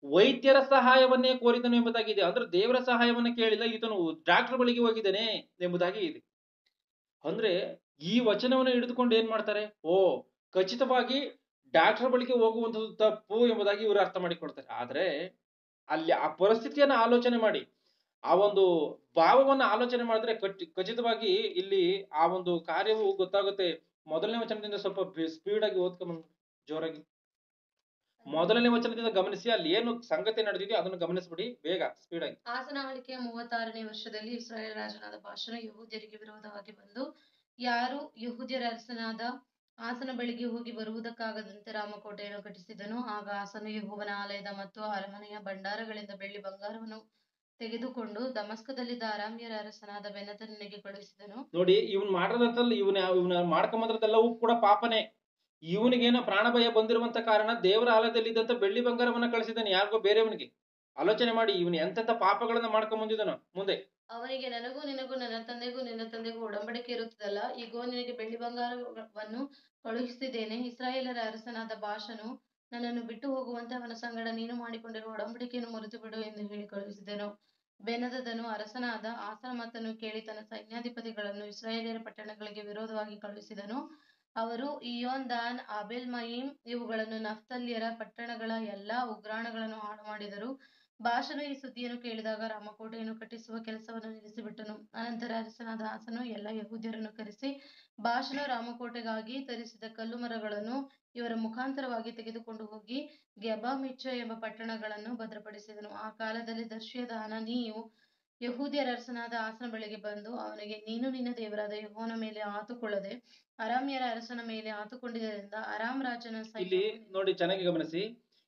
ವೈದ್ಯರ ಸಹಾಯವನ್ನೇ ಕೋರಿದನು ಎಂಬುದಾಗಿದೆ. ಅಂದ್ರೆ ದೇವರ ಸಹಾಯವನ್ನ ಕೇಳಿಲ್ಲ, ಈತನು ಡಾಕ್ಟರ್ ಬಳಿಗೆ ಹೋಗಿದ್ದಾನೆ ಎಂಬುದಾಗಿ ಇದೆ. ಅಂದ್ರೆ ಈ ವಚನವನ್ನು ಹಿಡಿದುಕೊಂಡು ಏನ್ ಮಾಡ್ತಾರೆ? ಖಚಿತವಾಗಿ ಡಾಕ್ಟರ್ ಬಳಿಗೆ ಹೋಗುವಂಥದ್ದು ತಪ್ಪು ಎಂಬುದಾಗಿ ಇವರು ಅರ್ಥ ಮಾಡಿಕೊಡ್ತಾರೆ. ಆದ್ರೆ ಅಲ್ಲಿ ಆ ಪರಿಸ್ಥಿತಿಯನ್ನ ಆಲೋಚನೆ ಮಾಡಿ, ಆ ಒಂದು ಭಾವವನ್ನ ಆಲೋಚನೆ ಮಾಡಿದ್ರೆ ಖಚಿತವಾಗಿ ಇಲ್ಲಿ ಆ ಒಂದು ಕಾರ್ಯವು ಗೊತ್ತಾಗುತ್ತೆ. ಮೊದಲನೇ ವಚನದಿಂದ ಸ್ವಲ್ಪ ಸ್ಪೀಡ್ ಆಗಿ ಓದ್ಕೊಂಡ್ ಜೋರಾಗಿ. ಮೊದಲನೇ ವಚನದಿಂದ ಗಮನಿಸಿ, ಅಲ್ಲಿ ಏನು ಸಂಗತಿ ನಡೆದಿದೆಯೋ ಅದನ್ನು ಗಮನಿಸ್ಬಿಡಿ ಬೇಗ ಸ್ಪೀಡ್ ಆಗಿ.
ಆಸನ ಆಳ್ವಿಕೆಯ 36ನೇ ವರ್ಷದಲ್ಲಿ ಇಸ್ರಾಯೇಲ್ ರಾಜನಾದ ಬಾಷನು ಯಹೂದ್ಯರಿಗೆ ವಿರೋಧವಾಗಿ ಬಂದು, ಯಾರು ಯಹೂದ್ಯರ ಅರಸನಾದ ಆಸನ ಬಳಿಗೆ ಹೋಗಿ ಬರುವುದಕ್ಕಾಗದಂತೆ ರಾಮಕೋಟೆಯನ್ನು ಕಟ್ಟಿಸಿದನು. ಆಗ ಆಸನು ಯೆಹೋವನ ಆಲಯದ ಮತ್ತು ಅರಮನೆಯ ಭಂಡಾರಗಳಿಂದ ಬೆಳ್ಳಿ ಬಂಗಾರವನ್ನು ತೆಗೆದುಕೊಂಡು ದಮಸ್ಕದಲ್ಲಿದ್ದ ಅರಾಮ್ಯರ ಅರಸನಾದ ಬೆನದನಿಗೆ ಕಳುಹಿಸಿದನು.
ನೋಡಿ, ಇವನ್ ಮಾಡಿರೋದ್ರಲ್ಲಿ ಇವನ ಮಾಡ್ಕೊಂಬಂದ್ರದೆಲ್ಲವೂ ಕೂಡ ಪಾಪನೇ. ಇವನಿಗೇನೋ ಪ್ರಾಣ ಭಯ ಬಂದಿರುವಂತ ಕಾರಣ ದೇವರ ಆಲಯದಲ್ಲಿ ಇದ್ದಂತ ಬೆಳ್ಳಿ ಬಂಗಾರವನ್ನ ಕಳಿಸಿದ್ದಾನೆ ಯಾರಿಗೋ ಬೇರೆಯವನಿಗೆ. ಆಲೋಚನೆ ಮಾಡಿ, ಇವನು ಎಂತೆಂತ ಪಾಪಗಳನ್ನ ಮಾಡ್ಕೊಂಡ್ ಬಂದಿದ್ದಾನ. ಮುಂದೆ
ಅವನಿಗೆ, ನನಗೂ ನಿನಗೂ ನನ್ನ ತಂದೆಗೂ ನಿನ್ನ ತಂದೆಗೂ ಒಡಂಬಡಿಕೆ ಇರುತ್ತದಲ್ಲ, ಈಗೋ ನಿನಗೆ ಬೆಳ್ಳಿ ಬಂಗಾರವನ್ನು ಕಳುಹಿಸಿದ್ದೇನೆ. ಇಸ್ರಾಯೇಲರ ಅರಸನಾದ ಬಾಷನು ನನ್ನನ್ನು ಬಿಟ್ಟು ಹೋಗುವಂತೆ ಅವನ ಸಂಗಡ ನೀನು ಮಾಡಿಕೊಂಡಿರುವ ಒಡಂಬಡಿಕೆಯನ್ನು ಮುರಿದು ಬಿಡು ಎಂದು ಹೇಳಿ ಕಳುಹಿಸಿದನು. ಬೆನದದನು ಅರಸನಾದ ಆಸನ ಮಾತನ್ನು ಕೇಳಿ ತನ್ನ ಸೈನ್ಯಾಧಿಪತಿಗಳನ್ನು ಇಸ್ರಾಯೇಲ್ಯರ ಪಟ್ಟಣಗಳಿಗೆ ವಿರೋಧವಾಗಿ ಕಳುಹಿಸಿದನು. ಅವರು ಇಯೋನ್, ದಾನ್, ಆಬೇಲ್ ಮಯಿಮ್ ಇವುಗಳನ್ನು ನಫ್ತಾಲ್ಯರ ಪಟ್ಟಣಗಳ ಎಲ್ಲಾ ಉಗ್ರಾಣಗಳನ್ನು ಹಾಳು ಮಾಡಿದರು. ಬಾಷನು ಈ ಸುದ್ದಿಯನ್ನು ಕೇಳಿದಾಗ ರಾಮಕೋಟೆಯನ್ನು ಕಟ್ಟಿಸುವ ಕೆಲಸವನ್ನು ನಿಲ್ಲಿಸಿಬಿಟ್ಟನು. ಅನಂತರ ಅರಸನಾದ ಆಸನು ಎಲ್ಲ ಯಹೂದ್ಯರನ್ನು ಕರೆಸಿ, ಬಾಷನು ರಾಮಕೋಟೆಗಾಗಿ ತರಿಸಿದ ಕಲ್ಲು ಮರಗಳನ್ನು ಇವರ ಮುಖಾಂತರವಾಗಿ ತೆಗೆದುಕೊಂಡು ಹೋಗಿ ಗೆಬ, ಮಿಚ್ಚ ಎಂಬ ಪಟ್ಟಣಗಳನ್ನು ಭದ್ರಪಡಿಸಿದನು. ಆ ಕಾಲದಲ್ಲಿ ದರ್ಶಿಯಾದ ಹನಾನಿಯು ಯಹೂದ್ಯರ ಅರಸನಾದ ಆಸನ ಬಳಿಗೆ ಬಂದು ಅವನಿಗೆ, ನೀನು ನಿನ್ನ ದೇವರಾದ ಯೆಹೋವನ ಮೇಲೆ ಆತುಕೊಳ್ಳದೆ ಅರಾಮ್ಯರ ಅರಸನ ಮೇಲೆ ಆತುಕೊಂಡಿದ್ದರಿಂದ ಅರಾಮ್ ರಾಜನ
ಇಲ್ಲಿ ನೋಡಿ, ಚೆನ್ನಾಗಿ ಗಮನಿಸಿ.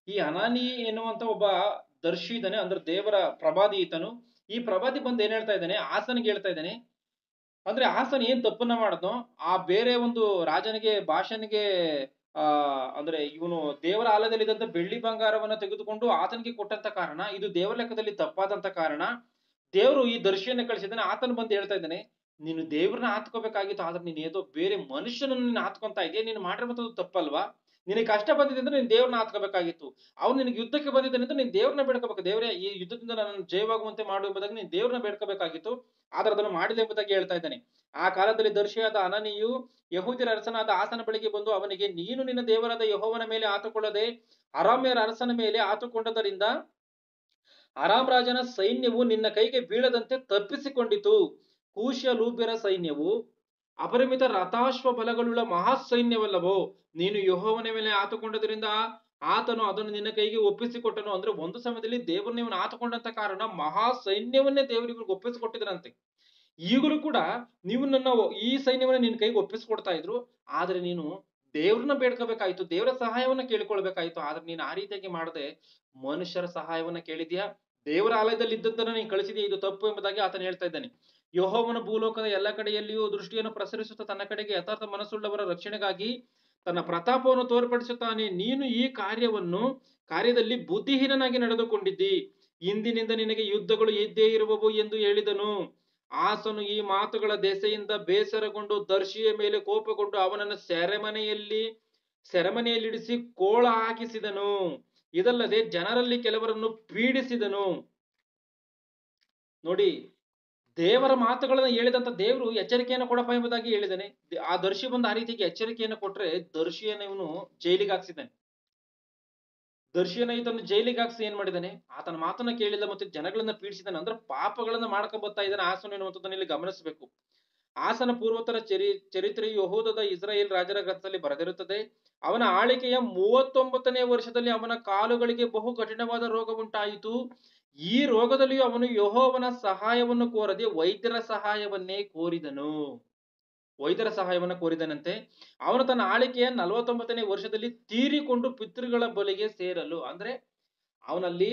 ಈ ಹನಾನಿ ಎನ್ನುವಂತ ಒಬ್ಬ ದರ್ಶಿ ಇದ್ದಾನೆ, ಅಂದ್ರೆ ದೇವರ ಪ್ರವಾದಿ ಈತನು. ಈ ಪ್ರವಾದಿ ಬಂದು ಏನ್ ಹೇಳ್ತಾ ಇದ್ದಾನೆ, ಆಸನಿಗೆ ಹೇಳ್ತಾ ಇದ್ದಾನೆ. ಅಂದ್ರೆ ಆಸನ್ ಏನ್ ತಪ್ಪನ್ನ ಮಾಡಿದ್ನೋ ಆ ಬೇರೆ ಒಂದು ರಾಜನಿಗೆ, ಭಾಷನಿಗೆ ಅಂದ್ರೆ ಇವನು ದೇವರ ಆಲಯದಲ್ಲಿ ಇದ್ದಂತ ಬೆಳ್ಳಿ ಬಂಗಾರವನ್ನ ತೆಗೆದುಕೊಂಡು ಆತನಿಗೆ ಕೊಟ್ಟಂತ ಕಾರಣ, ಇದು ದೇವರ ಲೆಕ್ಕದಲ್ಲಿ ತಪ್ಪಾದಂತ ಕಾರಣ ದೇವರು ಈ ದರ್ಶಿಯನ್ನ ಕಳಿಸಿದ್ದಾನೆ. ಆತನ ಬಂದು ಹೇಳ್ತಾ ಇದ್ದಾನೆ, ನೀನು ದೇವ್ರನ್ನ ಆತ್ಕೋಬೇಕಾಗಿತ್ತು, ಆದ್ರೆ ನೀನು ಏದೋ ಬೇರೆ ಮನುಷ್ಯನನ್ನು ನೀನು ಆತ್ಕೊಂತಾ ಇದೆಯಾ, ನೀನು ಮಾಡಿರುವಂತದ್ದು ತಪ್ಪಲ್ವಾ? ನಿನಗೆ ಕಷ್ಟ ಬಂದಿದೆ ಅಂದ್ರೆ ನೀನು ದೇವ್ರನ್ನ ಆತ್ಕೋಬೇಕಾಗಿತ್ತು. ಅವ್ನು ನಿನಗೆ ಯುದ್ಧಕ್ಕೆ ಬಂದಿದ್ದಾನೆ ಅಂದ್ರೆ ನೀನು ದೇವ್ರನ್ನ ಬೇಡ್ಕೋಬೇಕು. ದೇವರೇ, ಈ ಯುದ್ಧದಿಂದ ನನ್ನ ಜಯವಾಗುವಂತೆ ಮಾಡು ಎಂಬುದಾಗಿ ನೀನು ದೇವ್ರನ್ನ ಬೇಡ್ಕೋಬೇಕಾಗಿತ್ತು, ಆದ್ರೆ ಅದನ್ನು ಮಾಡಿದೆ ಎಂಬುದಾಗಿ ಹೇಳ್ತಾ ಇದ್ದಾನೆ. ಆ ಕಾಲದಲ್ಲಿ ದರ್ಶಿಯಾದ ಅನನಿಯು ಯಹೂದ್ಯರ ಅರಸನಾದ ಆಸನ ಬಳಿಗೆ ಬಂದು ಅವನಿಗೆ, ನೀನು ನಿನ್ನ ದೇವರಾದ ಯೆಹೋವನ ಮೇಲೆ ಆತುಕೊಳ್ಳದೆ ಅರಾಮ್ಯರ ಅರಸನ ಮೇಲೆ ಆತುಕೊಂಡದರಿಂದ ಅರಾಮ್ ರಾಜನ ಸೈನ್ಯವು ನಿನ್ನ ಕೈಗೆ ಬೀಳದಂತೆ ತಪ್ಪಿಸಿಕೊಂಡಿತು. ಕೂಶ್ಯ ಲೂಬ್ಯರ ಸೈನ್ಯವು ಅಪರಿಮಿತ ರಥಾಶ್ವ ಬಲಗಳುಳ್ಳ ಮಹಾ ಸೈನ್ಯವಲ್ಲವೋ? ನೀನು ಯೆಹೋವನ ಮೇಲೆ ಆತುಕೊಂಡದ್ರಿಂದ ಆತನು ಅದನ್ನು ನಿನ್ನ ಕೈಗೆ ಒಪ್ಪಿಸಿಕೊಟ್ಟನು. ಅಂದ್ರೆ ಒಂದು ಸಮಯದಲ್ಲಿ ದೇವರನ್ನ ಇವನು ಆತುಕೊಂಡಂತ ಕಾರಣ ಮಹಾ ಸೈನ್ಯವನ್ನೇ ದೇವರು ಇವ್ರಿಗೆ ಒಪ್ಪಿಸಿಕೊಟ್ಟಿದ್ರಂತೆ. ಈಗಲೂ ಕೂಡ ನೀವು ಈ ಸೈನ್ಯವನ್ನ ನಿನ್ನ ಕೈಗೆ ಒಪ್ಪಿಸಿಕೊಡ್ತಾ ಇದ್ರು, ಆದ್ರೆ ನೀನು ದೇವ್ರನ್ನ ಬೇಡ್ಕೋಬೇಕಾಯ್ತು, ದೇವರ ಸಹಾಯವನ್ನ ಕೇಳಿಕೊಳ್ಬೇಕಾಯ್ತು. ಆದ್ರೆ ನೀನು ಆ ರೀತಿಯಾಗಿ ಮಾಡದೆ ಮನುಷ್ಯರ ಸಹಾಯವನ್ನ ಕೇಳಿದ್ಯಾ, ದೇವರ ಆಲಯದಲ್ಲಿ ಇದ್ದದ್ದನ್ನ ನೀನು ಕಳಿಸಿದ್ಯಾ, ಇದು ತಪ್ಪು ಎಂಬುದಾಗಿ ಆತನು ಹೇಳ್ತಾ ಇದ್ದಾನೆ. ಯೆಹೋವನ ಭೂಲೋಕದ ಎಲ್ಲ ಕಡೆಯಲ್ಲಿಯೂ ದೃಷ್ಟಿಯನ್ನು ಪ್ರಸರಿಸುತ್ತಾ ತನ್ನ ಕಡೆಗೆ ಯಥಾರ್ಥ ಮನಸ್ಸುಳ್ಳವರ ರಕ್ಷಣೆಗಾಗಿ ತನ್ನ ಪ್ರತಾಪವನ್ನು ತೋರ್ಪಡಿಸುತ್ತಾನೆ. ನೀನು ಈ ಕಾರ್ಯದಲ್ಲಿ ಬುದ್ಧಿಹೀನನಾಗಿ ನಡೆದುಕೊಂಡಿದ್ದಿ. ಇಂದಿನಿಂದ ನಿನಗೆ ಯುದ್ಧಗಳು ಇದ್ದೇ ಇರುವವು ಎಂದು ಹೇಳಿದನು. ಆಸನು ಈ ಮಾತುಗಳ ದೆಸೆಯಿಂದ ಬೇಸರಗೊಂಡು ದರ್ಶಿಯ ಮೇಲೆ ಕೋಪಗೊಂಡು ಅವನನ್ನು ಸೆರೆಮನೆಯಲ್ಲಿಡಿಸಿ ಕೋಳ ಹಾಕಿಸಿದನು. ಇದಲ್ಲದೆ ಜನರಲ್ಲಿ ಕೆಲವರನ್ನು ಪೀಡಿಸಿದನು. ನೋಡಿ, ದೇವರ ಮಾತುಗಳನ್ನ ಹೇಳಿದಂತ ದೇವರು ಎಚ್ಚರಿಕೆಯನ್ನು ಕೊಡಪ್ಪ ಎಂಬುದಾಗಿ ಹೇಳಿದ್ದಾನೆ. ಆ ದರ್ಶಿ ಬಂದು ಆ ರೀತಿಗೆ ಎಚ್ಚರಿಕೆಯನ್ನು ಕೊಟ್ರೆ ದರ್ಶಿಯನ್ನ ಇವನು ಜೈಲಿಗೆ ಹಾಕ್ಸಿದ್ದಾನೆ. ದರ್ಶಿಯನ್ನ ಇದನ್ನು ಜೈಲಿಗೆ ಹಾಕ್ಸಿ ಏನ್ ಮಾಡಿದ್ದಾನೆ, ಆತನ ಮಾತನ್ನ ಕೇಳಿಲ್ಲ ಮತ್ತೆ ಜನಗಳನ್ನ ಪೀಡಿಸಿದಾನೆ. ಅಂದ್ರೆ ಪಾಪಗಳನ್ನ ಮಾಡ್ಕೊಂಡ್ ಬರ್ತಾ ಇದ್ದಾನೆ ಆಸನ ಎನ್ನುವಂಥದ್ದನ್ನ ಇಲ್ಲಿ ಗಮನಿಸಬೇಕು. ಆಸನ ಪೂರ್ವೋತ್ತರ ಚರಿತ್ರೆಯು ಯೆಹೂದದ ಇಸ್ರಾಯೇಲ್ ರಾಜರ ಗ್ರಂಥದಲ್ಲಿ ಬರೆದಿರುತ್ತದೆ. ಅವನ ಆಳಿಕೆಯ 39ನೇ ವರ್ಷದಲ್ಲಿ ಅವನ ಕಾಲುಗಳಿಗೆ ಬಹು ಕಠಿಣವಾದ ರೋಗ ಉಂಟಾಯಿತು. ಈ ರೋಗದಲ್ಲಿಯೂ ಅವನು ಯೆಹೋವನ ಸಹಾಯವನ್ನು ಕೋರದೆ ವೈದ್ಯರ ಸಹಾಯವನ್ನೇ ಕೋರಿದನು. ವೈದ್ಯರ ಸಹಾಯವನ್ನ ಕೋರಿದನಂತೆ. ಅವನು ತನ್ನ ಆಳಿಕೆಯ 49ನೇ ವರ್ಷದಲ್ಲಿ ತೀರಿಕೊಂಡು ಪಿತೃಗಳ ಬಳಿಗೆ ಸೇರಲು, ಅಂದ್ರೆ ಅವನಲ್ಲಿ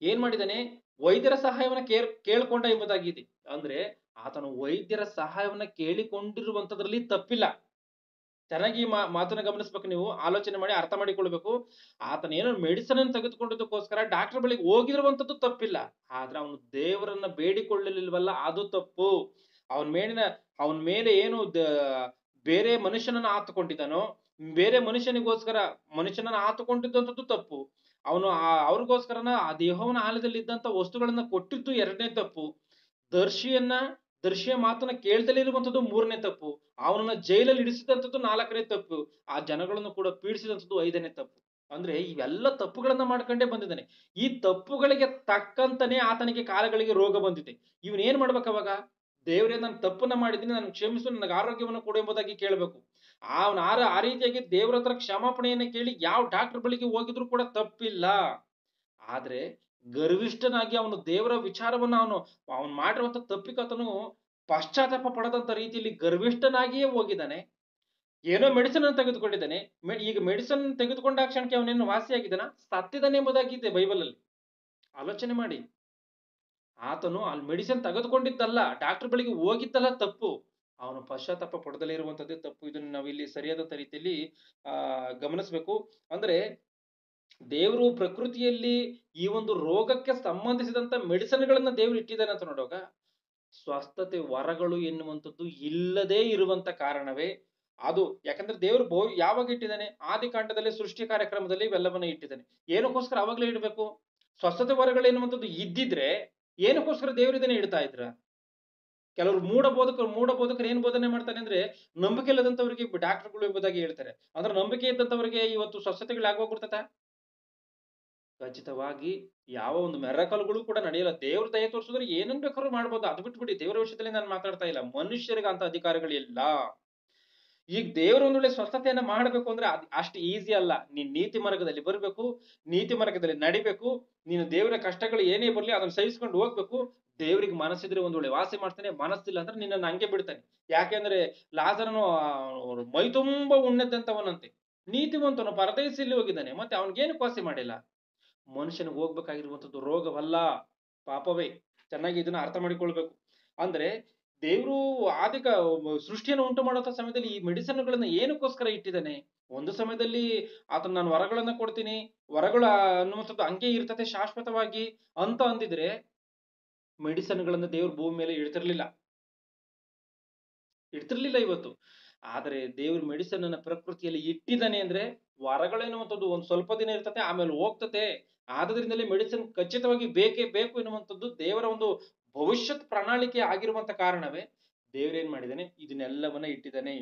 ಏನ್ ಮಾಡಿದಾನೆ, ವೈದ್ಯರ ಸಹಾಯವನ್ನ ಕೇಳ್ಕೊಂಡ ಎಂಬುದಾಗಿದೆ. ಅಂದ್ರೆ ಆತನು ವೈದ್ಯರ ಸಹಾಯವನ್ನ ಕೇಳಿಕೊಂಡಿರುವಂತದ್ರಲ್ಲಿ ತಪ್ಪಿಲ್ಲ. ಚೆನ್ನಾಗಿ ಮಾತನ್ನ ಗಮನಿಸ್ಬೇಕು, ನೀವು ಆಲೋಚನೆ ಮಾಡಿ ಅರ್ಥ ಮಾಡಿಕೊಳ್ಬೇಕು. ಆತನ ಏನೋ ಮೆಡಿಸಿನ್ ಅನ್ನು ತೆಗೆದುಕೊಂಡಿದ್ದಕ್ಕೋಸ್ಕರ ಡಾಕ್ಟರ್ ಬಳಿಗೆ ಹೋಗಿರುವಂತದ್ದು ತಪ್ಪಿಲ್ಲ, ಆದ್ರೆ ಅವನು ದೇವರನ್ನ ಬೇಡಿಕೊಳ್ಳಲಿಲ್ವಲ್ಲ, ಅದು ತಪ್ಪು. ಅವನ ಮೇಲೆ ಏನು ಬೇರೆ ಮನುಷ್ಯನನ್ನ ಆತುಕೊಂಡಿದ್ದಾನೋ, ಬೇರೆ ಮನುಷ್ಯನನ್ನ ಆತುಕೊಂಡಿದ್ದಂಥದ್ದು ತಪ್ಪು. ಅವನು ಅವ್ರಿಗೋಸ್ಕರನ ಆ ಯೆಹೋವನ ಆಲಯದಲ್ಲಿ ಇದ್ದಂತ ವಸ್ತುಗಳನ್ನ ಕೊಟ್ಟಿದ್ದು 2ನೇ ತಪ್ಪು. ದರ್ಶಿಯ ಮಾತನ್ನ ಕೇಳ್ದಲೇ ಇರುವಂತದ್ದು 3ನೇ ತಪ್ಪು. ಅವನನ್ನ ಜೈಲಲ್ಲಿ ಇಡಿಸಿದಂಥದ್ದು 4ನೇ ತಪ್ಪು. ಆ ಜನಗಳನ್ನು ಕೂಡ ಪೀಡಿಸಿದಂಥದ್ದು 5ನೇ ತಪ್ಪು. ಅಂದ್ರೆ ಇವೆಲ್ಲ ತಪ್ಪುಗಳನ್ನ ಮಾಡ್ಕೊಂಡೇ ಬಂದಿದ್ದಾನೆ. ಈ ತಪ್ಪುಗಳಿಗೆ ತಕ್ಕಂತಾನೆ ಆತನಿಗೆ ಕಾಲಗಳಿಗೆ ರೋಗ ಬಂದಿದೆ. ಇವನ್ ಏನ್ ಮಾಡ್ಬೇಕು ಅವಾಗ? ದೇವರೇ ನಾನು ತಪ್ಪನ್ನ ಮಾಡಿದ್ದೀನಿ, ನಾನು ಕ್ಷಮಿಸು, ನನಗೆ ಆರೋಗ್ಯವನ್ನು ಕೊಡು ಎಂಬುದಾಗಿ ಕೇಳಬೇಕು. ಅವನು ಆ ರೀತಿಯಾಗಿ ದೇವರ ಹತ್ರ ಕ್ಷಮಾಪಣೆಯನ್ನು ಕೇಳಿ ಯಾವ ಡಾಕ್ಟರ್ ಬಳಿಗೆ ಹೋಗಿದ್ರು ಕೂಡ ತಪ್ಪಿಲ್ಲ. ಆದ್ರೆ ಗರ್ವಿಷ್ಠನಾಗಿ ಅವನು ದೇವರ ವಿಚಾರವನ್ನ ಅವನು ಮಾಡಿರುವಂತ ತಪ್ಪಿಕತನು ಪಶ್ಚಾತ್ತಾಪ ಪಡದಂತ ರೀತಿಯಲ್ಲಿ ಗರ್ವಿಷ್ಠನಾಗಿಯೇ ಹೋಗಿದ್ದಾನೆ. ಏನೋ ಮೆಡಿಸಿನ್ ಅನ್ನು ತೆಗೆದುಕೊಂಡಿದ್ದಾನೆ. ಈಗ ಮೆಡಿಸಿನ್ ತೆಗೆದುಕೊಂಡ ಕ್ಷಣಕ್ಕೆ ಅವನೇನು ವಾಸಿಯಾಗಿದ್ದಾನ? ಸತ್ತಿದ್ದಾನೆ ಎಂಬುದಾಗಿದೆ ಬೈಬಲ್ ಅಲ್ಲಿ. ಆಲೋಚನೆ ಮಾಡಿ. ಆತನು ಅಲ್ಲಿ ಮೆಡಿಸಿನ್ ತೆಗೆದುಕೊಂಡಿದ್ದಲ್ಲ, ಡಾಕ್ಟರ್ ಬಳಿಗೆ ಹೋಗಿದ್ದಲ್ಲ ತಪ್ಪು. ಅವನು ಪಶ್ಚಾತ್ತಾಪ ಪಡದಲೇ ಇರುವಂತದ್ದೇ ತಪ್ಪು. ಇದನ್ನು ನಾವು ಇಲ್ಲಿ ಸರಿಯಾದಂತ ರೀತಿಯಲ್ಲಿ ಗಮನಿಸಬೇಕು. ಅಂದ್ರೆ ದೇವರು ಪ್ರಕೃತಿಯಲ್ಲಿ ಈ ಒಂದು ರೋಗಕ್ಕೆ ಸಂಬಂಧಿಸಿದಂತ ಮೆಡಿಸಿನ್ಗಳನ್ನ ದೇವರು ಇಟ್ಟಿದ್ದಾನೆ ಅಂತ ನೋಡುವಾಗ, ಸ್ವಸ್ಥತೆ ವರಗಳು ಎನ್ನುವಂಥದ್ದು ಇಲ್ಲದೇ ಇರುವಂತ ಕಾರಣವೇ ಅದು. ಯಾಕಂದ್ರೆ ದೇವರು ಯಾವಾಗ ಇಟ್ಟಿದ್ದಾನೆ? ಆದಿಕಾಂಡದಲ್ಲಿ ಸೃಷ್ಟಿ ಕಾರ್ಯಕ್ರಮದಲ್ಲಿ ಇವೆಲ್ಲವನ್ನ ಇಟ್ಟಿದ್ದಾನೆ. ಏನಕ್ಕೋಸ್ಕರ ಅವಾಗಲೇ ಇಡಬೇಕು? ಸ್ವಸ್ಥತೆ ವರಗಳು ಎನ್ನುವಂಥದ್ದು ಇದ್ದಿದ್ರೆ ಏನಕ್ಕೋಸ್ಕರ ದೇವರು ಇದನ್ನ ಇಡ್ತಾ ಇದ್ರ? ಕೆಲವರು ಮೂಢ ಬೋಧಕರು ಏನ್ ಬೋಧನೆ ಮಾಡ್ತಾನೆ ಅಂದ್ರೆ, ನಂಬಿಕೆ ಇಲ್ಲದಂತವರಿಗೆ ಡಾಕ್ಟರ್ಗಳು ಎಂಬುದಾಗಿ ಹೇಳ್ತಾರೆ. ಅಂದ್ರೆ ನಂಬಿಕೆ ಇದ್ದಂತವರಿಗೆ ಇವತ್ತು ಸ್ವಸ್ಥತೆಗಳಾಗೋಗ್ಬಿಡ್ತದ? ಖಚಿತವಾಗಿ ಯಾವ ಒಂದು ಮೆರಕಲ್ಗಳು ಕೂಡ ನಡೆಯಲ್ಲ. ದೇವ್ರ ದಯೆ ತೋರಿಸಿದ್ರೆ ಏನನ್ ಬೇಕಾದ್ರೂ ಮಾಡ್ಬೋದು. ಅದು ಬಿಟ್ಬಿಡಿ, ದೇವರ ವಿಷಯದಲ್ಲಿ ನಾನು ಮಾತಾಡ್ತಾ ಇಲ್ಲ. ಮನುಷ್ಯರಿಗೆ ಅಂತ ಅಧಿಕಾರಗಳಿಲ್ಲ. ಈಗ ದೇವರು ಒಂದ್ ವೇಳೆ ಸ್ವಸ್ಥತೆಯನ್ನ ಮಾಡಬೇಕು ಅಂದ್ರೆ ಅಷ್ಟು ಈಸಿ ಅಲ್ಲ. ನೀನ್ ನೀತಿ ಮಾರ್ಗದಲ್ಲಿ ಬರ್ಬೇಕು, ನೀತಿ ಮಾರ್ಗದಲ್ಲಿ ನಡಿಬೇಕು. ನೀನು ದೇವರ ಕಷ್ಟಗಳು ಏನೇ ಬರ್ಲಿ ಅದನ್ನ ಸಹಿಸ್ಕೊಂಡು ಹೋಗ್ಬೇಕು. ದೇವ್ರಿಗೆ ಮನಸ್ಸಿದ್ರೆ ಒಂದ್ ವೇಳೆ ವಾಸಿ ಮಾಡ್ತಾನೆ, ಮನಸ್ಸಿಲ್ಲ ಅಂದ್ರೆ ನಿನ್ನನ್ನು ಹಂಗೆ ಬಿಡ್ತಾನೆ. ಯಾಕೆಂದ್ರೆ ಲಾಜರನು ಮೈ ತುಂಬಾ ಉಣ್ಣದಂತವನಂತೆ, ನೀತಿವಂತನು ಪರದೇಶದಲ್ಲಿ ಹೋಗಿದ್ದಾನೆ, ಮತ್ತೆ ಅವನಿಗೇನಕ್ಕೆ ವಾಸಿ ಮಾಡಿಲ್ಲ? ಮನುಷ್ಯನಿಗೆ ಹೋಗ್ಬೇಕಾಗಿರುವಂತದ್ದು ರೋಗವಲ್ಲ, ಪಾಪವೇ. ಚೆನ್ನಾಗಿ ಇದನ್ನ ಅರ್ಥ ಮಾಡಿಕೊಳ್ಬೇಕು. ಅಂದ್ರೆ ದೇವರು ಸೃಷ್ಟಿಯನ್ನು ಉಂಟು ಮಾಡುವಂತ ಸಮಯದಲ್ಲಿ ಈ ಮೆಡಿಸಿನ್ಗಳನ್ನ ಏನಕ್ಕೋಸ್ಕರ ಇಟ್ಟಿದ್ದಾನೆ? ಒಂದು ಸಮಯದಲ್ಲಿ ಆತನ ನಾನು ವರಗಳನ್ನ ಕೊಡ್ತೀನಿ, ವರಗಳು ಅನ್ನುವಂಥದ್ದು ಹಂಗೆ ಇರ್ತದೆ ಶಾಶ್ವತವಾಗಿ ಅಂತ ಅಂದಿದ್ರೆ ಮೆಡಿಸಿನ್ಗಳನ್ನ ದೇವ್ರ ಭೂಮಿ ಮೇಲೆ ಇಡ್ತಿರ್ಲಿಲ್ಲ ಇವತ್ತು. ಆದರೆ ದೇವ್ರ ಮೆಡಿಸಿನ್ ಅನ್ನ ಪ್ರಕೃತಿಯಲ್ಲಿ ಇಟ್ಟಿದ್ದಾನೆ ಅಂದ್ರೆ ವರಗಳೇನುವಂಥದ್ದು ಒಂದ್ ಸ್ವಲ್ಪ ದಿನ ಇರ್ತದೆ, ಆಮೇಲೆ ಹೋಗ್ತತೆ. ಆದ್ರಿಂದಲೇ ಮೆಡಿಸಿನ್ ಖಚಿತವಾಗಿ ಬೇಕೇ ಬೇಕು ಎನ್ನುವಂಥದ್ದು ದೇವರ ಒಂದು ಭವಿಷ್ಯತ್ ಪ್ರಣಾಳಿಕೆ ಆಗಿರುವಂತ ಕಾರಣವೇ ದೇವ್ರೇನ್ ಮಾಡಿದಾನೆ? ಇದನ್ನೆಲ್ಲವನ್ನ ಇಟ್ಟಿದ್ದಾನೆ.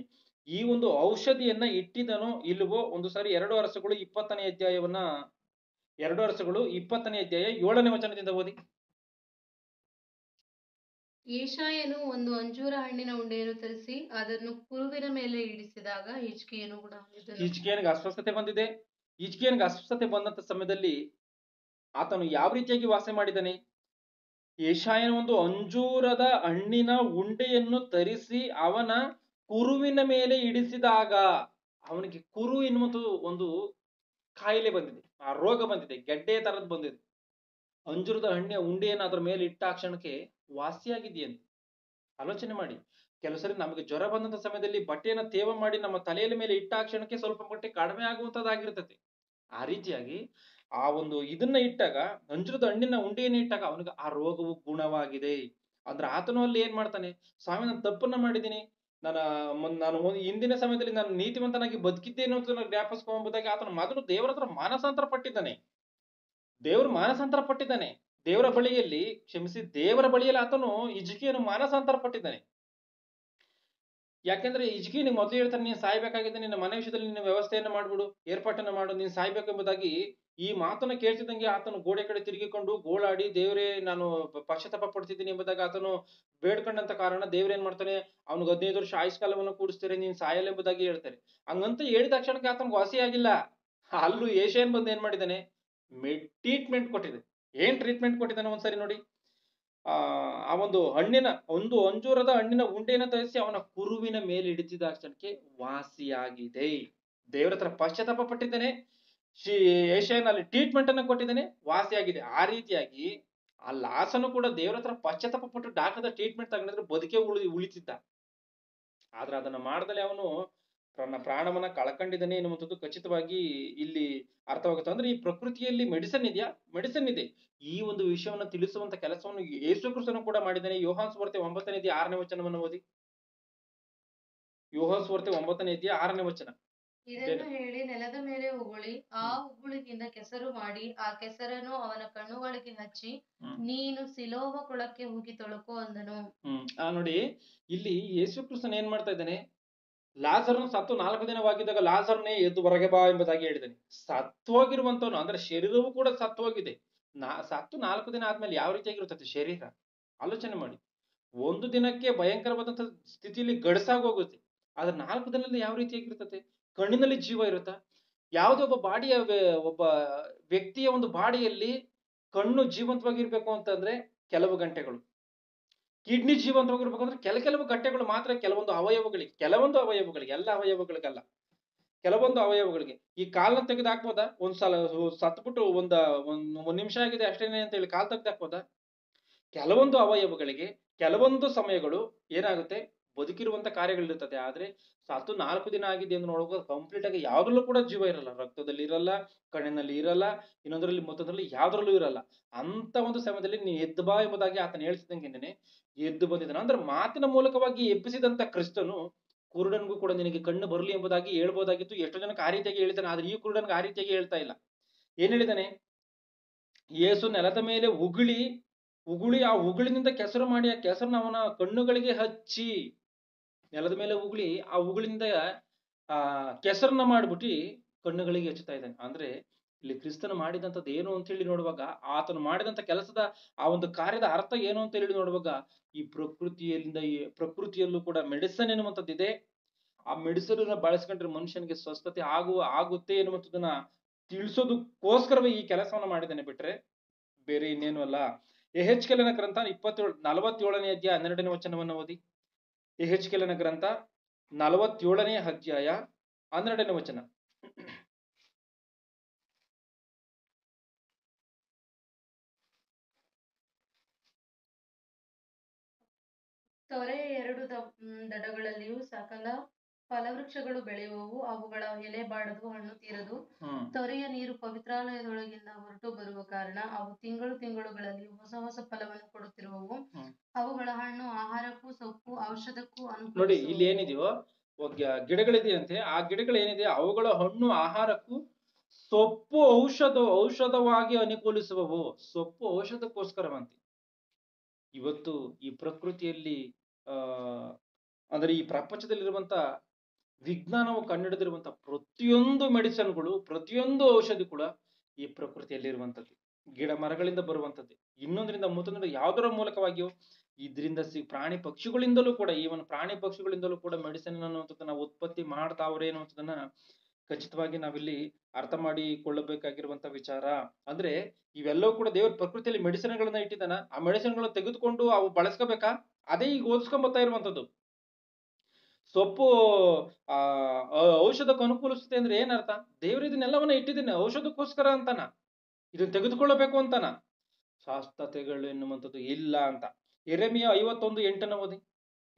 ಈ ಒಂದು ಔಷಧಿಯನ್ನ ಇಟ್ಟಿದನೋ ಇಲ್ವೋ, ಒಂದು ಸಾರಿ 2 ಅರಸುಗಳು 20ನೇ ಅಧ್ಯಾಯವನ್ನ 2 ಅರಸುಗಳು 20ನೇ ಅಧ್ಯಾಯ 7ನೇ ವಚನದಿಂದ ಓದಿ.
ಯೆಶಾಯನು ಒಂದು ಅಂಜೂರ ಹಣ್ಣಿನ ಉಂಡೆಯನ್ನು ತರಿಸಿ ಅದನ್ನು ಕುರುವಿನ ಮೇಲೆ ಇಡಿಸಿದಾಗ ಹಿಜ್ಕೀಯನು ಗುಣ ಹೊಂದಿದನು.
ಹಿಜ್ಕೀಯನಿಗೆ ಅಸ್ವಸ್ಥತೆ ಬಂದಿದೆ. ಹಿಜ್ಕೀಯನಿಗೆ ಅಸ್ವಸ್ಥತೆ ಬಂದಂತ ಸಮಯದಲ್ಲಿ ಆತನು ಯಾವ ರೀತಿಯಾಗಿ ವಾಸ ಮಾಡಿದ್ದಾನೆ? ಯೆಶಾಯನ ಒಂದು ಅಂಜೂರದ ಹಣ್ಣಿನ ಉಂಡೆಯನ್ನು ತರಿಸಿ ಅವನ ಕುರುವಿನ ಮೇಲೆ ಇಡಿಸಿದಾಗ ಅವನಿಗೆ ಕುರು ಎನ್ನುವಂತ ಒಂದು ಕಾಯಿಲೆ ಬಂದಿದೆ, ಆ ರೋಗ ಬಂದಿದೆ, ಗೆಡ್ಡೆ ತರದ್ ಬಂದಿದೆ. ಅಂಜೂರದ ಹಣ್ಣಿನ ಉಂಡೆಯನ್ನು ಅದ್ರ ಮೇಲೆ ಇಟ್ಟ ಕ್ಷಣಕ್ಕೆ ವಾಸಿಯಾಗಿದೆಯಂತೆ. ಆಲೋಚನೆ ಮಾಡಿ. ಕೆಲವು ಸರಿ ನಮಗೆ ಜ್ವರ ಬಂದಂತ ಸಮಯದಲ್ಲಿ ಬಟ್ಟೆಯನ್ನ ತೇವ ಮಾಡಿ ನಮ್ಮ ತಲೆಯ ಮೇಲೆ ಇಟ್ಟ ಕ್ಷಣಕ್ಕೆ ಸ್ವಲ್ಪ ಮಟ್ಟಿಗೆ ಕಡಿಮೆ ಆಗುವಂತದ್ದಾಗಿರ್ತದೆ. ಆ ರೀತಿಯಾಗಿ ಆ ಒಂದು ಇದನ್ನ ಇಟ್ಟಾಗ, ಅಂಜೂರದ ಹಣ್ಣಿನ ಉಂಡೆಯನ್ನು ಇಟ್ಟಾಗ ಅವನಿಗೆ ಆ ರೋಗವು ಗುಣವಾಗಿದೆ. ಅಂದ್ರೆ ಆತನು ಅಲ್ಲಿ ಏನ್ ಮಾಡ್ತಾನೆ? ಸ್ವಾಮಿ, ನಾನು ತಪ್ಪನ್ನ ಮಾಡಿದ್ದೀನಿ, ನಾನು ಹಿಂದಿನ ಸಮಯದಲ್ಲಿ ನಾನು ನೀತಿವಂತನಾಗಿ ಬದುಕಿದ್ದೇನೆ ಅಂತ ಜ್ಞಾಪಿಸ್ಕೊಂಬುದಾಗಿ ಆತನು ಮೊದಲು ದೇವರ ಹತ್ರ ಮಾನಸಾಂತರ ಪಟ್ಟಿದ್ದಾನೆ. ದೇವರ ಬಳಿಯಲ್ಲಿ ದೇವರ ಬಳಿಯಲ್ಲಿ ಆತನು ಹಿಜ್ಕೀಯನು ಮಾನಸಾಂತರ ಪಟ್ಟಿದ್ದಾನೆ. ಯಾಕೆಂದ್ರೆ ಹಿಜ್ಕೀಯನಿಗೆ ಮೊದಲು ಹೇಳ್ತಾನೆ, ನೀನು ಸಾಯ್ಬೇಕಾಗಿದೆ, ನಿನ್ನ ಮನೆ ವಿಷಯದಲ್ಲಿ ನಿನ್ನ ವ್ಯವಸ್ಥೆಯನ್ನ ಮಾಡ್ಬಿಡು, ಏರ್ಪಾಟನ್ನ ಮಾಡು, ನೀನು ಸಾಯ್ಬೇಕು ಎಂಬುದಾಗಿ. ಈ ಮಾತನ್ನ ಕೇಳ್ತಿದ್ದಂಗೆ ಆತನು ಗೋಡೆ ಕಡೆ ತಿರುಗಿಕೊಂಡು ಗೋಳಾಡಿ, ದೇವರೇ ನಾನು ಪಶ್ಚಾತ್ತಾಪ ಪಡ್ತಿದ್ದೀನಿ ಎಂಬುದಾಗಿ ಆತನು ಬೇಡ್ಕೊಂಡಂತ ಕಾರಣ ದೇವ್ರೇನ್ ಮಾಡ್ತಾನೆ? ಅವನಿಗೆ 15 ವರ್ಷ ಆಯುಷ್ಕಾಲವನ್ನು ಕೂಡಿಸ್ತಾರೆ, ನೀನ್ ಸಾಯಲ್ಲ ಎಂಬುದಾಗಿ ಹೇಳ್ತಾರೆ. ಹಂಗಂತ ಹೇಳಿದ ತಕ್ಷಣಕ್ಕೆ ಆತನಿಗೆ ವಾಸಿ ಆಗಿಲ್ಲ. ಅಲ್ಲೂ ಯೆಶಾಯನ್ ಬಂದು ಏನ್ ಮಾಡಿದ್ದಾನೆ? ಟ್ರೀಟ್ಮೆಂಟ್ ಕೊಟ್ಟಿದೆ. ಏನ್ ಟ್ರೀಟ್ಮೆಂಟ್ ಕೊಟ್ಟಿದ್ದಾನೆ ಒಂದ್ಸರಿ ನೋಡಿ. ಆ ಒಂದು ಅಂಜೂರದ ಹಣ್ಣಿನ ಉಂಡೆಯನ್ನು ತರಿಸಿ ಅವನ ಕುರುವಿನ ಮೇಲೆ ಇಡಿಸಿದ ಕ್ಷಣಕ್ಕೆ ವಾಸಿಯಾಗಿದೆ. ದೇವರ ಹತ್ರ ಪಶ್ಚಾತ್ತಾಪ ಪಟ್ಟಿದ್ದಾನೆ, ಯೆಶಾಯನ ಅಲ್ಲಿ ಟ್ರೀಟ್ಮೆಂಟ್ ಅನ್ನು ಕೊಟ್ಟಿದ್ದಾನೆ, ವಾಸಿಯಾಗಿದೆ. ಆ ರೀತಿಯಾಗಿ ಆ ಲಾಸನು ಕೂಡ ದೇವರ ಹತ್ರ ಪಶ್ಚಾತ್ತಾಪ ಪಟ್ಟು ಡಾಕ್ಟರ್ ಟ್ರೀಟ್ಮೆಂಟ್ ತಗೊಂಡಿದ್ರೆ ಬದುಕೆ ಉಳಿತಿದ್ದ. ಆದ್ರೆ ಅದನ್ನ ಮಾಡದಲ್ಲೇ ಅವನು ತನ್ನ ಪ್ರಾಣವನ್ನ ಕಳ್ಕೊಂಡಿದ್ದಾನೆ ಎನ್ನುವಂಥದ್ದು ಖಚಿತವಾಗಿ ಇಲ್ಲಿ ಅರ್ಥವಾಗುತ್ತೆ. ಅಂದ್ರೆ ಈ ಪ್ರಕೃತಿಯಲ್ಲಿ ಮೆಡಿಸಿನ್ ಇದೆಯಾ? ಮೆಡಿಸಿನ್ ಇದೆ. ಈ ಒಂದು ವಿಷಯವನ್ನ ತಿಳಿಸುವಂತ ಕೆಲಸವನ್ನು ಯೇಸು ಕ್ರಿಸ್ತನು ಕೂಡ ಮಾಡಿದ್ದಾನೆ. ಯೋಹಾನ ಸುವಾರ್ತೆ 9ನೇ ಅಧ್ಯಾಯ 6ನೇ ವಚನವನ್ನು ಓದಿ. ಯೋಹಾನ ಸುವಾರ್ತೆ 9ನೇ ಅಧ್ಯಾಯ 6ನೇ ವಚನ.
ಇದನ್ನು ಹೇಳಿ ನೆಲದ ಮೇಲೆ ಉಗುಳಿ ಆ ಉಗುಳಿನಿಂದ ಕೆಸರು ಮಾಡಿ ಆ ಕೆಸರನ್ನು ಅವನ ಕಣ್ಣುಗಳಿಗೆ ಹಚ್ಚಿ, ನೀನು ಸಿಲೋವ ಕೊಳಕ್ಕೆ ಹೋಗಿ ತೊಳಕು ಅಂದನು.
ನೋಡಿ, ಇಲ್ಲಿ ಯೇಸು ಕ್ರಿಸ್ತನ್ ಏನ್ ಮಾಡ್ತಾ ಇದ್ದಾನೆ? ಲಾಜರನು ಸತ್ತು 4 ದಿನವಾಗಿದ್ದಾಗ ಲಾಜರ್ನೇ ಎದ್ದು ಹೊರಗೆ ಬಾ ಎಂಬುದಾಗಿ ಹೇಳಿದ್ದಾನೆ. ಸತ್ತು ಹೋಗಿರುವಂತವನು, ಅಂದ್ರೆ ಶರೀರವು ಕೂಡ ಸತ್ತು ಹೋಗಿದೆ. ಸತ್ತು 4 ದಿನ ಆದ್ಮೇಲೆ ಯಾವ ರೀತಿಯಾಗಿರುತ್ತದೆ ಶರೀರ? ಆಲೋಚನೆ ಮಾಡಿ. ಒಂದು ದಿನಕ್ಕೆ ಭಯಂಕರವಾದಂತ ಸ್ಥಿತಿಯಲ್ಲಿ ಗಡಸಾಗಿ ಹೋಗುತ್ತೆ. ಆದ್ರೆ 4 ದಿನದಲ್ಲಿ ಯಾವ ರೀತಿಯಾಗಿರ್ತದೆ? ಕಣ್ಣಿನಲ್ಲಿ ಜೀವ ಇರುತ್ತಾ? ಯಾವುದೋ ಒಬ್ಬ ಒಬ್ಬ ವ್ಯಕ್ತಿಯ ಒಂದು ಬಾಡಿಯಲ್ಲಿ ಕಣ್ಣು ಜೀವಂತವಾಗಿರ್ಬೇಕು ಅಂತಂದ್ರೆ ಕೆಲವು ಗಂಟೆಗಳು. ಕಿಡ್ನಿ ಜೀವಂತವಾಗಿರ್ಬೇಕಂದ್ರೆ ಕೆಲವು ಗಂಟೆಗಳು ಮಾತ್ರ ಕೆಲವೊಂದು ಅವಯವಗಳಿಗೆ, ಎಲ್ಲ ಅವಯವಗಳಿಗಲ್ಲ. ಕೆಲವೊಂದು ಅವಯವಗಳಿಗೆ. ಈ ಕಾಲನ್ನ ತೆಗೆದು ಹಾಕ್ಬೋದಾ? ಒಂದ್ಸಲ ಸತ್ಬಿಟ್ಟು ಒಂದ್ ನಿಮಿಷ ಆಗಿದೆ ಅಷ್ಟೇನೆ ಅಂತ ಹೇಳಿ ಕಾಲ್ ತೆಗ್ದು ಹಾಕ್ಬೋದಾ? ಕೆಲವೊಂದು ಅವಯವಗಳಿಗೆ ಕೆಲವೊಂದು ಸಮಯಗಳು ಏನಾಗುತ್ತೆ, ಬದುಕಿರುವಂತ ಕಾರ್ಯಗಳಿರ್ತದೆ. ಆದ್ರೆ ಸತ್ತು 4 ದಿನ ಆಗಿದೆ ಎಂದು ನೋಡುವಾಗ ಕಂಪ್ಲೀಟ್ ಆಗಿ ಯಾವ್ದ್ರಲ್ಲೂ ಕೂಡ ಜೀವ ಇರಲ್ಲ. ರಕ್ತದಲ್ಲಿ ಇರಲ್ಲ, ಕಣ್ಣಿನಲ್ಲಿ ಇರಲ್ಲ, ಇನ್ನೊಂದರಲ್ಲಿ ಮತ್ತೊಂದರಲ್ಲಿ ಯಾವ್ದ್ರಲ್ಲೂ ಇರಲ್ಲ. ಅಂತ ಒಂದು ಸಮಯದಲ್ಲಿ ನೀನು ಎದ್ದು ಬಾ ಎಂಬುದಾಗಿ ಆತನ ಹೇಳ್ತಿದ್ದಂಗೆನೆ ಎದ್ದು ಬಂದಿದ್ದಾನೆ. ಅಂದ್ರೆ ಮಾತಿನ ಮೂಲಕವಾಗಿ ಎಬ್ಬಿಸಿದಂತ ಕ್ರಿಸ್ತನು ಕುರುಡನಿಗೂ ಕೂಡ ನಿನಗೆ ಕಣ್ಣು ಬರಲಿ ಎಂಬುದಾಗಿ ಹೇಳ್ಬೋದಾಗಿತ್ತು. ಎಷ್ಟೋ ಜನಕ್ಕೆ ಆ ರೀತಿಯಾಗಿ ಹೇಳಿದ್ದಾನೆ. ಆದ್ರೆ ಈ ಕುರುಡನಿಗೆ ಆ ರೀತಿಯಾಗಿ ಹೇಳ್ತಾ ಇಲ್ಲ. ಏನ್ ಹೇಳಿದಾನೆ? ಯೇಸು ನೆಲದ ಮೇಲೆ ಉಗುಳಿ ಆ ಉಗುಳಿನಿಂದ ಕೆಸರು ಮಾಡಿ ಆ ಕೆಸರನ್ನ ಅವನ ಕಣ್ಣುಗಳಿಗೆ ಹಚ್ಚಿ, ನೆಲದ ಮೇಲೆ ಉಗುಳಿ ಆ ಉಗುಳಿನಿಂದ ಆ ಕೆಸರನ್ನ ಮಾಡ್ಬಿಟ್ಟು ಕಣ್ಣುಗಳಿಗೆ ಹಚ್ಚುತ್ತಾ ಇದ್ದಾನೆ. ಅಂದ್ರೆ ಇಲ್ಲಿ ಕ್ರಿಸ್ತನು ಮಾಡಿದಂಥದ್ದು ಏನು ಅಂತ ಹೇಳಿ ನೋಡುವಾಗ, ಆತನು ಮಾಡಿದಂತ ಕೆಲಸದ ಆ ಒಂದು ಕಾರ್ಯದ ಅರ್ಥ ಏನು ಅಂತ ಹೇಳಿ ನೋಡುವಾಗ, ಈ ಪ್ರಕೃತಿಯಲ್ಲೂ ಕೂಡ ಮೆಡಿಸನ್ ಎನ್ನುವಂಥದ್ದಿದೆ. ಆ ಮೆಡಿಸನ್ ಅನ್ನ ಬಳಸ್ಕೊಂಡ್ರೆ ಮನುಷ್ಯನಿಗೆ ಸ್ವಸ್ಥತೆ ಆಗುತ್ತೆ ಎನ್ನುವಂಥದ್ದನ್ನ ತಿಳಿಸೋದಕ್ಕೋಸ್ಕರವೇ ಈ ಕೆಲಸವನ್ನ ಮಾಡಿದ್ದಾನೆ, ಬಿಟ್ರೆ ಬೇರೆ ಇನ್ನೇನು ಅಲ್ಲ. ಯೆಹೆಜ್ಕೇಲನ ಗ್ರಂಥ 47ನೇ ಅಧ್ಯಾಯ 12ನೇ ವಚನವನ್ನು ಓದಿ. ಯೆಹೆಜ್ಕೇಲನ ಗ್ರಂಥ 47ನೇ ಅಧ್ಯಾಯ 12ನೇ ವಚನ.
ತೊರೆಯ ಎರಡು ದಡಗಳಲ್ಲಿಯೂ ಸಕಲ ಫಲವೃಕ್ಷಗಳು ಬೆಳೆಯುವವು, ಅವುಗಳ ಎಲೆ ಬಾಡದು, ಹಣ್ಣು ತೀರದು. ತೊರೆಯ ನೀರು ಪವಿತ್ರಾಲಯದೊಳಗಿಂದ ಹೊರಟು ಬರುವ ಕಾರಣ ಅವು ತಿಂಗಳುಗಳಲ್ಲಿ ಹೊಸ ಹೊಸ ಫಲವನ್ನು ಕೊಡುತ್ತಿರುವವು. ಅವುಗಳ ಹಣ್ಣು ಆಹಾರಕ್ಕೂ, ಸೊಪ್ಪು ಔಷಧಕ್ಕೂ ಅನುಕೂಲ.
ನೋಡಿ, ಇಲ್ಲಿ ಏನಿದೆಯೋ ಗಿಡಗಳಿದೆಯಂತೆ. ಆ ಗಿಡಗಳು ಏನಿದೆ, ಅವುಗಳ ಹಣ್ಣು ಆಹಾರಕ್ಕೂ, ಸೊಪ್ಪು ಔಷಧವಾಗಿ ಅನುಕೂಲಿಸುವವು. ಸೊಪ್ಪು ಔಷಧಕ್ಕೋಸ್ಕರವಂತೆ. ಇವತ್ತು ಈ ಪ್ರಕೃತಿಯಲ್ಲಿ ಅಂದ್ರೆ ಈ ಪ್ರಪಂಚದಲ್ಲಿರುವಂತ ವಿಜ್ಞಾನವು ಕಂಡುಹಿಡಿದಿರುವಂತ ಪ್ರತಿಯೊಂದು ಮೆಡಿಸಿನ್ಗಳು, ಪ್ರತಿಯೊಂದು ಔಷಧಿ ಕೂಡ ಈ ಪ್ರಕೃತಿಯಲ್ಲಿರುವಂಥದ್ದು, ಗಿಡ ಮರಗಳಿಂದ ಬರುವಂಥದ್ದು. ಇನ್ನೊಂದರಿಂದ ಮತ್ತೊಂದರಿಂದ ಯಾವುದರ ಮೂಲಕವಾಗಿಯೋ ಇದರಿಂದ ಪ್ರಾಣಿ ಪಕ್ಷಿಗಳಿಂದಲೂ ಕೂಡ, ಈವನ್ ಪ್ರಾಣಿ ಪಕ್ಷಿಗಳಿಂದಲೂ ಕೂಡ ಮೆಡಿಸಿನ್ ಅನ್ನುವಂಥದ್ದನ್ನ ಉತ್ಪತ್ತಿ ಮಾಡ್ತಾವ್ರೆ ಅನ್ನುವಂಥದ್ದನ್ನ ಖಚಿತವಾಗಿ ನಾವಿಲ್ಲಿ ಅರ್ಥ ಮಾಡಿಕೊಳ್ಳಬೇಕಾಗಿರುವಂತ ವಿಚಾರ. ಅಂದ್ರೆ ಇವೆಲ್ಲವೂ ಕೂಡ ದೇವರ ಪ್ರಕೃತಿಯಲ್ಲಿ ಮೆಡಿಸಿನ್ಗಳನ್ನ ಇಟ್ಟಿದ್ದಾನ. ಆ ಮೆಡಿಸಿನ್ಗಳನ್ನ ತೆಗೆದುಕೊಂಡು ಅವು ಬಳಸ್ಕೋಬೇಕಾ? ಅದೇ ಈಗ ಓದಿಸ್ಕೊಂಡ್ ಬರ್ತಾ ಇರುವಂತದ್ದು. ಸೊಪ್ಪು ಔಷಧಕ್ಕೆ ಅನುಕೂಲಿಸುತ್ತೆ ಅಂದ್ರೆ ಏನರ್ಥ? ದೇವರು ಇದನ್ನೆಲ್ಲವನ್ನ ಇಟ್ಟಿದ್ದೇನೆ ಔಷಧಕ್ಕೋಸ್ಕರ ಅಂತಾನ, ಇದನ್ನ ತೆಗೆದುಕೊಳ್ಳಬೇಕು ಅಂತಾನ. ಶಾಸ್ತ್ರತೆಗಳು ಎನ್ನುವಂಥದ್ದು ಇಲ್ಲ ಅಂತ. ಯೆರೆಮೀಯ 51:8 ಓದಿ.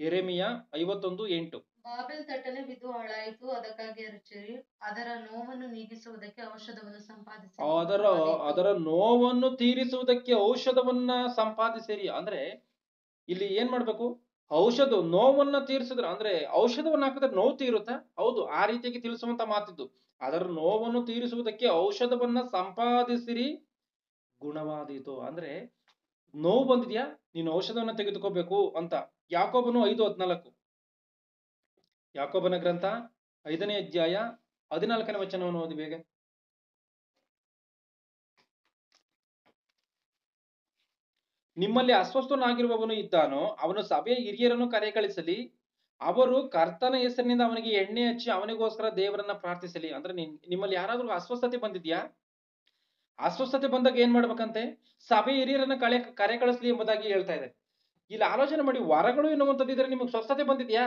ಯೆರೆಮೀಯ 51:8.
ಬಾಬೆಲ್ ತಟ್ಟನೆ ಬಿದ್ದು ಹಾಳಾಯಿತು, ಅದಕ್ಕಾಗಿ ಅರಚಿರಿ. ಅದರ ನೋವನ್ನು ನೀಗಿಸುವುದಕ್ಕೆ ಔಷಧವನ್ನು ಸಂಪಾದಿಸಿರಿ.
ಅದರ ನೋವನ್ನು ತೀರಿಸುವುದಕ್ಕೆ ಔಷಧವನ್ನ ಸಂಪಾದಿಸಿರಿ. ಅಂದ್ರೆ ಇಲ್ಲಿ ಏನ್ ಮಾಡ್ಬೇಕು? ನೋವನ್ನ ತೀರಿಸಿದ್ರೆ, ಅಂದ್ರೆ ಔಷಧವನ್ನ ಹಾಕಿದ್ರೆ ನೋವು ತೀರುತ್ತಾ? ಹೌದು, ಆ ರೀತಿಯಾಗಿ ತಿಳಿಸುವಂತ ಮಾತಿದ್ದು. ಅದರ ನೋವನ್ನು ತೀರಿಸುವುದಕ್ಕೆ ಔಷಧವನ್ನ ಸಂಪಾದಿಸಿರಿ, ಗುಣವಾದೀತು. ಅಂದ್ರೆ ನೋವು ಬಂದಿದ್ಯಾ, ನೀನು ಔಷಧವನ್ನ ತೆಗೆದುಕೋಬೇಕು ಅಂತ. ಯಾಕೋಬನು 5:14. ಯಾಕೋಬನ ಗ್ರಂಥ 5ನೇ ಅಧ್ಯಾಯ 14ನೇ ವಚನವನ್ನು ಓದಿ ಬೇಗ. ನಿಮ್ಮಲ್ಲಿ ಅಸ್ವಸ್ಥನಾಗಿರುವವನು ಇದ್ದಾನೋ, ಅವನು ಸಭೆಯ ಹಿರಿಯರನ್ನು ಕರೆ ಕಳಿಸಲಿ, ಅವರು ಕರ್ತನ ಹೆಸರಿನಿಂದ ಅವನಿಗೆ ಎಣ್ಣೆ ಹಚ್ಚಿ ಅವನಿಗೋಸ್ಕರ ದೇವರನ್ನ ಪ್ರಾರ್ಥಿಸಲಿ. ಅಂದ್ರೆ ನಿಮ್ಮಲ್ಲಿ ಯಾರಾದ್ರೂ ಅಸ್ವಸ್ಥತೆ ಬಂದಿದ್ಯಾ? ಅಸ್ವಸ್ಥತೆ ಬಂದಾಗ ಏನ್ ಮಾಡ್ಬೇಕಂತೆ? ಸಭೆ ಹಿರಿಯರನ್ನ ಕರೆ ಕಳಿಸ್ಲಿ ಎಂಬುದಾಗಿ ಹೇಳ್ತಾ ಇದೆ. ಇಲ್ಲಿ ಆಲೋಚನೆ ಮಾಡಿ, ವರಗಳು ಎನ್ನುವಂಥದ್ದಿದ್ರೆ ನಿಮಗೆ ಸ್ವಸ್ಥತೆ ಬಂದಿದ್ಯಾ?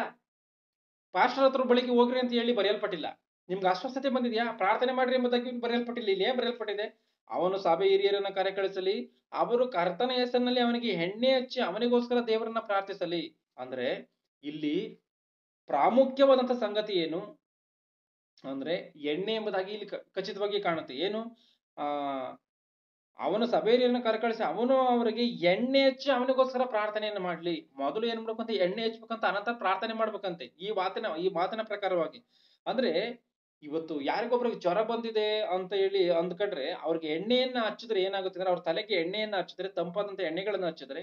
ಪಾಸ್ಟರ್ ಹತ್ರ ಬಳಿಗೆ ಹೋಗ್ರಿ ಅಂತ ಹೇಳಿ ಬರೆಯಲ್ಪಟ್ಟಿಲ್ಲ. ನಿಮ್ಗೆ ಅಸ್ವಸ್ಥತೆ ಬಂದಿದ್ಯಾ, ಪ್ರಾರ್ಥನೆ ಮಾಡ್ರಿ ಎಂಬುದಾಗಿ ಬರೆಯಲ್ಪಟ್ಟಿಲ್ಲ. ಇಲ್ಲಿ ಏನ್ ಬರೆಯಲ್ಪಟ್ಟಿದೆ? ಅವನು ಸಭೆ ಹಿರಿಯರನ್ನ ಕರೆ ಕಳಿಸಲಿ, ಅವರು ಕರ್ತನ ಹೆಸರಿನಲ್ಲಿ ಅವನಿಗೆ ಎಣ್ಣೆ ಹಚ್ಚಿ ಅವನಿಗೋಸ್ಕರ ದೇವರನ್ನ ಪ್ರಾರ್ಥಿಸಲಿ. ಅಂದ್ರೆ ಇಲ್ಲಿ ಪ್ರಾಮುಖ್ಯವಾದಂತ ಸಂಗತಿ ಏನು ಅಂದ್ರೆ, ಎಣ್ಣೆ ಎಂಬುದಾಗಿ ಇಲ್ಲಿ ಖಚಿತವಾಗಿ ಕಾಣುತ್ತೆ. ಏನು? ಅವನು ಸಭೆ ಹಿರಿಯರನ್ನ ಕರೆ ಕಳಿಸಿ ಅವನು ಅವರಿಗೆ ಎಣ್ಣೆ ಹಚ್ಚಿ ಅವನಿಗೋಸ್ಕರ ಪ್ರಾರ್ಥನೆಯನ್ನು ಮಾಡ್ಲಿ. ಮೊದಲು ಏನ್ ಮಾಡ್ಬೇಕಂತ? ಎಣ್ಣೆ ಹಚ್ಬೇಕಂತ, ಅನಂತರ ಪ್ರಾರ್ಥನೆ ಮಾಡ್ಬೇಕಂತೆ. ಈ ಮಾತಿನ ಪ್ರಕಾರವಾಗಿ. ಅಂದ್ರೆ ಇವತ್ತು ಯಾರಿಗೊಬ್ರಿಗೆ ಜ್ವರ ಬಂದಿದೆ ಅಂತ ಹೇಳಿ ಅಂದ್ಕೊಂಡ್ರೆ, ಅವ್ರಿಗೆ ಎಣ್ಣೆಯನ್ನ ಹಚ್ಚಿದ್ರೆ ಏನಾಗುತ್ತೆ ಅಂದ್ರೆ, ಅವ್ರ ತಲೆಗೆ ಎಣ್ಣೆಯನ್ನ ಹಚ್ಚಿದ್ರೆ, ತಂಪಾದಂತ ಎಣ್ಣೆಗಳನ್ನ ಹಚ್ಚಿದ್ರೆ,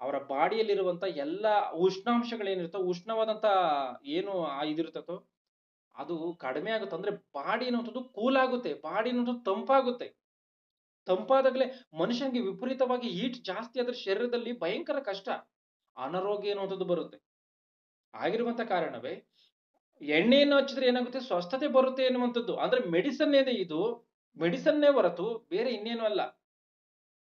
ಅವರ ಬಾಡಿಯಲ್ಲಿರುವಂತ ಎಲ್ಲಾ ಉಷ್ಣಾಂಶಗಳೇನಿರುತ್ತೋ, ಉಷ್ಣವಾದಂತ ಏನು ಇದಿರುತ್ತೋ ಅದು ಕಡಿಮೆ ಆಗುತ್ತೆ. ಅಂದ್ರೆ ಬಾಡಿ ಅನ್ನುವಂಥದ್ದು ಕೂಲ್ ಆಗುತ್ತೆ, ಬಾಡಿ ಅನ್ನೋದು ತಂಪಾಗುತ್ತೆ. ತಂಪಾದಾಗಲೇ ಮನುಷ್ಯನಿಗೆ ವಿಪರೀತವಾಗಿ ಹೀಟ್ ಜಾಸ್ತಿ ಆದ್ರೆ ಶರೀರದಲ್ಲಿ ಭಯಂಕರ ಕಷ್ಟ. ಅನಾರೋಗ್ಯ ಎನ್ನುವಂಥದ್ದು ಬರುತ್ತೆ. ಆಗಿರುವಂತ ಕಾರಣವೇ ಎಣ್ಣೆಯನ್ನು ಹಚ್ಚಿದ್ರೆ ಏನಾಗುತ್ತೆ, ಸ್ವಸ್ಥತೆ ಬರುತ್ತೆ ಎನ್ನುವಂಥದ್ದು. ಅಂದ್ರೆ ಮೆಡಿಸನ್ ಏನೇ ಇದು, ಮೆಡಿಸನ್ನೇ ಹೊರತು ಬೇರೆ ಇನ್ನೇನು ಅಲ್ಲ.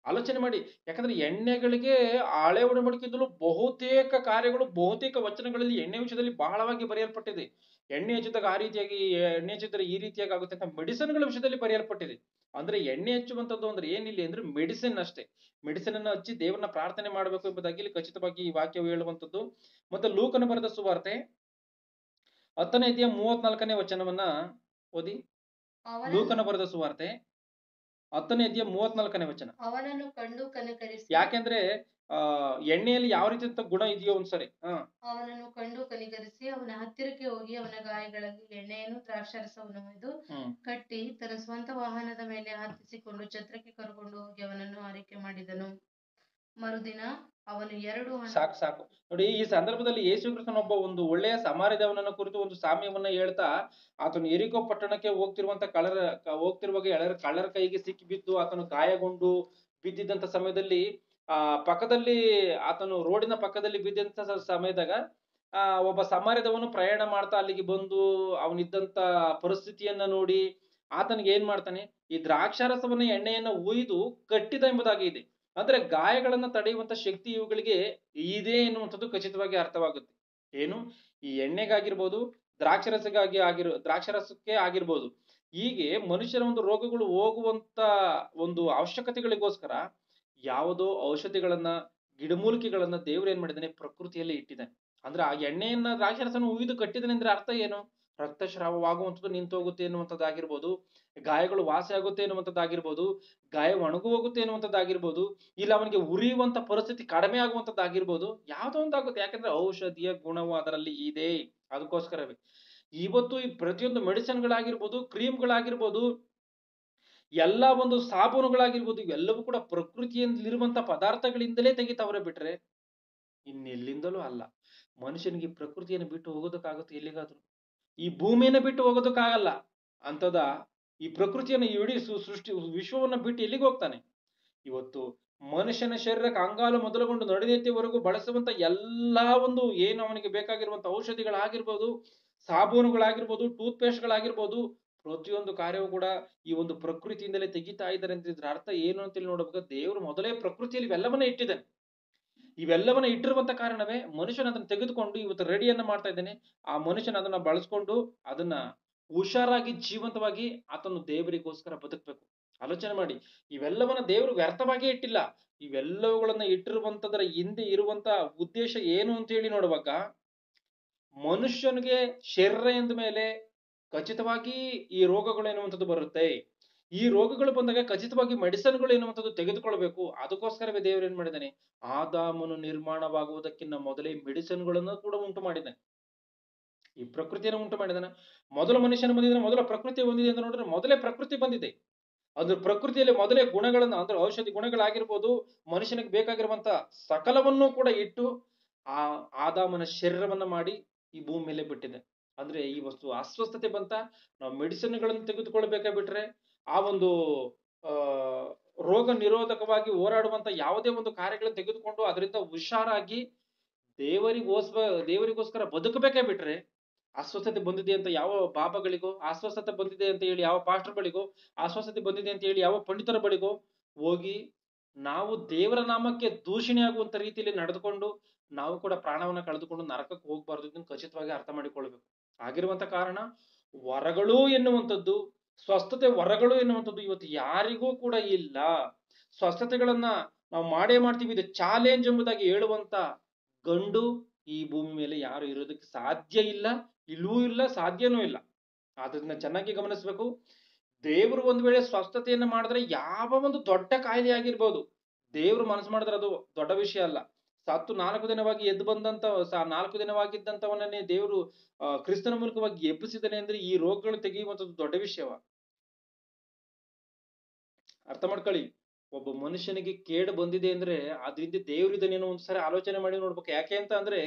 ಆಲೋಚನೆ ಮಾಡಿ. ಯಾಕಂದ್ರೆ ಎಣ್ಣೆಗಳಿಗೆ ಹಳೆ ಒಡಂಬಡಿಕೆಯಿಂದಲೂ ಬಹುತೇಕ ಕಾರ್ಯಗಳು, ಬಹುತೇಕ ವಚನಗಳಲ್ಲಿ ಎಣ್ಣೆ ವಿಷಯದಲ್ಲಿ ಬಹಳವಾಗಿ ಬರೆಯಲ್ಪಟ್ಟಿದೆ. ಎಣ್ಣೆ ಹಚ್ಚಿದಾಗ ಆ ರೀತಿಯಾಗಿ, ಎಣ್ಣೆ ಹಚ್ಚಿದ್ರೆ ಈ ರೀತಿಯಾಗಿ ಆಗುತ್ತೆ ಅಂತ ಮೆಡಿಸಿನ್ಗಳ ವಿಷಯದಲ್ಲಿ ಬರೆಯಲ್ಪಟ್ಟಿದೆ. ಅಂದ್ರೆ ಎಣ್ಣೆ ಹಚ್ಚುವಂಥದ್ದು ಅಂದ್ರೆ ಏನಿಲ್ಲ ಅಂದ್ರೆ ಮೆಡಿಸಿನ್ ಅಷ್ಟೇ. ಮೆಡಿಸಿನ್ ಅನ್ನು ಹಚ್ಚಿ ದೇವರನ್ನ ಪ್ರಾರ್ಥನೆ ಮಾಡಬೇಕು ಎಂಬುದಾಗಿ ಇಲ್ಲಿ ಖಚಿತವಾಗಿ ಈ ವಾಕ್ಯವು ಹೇಳುವಂಥದ್ದು. ಮತ್ತೆ ಲೂಕನ ಬರೆದ ಸುವಾರ್ತೆ 10ನೇ ಅಧ್ಯಾಯ 34ನೇ ವಚನವನ್ನ ಓದಿ.
ಅವನನ್ನು
ಲೂಕನ ಬರೆದ ಸುವಾರ್ತೆ 10ನೇ ಅಧ್ಯಾಯ 34ನೇ ವಚನ.
ಅವನನ್ನು ಕಂಡು ಕನಿಕರಿಸಿ
ಯಾಕೆಂದ್ರೆ ಎಣ್ಣೆಯಲ್ಲಿ ಯಾವ ರೀತಿ ಗುಣ ಇದೆಯೋ ಒಂದ್ಸರಿ
ಅವನನ್ನು ಕಂಡು ಕನಿಕರಿಸಿ ಅವನ ಹತ್ತಿರಕ್ಕೆ ಹೋಗಿ ಅವನ ಗಾಯಗಳಲ್ಲಿ ಎಣ್ಣೆಯನ್ನು ದ್ರಾಕ್ಷಾರಸವನ್ನು ಒಯ್ದು ಕಟ್ಟಿ ತನ್ನ ಸ್ವಂತ ವಾಹನದ ಮೇಲೆ ಹತ್ತಿಸಿಕೊಂಡು ಛತ್ರಕ್ಕೆ ಕರ್ಕೊಂಡು ಹೋಗಿ ಅವನನ್ನು ಆರೈಕೆ ಮಾಡಿದನು. ಮರುದಿನ ಅವನು 2 ಹಣ
ಸಾಕು ನೋಡಿ. ಈ ಸಂದರ್ಭದಲ್ಲಿ ಯೇಸು ಕ್ರಿಸ್ತನೊಬ್ಬ ಒಂದು ಒಳ್ಳೆಯ ಸಮಾರ್ಯದವನನ್ನ ಕುರಿತು ಒಂದು ಸಾಮ್ಯವನ್ನ ಹೇಳ್ತಾ, ಆತನು ಎರಿಕೋ ಪಟ್ಟಣಕ್ಕೆ ಹೋಗ್ತಿರುವಾಗ ಕಳ್ಳರ ಕೈಗೆ ಸಿಕ್ಕಿ ಬಿದ್ದು ಆತನು ಗಾಯಗೊಂಡು ಬಿದ್ದಿದ್ದಂತ ಸಮಯದಲ್ಲಿ ಪಕ್ಕದಲ್ಲಿ ಆತನು ರೋಡಿನ ಪಕ್ಕದಲ್ಲಿ ಬಿದ್ದಂತ ಸಮಯದಾಗ ಒಬ್ಬ ಸಮಾರ್ಯದವನು ಪ್ರಯಾಣ ಮಾಡ್ತಾ ಅಲ್ಲಿಗೆ ಬಂದು ಅವನಿದ್ದಂತ ಪರಿಸ್ಥಿತಿಯನ್ನ ನೋಡಿ ಆತನಿಗೆ ಏನ್ ಮಾಡ್ತಾನೆ, ಈ ದ್ರಾಕ್ಷಾರಸವನ್ನ ಎಣ್ಣೆಯನ್ನ ಉಯ್ದು ಕಟ್ಟಿದ ಎಂಬುದಾಗಿ ಇದೆ. ಅಂದ್ರೆ ಗಾಯಗಳನ್ನ ತಡೆಯುವಂತ ಶಕ್ತಿ ಇವುಗಳಿಗೆ ಇದೆ ಎನ್ನುವಂಥದ್ದು ಖಚಿತವಾಗಿ ಅರ್ಥವಾಗುತ್ತೆ. ಏನು, ಈ ಎಣ್ಣೆಗಾಗಿರ್ಬೋದು, ದ್ರಾಕ್ಷಾರಸಕ್ಕೆ ಆಗಿರ್ಬೋದು. ಹೀಗೆ ಮನುಷ್ಯರ ಒಂದು ರೋಗಗಳು ಹೋಗುವಂತ ಒಂದು ಅವಶ್ಯಕತೆಗಳಿಗೋಸ್ಕರ ಯಾವುದೋ ಔಷಧಿಗಳನ್ನ, ಗಿಡಮೂಲಿಕೆಗಳನ್ನ ದೇವ್ರು ಏನ್ ಮಾಡಿದಾನೆ, ಪ್ರಕೃತಿಯಲ್ಲಿ ಇಟ್ಟಿದ್ದಾನೆ. ಅಂದ್ರೆ ಆ ಎಣ್ಣೆಯನ್ನ, ದ್ರಾಕ್ಷಾರಸನ ಉಯ್ದು ಕಟ್ಟಿದಾನೆ ಅಂದ್ರೆ ಅರ್ಥ ಏನು, ರಕ್ತಸ್ರಾವವಾಗುವಂಥದ್ದು ನಿಂತೋಗುತ್ತೆ ಎನ್ನುವಂಥದ್ದಾಗಿರ್ಬೋದು, ಗಾಯಗಳು ವಾಸಿ ಆಗುತ್ತೆ ಎನ್ನುವಂಥದ್ದಾಗಿರ್ಬೋದು, ಗಾಯ ಒಣಗು ಹೋಗುತ್ತೆ ಎನ್ನುವಂಥದ್ದಾಗಿರ್ಬೋದು, ಇಲ್ಲ ಅವನಿಗೆ ಉರಿಯುವಂತ ಪರಿಸ್ಥಿತಿ ಕಡಿಮೆ ಆಗುವಂಥದ್ದಾಗಿರ್ಬೋದು, ಯಾವುದೋ ಒಂದಾಗುತ್ತೆ. ಯಾಕಂದ್ರೆ ಔಷಧಿಯ ಗುಣವು ಅದರಲ್ಲಿ ಇದೆ. ಅದಕ್ಕೋಸ್ಕರವೇ ಇವತ್ತು ಈ ಪ್ರತಿಯೊಂದು ಮೆಡಿಸಿನ್ಗಳಾಗಿರ್ಬೋದು, ಕ್ರೀಮ್ಗಳಾಗಿರ್ಬೋದು, ಎಲ್ಲ ಒಂದು ಸಾಬೂನುಗಳಾಗಿರ್ಬೋದು, ಇವೆಲ್ಲವೂ ಕೂಡ ಪ್ರಕೃತಿಯಲ್ಲಿರುವಂತ ಪದಾರ್ಥಗಳಿಂದಲೇ ತೆಗಿತಾವ್ರೆ ಬಿಟ್ರೆ ಇನ್ನೆಲ್ಲಿಂದಲೂ ಅಲ್ಲ. ಮನುಷ್ಯನಿಗೆ ಪ್ರಕೃತಿಯನ್ನು ಬಿಟ್ಟು ಹೋಗೋದಕ್ಕಾಗುತ್ತೆ ಎಲ್ಲಿಗಾದ್ರೂ? ಈ ಭೂಮಿಯನ್ನ ಬಿಟ್ಟು ಹೋಗೋದಕ್ಕಾಗಲ್ಲ. ಅಂತದ ಈ ಪ್ರಕೃತಿಯನ್ನು, ಈ ಇಡೀ ಸೃಷ್ಟಿ ವಿಶ್ವವನ್ನ ಬಿಟ್ಟು ಎಲ್ಲಿಗೆ ಹೋಗ್ತಾನೆ? ಇವತ್ತು ಮನುಷ್ಯನ ಶರೀರಕ್ಕೆ ಅಂಗಾಲು ಮೊದಲುಗೊಂಡು ನಡಿನೆತ್ತಿವರೆಗೂ ಬಳಸುವಂತ ಎಲ್ಲಾ ಒಂದು ಏನು ಅವನಿಗೆ ಬೇಕಾಗಿರುವಂತ ಔಷಧಿಗಳಾಗಿರ್ಬೋದು, ಸಾಬೂನುಗಳಾಗಿರ್ಬೋದು, ಟೂತ್ ಪೇಸ್ಟ್ಗಳಾಗಿರ್ಬೋದು, ಪ್ರತಿಯೊಂದು ಕಾರ್ಯವೂ ಕೂಡ ಈ ಒಂದು ಪ್ರಕೃತಿಯಿಂದಲೇ ತೆಗಿತಾ ಇದ್ದಾರೆ ಅಂತ ಇದ್ರ ಅರ್ಥ ಏನು ಅಂತೇಳಿ ನೋಡ್ಬೇಕು. ದೇವರು ಮೊದಲೇ ಪ್ರಕೃತಿಯಲ್ಲಿ ಇವೆಲ್ಲವನ್ನ ಇಟ್ಟಿದ್ದಾನೆ. ಇವೆಲ್ಲವನ್ನ ಇಟ್ಟಿರುವಂತ ಕಾರಣವೇ ಮನುಷ್ಯನ ಅದನ್ನ ತೆಗೆದುಕೊಂಡು ಇವತ್ತು ರೆಡಿಯನ್ನ ಮಾಡ್ತಾ ಇದ್ದಾನೆ. ಆ ಮನುಷ್ಯನ ಅದನ್ನ ಬಳಸ್ಕೊಂಡು ಅದನ್ನ ಹುಷಾರಾಗಿ ಜೀವಂತವಾಗಿ ಆತನು ದೇವರಿಗೋಸ್ಕರ ಬದುಕಬೇಕು. ಆಲೋಚನೆ ಮಾಡಿ. ಇವೆಲ್ಲವನ್ನ ದೇವರು ವ್ಯರ್ಥವಾಗಿ ಇಟ್ಟಿಲ್ಲ. ಇವೆಲ್ಲವುಗಳನ್ನ ಇಟ್ಟಿರುವಂತದ್ರ ಹಿಂದೆ ಇರುವಂತ ಉದ್ದೇಶ ಏನು ಅಂತ ಹೇಳಿ ನೋಡುವಾಗ, ಮನುಷ್ಯನಿಗೆ ಶರೀರ ಎಂದ ಮೇಲೆ ಖಚಿತವಾಗಿ ಈ ರೋಗಗಳು ಎನ್ನುವಂಥದ್ದು ಬರುತ್ತೆ. ಈ ರೋಗಗಳು ಬಂದಾಗ ಖಚಿತವಾಗಿ ಮೆಡಿಸಿನ್ಗಳು ಎನ್ನುವಂಥದ್ದು ತೆಗೆದುಕೊಳ್ಬೇಕು. ಅದಕ್ಕೋಸ್ಕರವೇ ದೇವರು ಏನ್ ಮಾಡಿದ್ದಾನೆ, ಆದಾಮನು ನಿರ್ಮಾಣವಾಗುವುದಕ್ಕಿಂತ ಮೊದಲೇ ಮೆಡಿಸಿನ್ಗಳನ್ನು ಕೂಡ ಉಂಟು ಮಾಡಿದ್ದಾನೆ. ಈ ಪ್ರಕೃತಿಯನ್ನು ಉಂಟು ಮಾಡಿದಾನೆ. ಮೊದಲು ಮನುಷ್ಯನ ಬಂದಿದ್ದಾನೆ, ಮೊದಲ ಪ್ರಕೃತಿ ಬಂದಿದೆ ಅಂತ ನೋಡಿದ್ರೆ ಮೊದಲೇ ಪ್ರಕೃತಿ ಬಂದಿದೆ. ಅದು ಪ್ರಕೃತಿಯಲ್ಲಿ ಮೊದಲೇ ಗುಣಗಳನ್ನ, ಅಂದ್ರೆ ಔಷಧಿ ಗುಣಗಳಾಗಿರ್ಬೋದು, ಮನುಷ್ಯನಿಗೆ ಬೇಕಾಗಿರುವಂತ ಸಕಲವನ್ನೂ ಕೂಡ ಇಟ್ಟು ಆ ಆದಾಮನ ಶರೀರವನ್ನ ಮಾಡಿ ಈ ಭೂಮಿ ಮೇಲೆ ಬಿಟ್ಟಿದೆ. ಅಂದ್ರೆ ಈ ವಸ್ತು ಅಸ್ವಸ್ಥತೆ ಬಂತ, ನಾವು ಮೆಡಿಸಿನ್ಗಳನ್ನು ತೆಗೆದುಕೊಳ್ಬೇಕಾ ಬಿಟ್ರೆ ಆ ಒಂದು ರೋಗ ನಿರೋಧಕವಾಗಿ ಹೋರಾಡುವಂತ ಯಾವುದೇ ಒಂದು ಕಾರ್ಯಗಳನ್ನು ತೆಗೆದುಕೊಂಡು ಅದರಿಂದ ಹುಷಾರಾಗಿ ದೇವರಿಗೋಸ್ಕರ ಬದುಕಬೇಕೇ ಬಿಟ್ರೆ, ಅಸ್ವಸ್ಥತೆ ಬಂದಿದೆ ಅಂತ ಯಾವ ಬಾಬಾಗಳಿಗೋ, ಅಸ್ವಸ್ಥತೆ ಬಂದಿದೆ ಅಂತ ಹೇಳಿ ಯಾವ ಪಾಸ್ಟರ್ಗಳಿಗೋ, ಅಸ್ವಸ್ಥತೆ ಬಂದಿದೆ ಅಂತ ಹೇಳಿ ಯಾವ ಪಂಡಿತರ ಬಳಿಗೋ ಹೋಗಿ ನಾವು ದೇವರ ನಾಮಕ್ಕೆ ದೂಷಣೆ ಆಗುವಂತ ರೀತಿಯಲ್ಲಿ ನಡೆದುಕೊಂಡು ನಾವು ಕೂಡ ಪ್ರಾಣವನ್ನ ಕಳೆದುಕೊಂಡು ನರಕಕ್ಕೆ ಹೋಗ್ಬಾರ್ದು. ಇದನ್ನು ಖಚಿತವಾಗಿ ಅರ್ಥ ಮಾಡಿಕೊಳ್ಬೇಕು. ಆಗಿರುವಂತ ಕಾರಣ ವರಗಳು ಎನ್ನುವಂಥದ್ದು, ಸ್ವಸ್ಥತೆ ವರಗಳು ಎನ್ನುವಂಥದ್ದು ಇವತ್ತು ಯಾರಿಗೂ ಕೂಡ ಇಲ್ಲ. ಸ್ವಸ್ಥತೆಗಳನ್ನ ನಾವು ಮಾಡೇ ಮಾಡ್ತೀವಿ, ಇದು ಚಾಲೆಂಜ್ ಎಂಬುದಾಗಿ ಹೇಳುವಂತ ಗಂಡು ಈ ಭೂಮಿ ಮೇಲೆ ಯಾರು ಇರೋದಕ್ಕೆ ಸಾಧ್ಯ ಇಲ್ಲ, ಇಲ್ಲೂ ಇಲ್ಲ, ಸಾಧ್ಯನೂ ಇಲ್ಲ. ಅದನ್ನ ಚೆನ್ನಾಗಿ ಗಮನಿಸ್ಬೇಕು. ದೇವರು ಒಂದ್ ವೇಳೆ ಸ್ವಸ್ಥತೆಯನ್ನ ಮಾಡಿದ್ರೆ ಯಾವ ಒಂದು ದೊಡ್ಡ ಕಾಯಿಲೆ ಆಗಿರ್ಬೋದು, ದೇವ್ರು ಮನಸ್ಸು ಮಾಡಿದ್ರೆ ಅದು ದೊಡ್ಡ ವಿಷಯ ಅಲ್ಲ. ಸತ್ತು 4 ದಿನವಾಗಿ ಎದ್ದು ಬಂದಂತ 4 ದಿನವಾಗಿದ್ದಂತವನ್ನೇ ದೇವರು ಕ್ರಿಸ್ತನ ಮೂಲಕವಾಗಿ ಎಬ್ಬಿಸಿದ್ದಾನೆ ಅಂದ್ರೆ ಈ ರೋಗಗಳು ತೆಗೆಯುವಂಥದ್ದು ದೊಡ್ಡ ವಿಷಯವ. ಅರ್ಥ ಮಾಡ್ಕೊಳ್ಳಿ. ಒಬ್ಬ ಮನುಷ್ಯನಿಗೆ ಕೇಡು ಬಂದಿದೆ ಅಂದ್ರೆ ಅದ್ರಿಂದ ದೇವ್ರಿದನೇನೋ ಒಂದ್ಸರಿ ಆಲೋಚನೆ ಮಾಡಿ ನೋಡ್ಬೇಕು. ಯಾಕೆ ಅಂತ ಅಂದ್ರೆ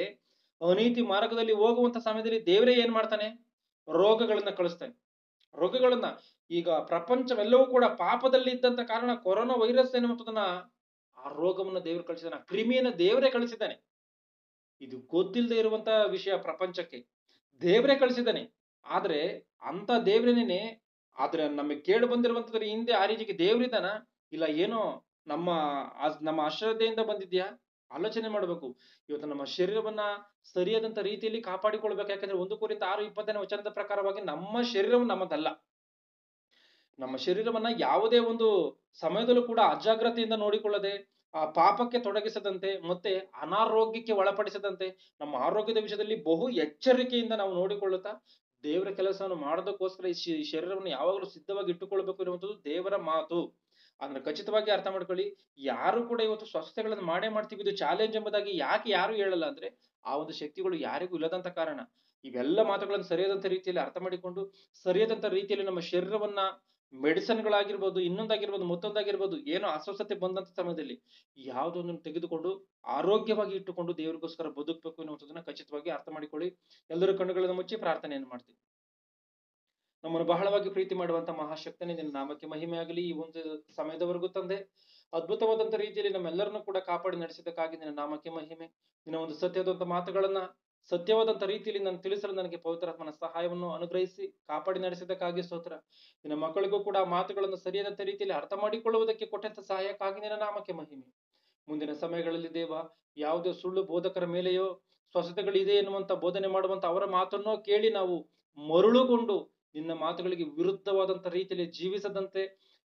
ಅನೀತಿ ಮಾರ್ಗದಲ್ಲಿ ಹೋಗುವಂತ ಸಮಯದಲ್ಲಿ ದೇವರೇ ಏನ್ ಮಾಡ್ತಾನೆ, ರೋಗಗಳನ್ನ ಕಳಿಸ್ತಾನೆ. ರೋಗಗಳನ್ನ ಈಗ ಪ್ರಪಂಚವೆಲ್ಲವೂ ಕೂಡ ಪಾಪದಲ್ಲಿ ಇದ್ದಂತ ಕಾರಣ ಕೊರೋನಾ ವೈರಸ್ ಎನ್ನುವಂಥದನ್ನ, ಆ ರೋಗವನ್ನ ದೇವರು ಕಳಿಸಿದಾನೆ, ಕ್ರಿಮಿಯನ್ನ ದೇವರೇ ಕಳಿಸಿದ್ದಾನೆ. ಇದು ಗೊತ್ತಿಲ್ಲದೆ ಇರುವಂತ ವಿಷಯ ಪ್ರಪಂಚಕ್ಕೆ. ದೇವರೇ ಕಳಿಸಿದ್ದಾನೆ. ಆದ್ರೆ ಅಂತ ದೇವ್ರನೇನೆ, ಆದ್ರೆ ನಮಗೆ ಕೇಳು ಬಂದಿರುವಂತದ್ರ ಹಿಂದೆ ಆ ರೀತಿಗೆ ದೇವ್ರಿದ್ದಾನ? ಇಲ್ಲ ಏನೋ ನಮ್ಮ ನಮ್ಮ ಅಶ್ರದ್ಧೆಯಿಂದ ಬಂದಿದ್ಯಾ? ಆಲೋಚನೆ ಮಾಡಬೇಕು. ಇವತ್ತು ನಮ್ಮ ಶರೀರವನ್ನ ಸರಿಯಾದಂತ ರೀತಿಯಲ್ಲಿ ಕಾಪಾಡಿಕೊಳ್ಬೇಕು. ಯಾಕಂದ್ರೆ 1 ಕೊರಿಂಥ 6:20 ವಚನದ ಪ್ರಕಾರವಾಗಿ ನಮ್ಮ ಶರೀರವು ನಮ್ಮದಲ್ಲ. ನಮ್ಮ ಶರೀರವನ್ನ ಯಾವುದೇ ಒಂದು ಸಮಯದಲ್ಲೂ ಕೂಡ ಅಜಾಗ್ರತೆಯಿಂದ ನೋಡಿಕೊಳ್ಳದೆ, ಆ ಪಾಪಕ್ಕೆ ತೊಡಗಿಸದಂತೆ, ಮತ್ತೆ ಅನಾರೋಗ್ಯಕ್ಕೆ ಒಳಪಡಿಸದಂತೆ, ನಮ್ಮ ಆರೋಗ್ಯದ ವಿಷಯದಲ್ಲಿ ಬಹು ಎಚ್ಚರಿಕೆಯಿಂದ ನಾವು ನೋಡಿಕೊಳ್ಳುತ್ತಾ ದೇವರ ಕೆಲಸವನ್ನು ಮಾಡೋದಕ್ಕೋಸ್ಕರ ಈ ಶರೀರವನ್ನು ಯಾವಾಗಲೂ ಸಿದ್ಧವಾಗಿ ಇಟ್ಟುಕೊಳ್ಬೇಕು ಇರುವಂತದ್ದು ದೇವರ ಮಾತು. ಅಂದ್ರೆ ಖಚಿತವಾಗಿ ಅರ್ಥ ಮಾಡ್ಕೊಳ್ಳಿ. ಯಾರು ಕೂಡ ಇವತ್ತು ಸ್ವಸ್ಥತೆಗಳನ್ನು ಮಾಡೇ ಮಾಡ್ತೀವಿ, ಇದು ಚಾಲೆಂಜ್ ಎಂಬುದಾಗಿ ಯಾಕೆ ಯಾರು ಹೇಳಲ್ಲ ಅಂದ್ರೆ, ಆ ಒಂದು ಶಕ್ತಿಗಳು ಯಾರಿಗೂ ಇಲ್ಲದಂತ ಕಾರಣ. ಇವೆಲ್ಲ ಮಾತುಗಳನ್ನು ಸರಿಯಾದಂತ ರೀತಿಯಲ್ಲಿ ಅರ್ಥ ಮಾಡಿಕೊಂಡು, ಸರಿಯಾದಂತ ರೀತಿಯಲ್ಲಿ ನಮ್ಮ ಶರೀರವನ್ನ ಮೆಡಿಸಿನ್ಗಳಾಗಿರ್ಬೋದು, ಇನ್ನೊಂದಾಗಿರ್ಬೋದು, ಮತ್ತೊಂದಾಗಿರ್ಬೋದು, ಏನೋ ಅಸ್ವಸ್ಥತೆ ಬಂದಂತ ಸಮಯದಲ್ಲಿ ಯಾವುದೊಂದನ್ನು ತೆಗೆದುಕೊಂಡು ಆರೋಗ್ಯವಾಗಿ ಇಟ್ಟುಕೊಂಡು ದೇವರಿಗೋಸ್ಕರ ಬದುಕಬೇಕು ಎನ್ನುವಂಥದ್ದನ್ನ ಖಚಿತವಾಗಿ ಅರ್ಥ ಮಾಡಿಕೊಳ್ಳಿ. ಎಲ್ಲರೂ ಕಣ್ಣುಗಳನ್ನು ಮುಚ್ಚಿ ಪ್ರಾರ್ಥನೆಯನ್ನು ಮಾಡ್ತೀವಿ. ನಮ್ಮನ್ನು ಬಹಳವಾಗಿ ಪ್ರೀತಿ ಮಾಡುವಂತ ಮಹಾಶಕ್ತನೇ, ನಿನ್ನ ನಾಮಕ್ಕೆ ಮಹಿಮೆ ಆಗಲಿ. ಈ ಒಂದು ಸಮಯದವರೆಗೂ ತಂದೆ, ಅದ್ಭುತವಾದಂತ ರೀತಿಯಲ್ಲಿ ನಮ್ಮೆಲ್ಲರನ್ನು ಕೂಡ ಕಾಪಾಡಿ ನಡೆಸಿದ್ದಕ್ಕಾಗಿ ನಿನ್ನ ನಾಮಕ್ಕೆ ಮಹಿಮೆ. ನಿನ್ನ ಒಂದು ಸತ್ಯವಾದಂತ ಮಾತುಗಳನ್ನ ಸತ್ಯವಾದಂತ ರೀತಿಯಲ್ಲಿ ನಾನು ತಿಳಿಸಲು ನನಗೆ ಪವಿತ್ರಾತ್ಮನ ಸಹಾಯವನ್ನು ಅನುಗ್ರಹಿಸಿ ಕಾಪಾಡಿ ನಡೆಸಿದ್ದಕ್ಕಾಗಿ ಸ್ತೋತ್ರ. ನಿನ್ನ ಮಕ್ಕಳಿಗೂ ಕೂಡ ಆ ಮಾತುಗಳನ್ನು ಸರಿಯಾದಂತ ರೀತಿಯಲ್ಲಿ ಅರ್ಥ ಮಾಡಿಕೊಳ್ಳುವುದಕ್ಕೆ ಕೊಟ್ಟಂತ ಸಹಾಯಕ್ಕಾಗಿ ನಿನ್ನ ನಾಮಕ್ಕೆ ಮಹಿಮೆ. ಮುಂದಿನ ಸಮಯಗಳಲ್ಲಿ ದೇವ, ಯಾವುದೇ ಸುಳ್ಳು ಬೋಧಕರ ಮೇಲೆಯೋ ಸ್ವಸ್ಥತೆಗಳಿದೆ ಎನ್ನುವಂತ ಬೋಧನೆ ಮಾಡುವಂತ ಅವರ ಮಾತನ್ನೋ ಕೇಳಿ ನಾವು ಮರುಳುಗೊಂಡು ನಿನ್ನ ಮಾತುಗಳಿಗೆ ವಿರುದ್ಧವಾದಂತ ರೀತಿಯಲ್ಲಿ ಜೀವಿಸದಂತೆ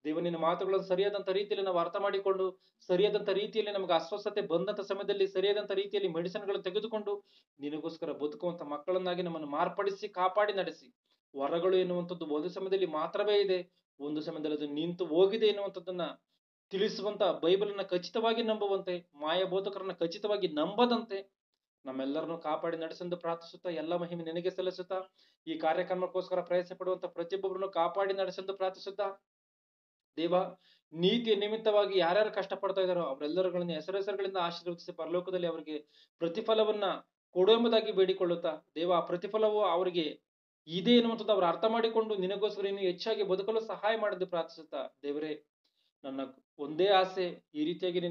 ದೇವ, ನಿನ್ನ ಮಾತುಗಳನ್ನು ಸರಿಯಾದಂತ ರೀತಿಯಲ್ಲಿ ನಾವು ಅರ್ಥ ಮಾಡಿಕೊಂಡು, ಸರಿಯಾದಂತ ರೀತಿಯಲ್ಲಿ ನಮಗೆ ಅಸ್ವಸ್ಥತೆ ಬಂದಂತ ಸಮಯದಲ್ಲಿ ಸರಿಯಾದಂತ ರೀತಿಯಲ್ಲಿ ಮೆಡಿಸಿನ್ಗಳನ್ನು ತೆಗೆದುಕೊಂಡು ನಿನಗೋಸ್ಕರ ಬದುಕುವಂತ ಮಕ್ಕಳನ್ನಾಗಿ ನಮ್ಮನ್ನು ಮಾರ್ಪಡಿಸಿ ಕಾಪಾಡಿ ನಡೆಸಿ. ವರಗಳು ಎನ್ನುವಂಥದ್ದು ಒಂದು ಸಮಯದಲ್ಲಿ ಮಾತ್ರವೇ ಇದೆ, ಒಂದು ಸಮಯದಲ್ಲಿ ಅದು ನಿಂತು ಹೋಗಿದೆ ಎನ್ನುವಂಥದ್ದನ್ನ ತಿಳಿಸುವಂತ ಬೈಬಲನ್ನ ಖಚಿತವಾಗಿ ನಂಬುವಂತೆ, ಮಾಯ ಬೋಧಕರನ್ನ ಖಚಿತವಾಗಿ ನಂಬದಂತೆ ನಮ್ಮೆಲ್ಲರನ್ನು ಕಾಪಾಡಿ ನಡೆಸೆಂದು ಪ್ರಾರ್ಥಿಸುತ್ತಾ, ಎಲ್ಲ ಮಹಿಮೆ ನಿನಗೆ ಸಲ್ಲಿಸುತ್ತಾ, ಈ ಕಾರ್ಯಕ್ರಮಕ್ಕೋಸ್ಕರ ಪ್ರಯತ್ನ ಪಡುವಂತ ಪ್ರತಿಯೊಬ್ಬರನ್ನು ಕಾಪಾಡಿ ನಡೆಸೆಂದು ಪ್ರಾರ್ಥಿಸುತ್ತಾ ದೇವ, ನೀತಿಯ ನಿಮಿತ್ತವಾಗಿ ಯಾರ್ಯಾರು ಕಷ್ಟ ಪಡ್ತಾ ಇದಾರೋ ಅವರೆಲ್ಲರುಗಳನ್ನ ಹೆಸರುಗಳಿಂದ ಆಶೀರ್ವದಿಸಿ ಪರಲೋಕದಲ್ಲಿ ಅವರಿಗೆ ಪ್ರತಿಫಲವನ್ನ ಕೊಡು ಎಂಬುದಾಗಿ ಬೇಡಿಕೊಳ್ಳುತ್ತಾ ದೇವ, ಆ ಪ್ರತಿಫಲವು ಅವರಿಗೆ ಇದೆ ಎನ್ನುವಂಥದ್ದು ಅವರು ಅರ್ಥ ಮಾಡಿಕೊಂಡು ನಿನಗೋಸ್ಕರ ಇನ್ನು ಹೆಚ್ಚಾಗಿ ಬದುಕಲು ಸಹಾಯ ಮಾಡದೆ ಪ್ರಾರ್ಥಿಸುತ್ತಾ, ದೇವರೇ, ನನ್ನ ಒಂದೇ ಆಸೆ ಈ ರೀತಿಯಾಗಿ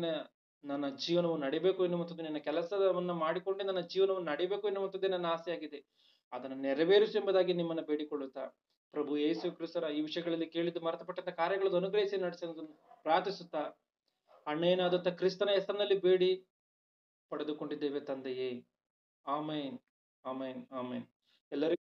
ನನ್ನ ಜೀವನವನ್ನು ನಡಿಬೇಕು ಎನ್ನುವಂಥದ್ದು, ನಿನ್ನ ಕೆಲಸವನ್ನ ಮಾಡಿಕೊಂಡೇ ನನ್ನ ಜೀವನವನ್ನು ನಡಿಬೇಕು ಎನ್ನುವಂಥದ್ದೇ ನನ್ನ ಆಸೆ ಆಗಿದೆ. ಅದನ್ನು ನೆರವೇರಿಸು ಎಂಬುದಾಗಿ ನಿಮ್ಮನ್ನ ಬೇಡಿಕೊಳ್ಳುತ್ತಾ, ಪ್ರಭು ಯೇಸು ಕ್ರಿಸ್ತರ ಈ ವಿಷಯಗಳಲ್ಲಿ ಕೇಳಿದ್ದು ಮರೆತುಪಟ್ಟಂತ ಕಾರ್ಯಗಳನ್ನು ಅನುಗ್ರಹಿಸಿ ನಡೆಸಲು ಪ್ರಾರ್ಥಿಸುತ್ತಾ, ಅಣ್ಣೇನಾದಂತ ಕ್ರಿಸ್ತನ ಹೆಸರಿನಲ್ಲಿ ಬೇಡಿ ಪಡೆದುಕೊಂಡಿದ್ದೇವೆ ತಂದೆಯೇ. ಆಮೇನ್, ಆಮೇನ್, ಆಮೇನ್. ಎಲ್ಲರಿಗೂ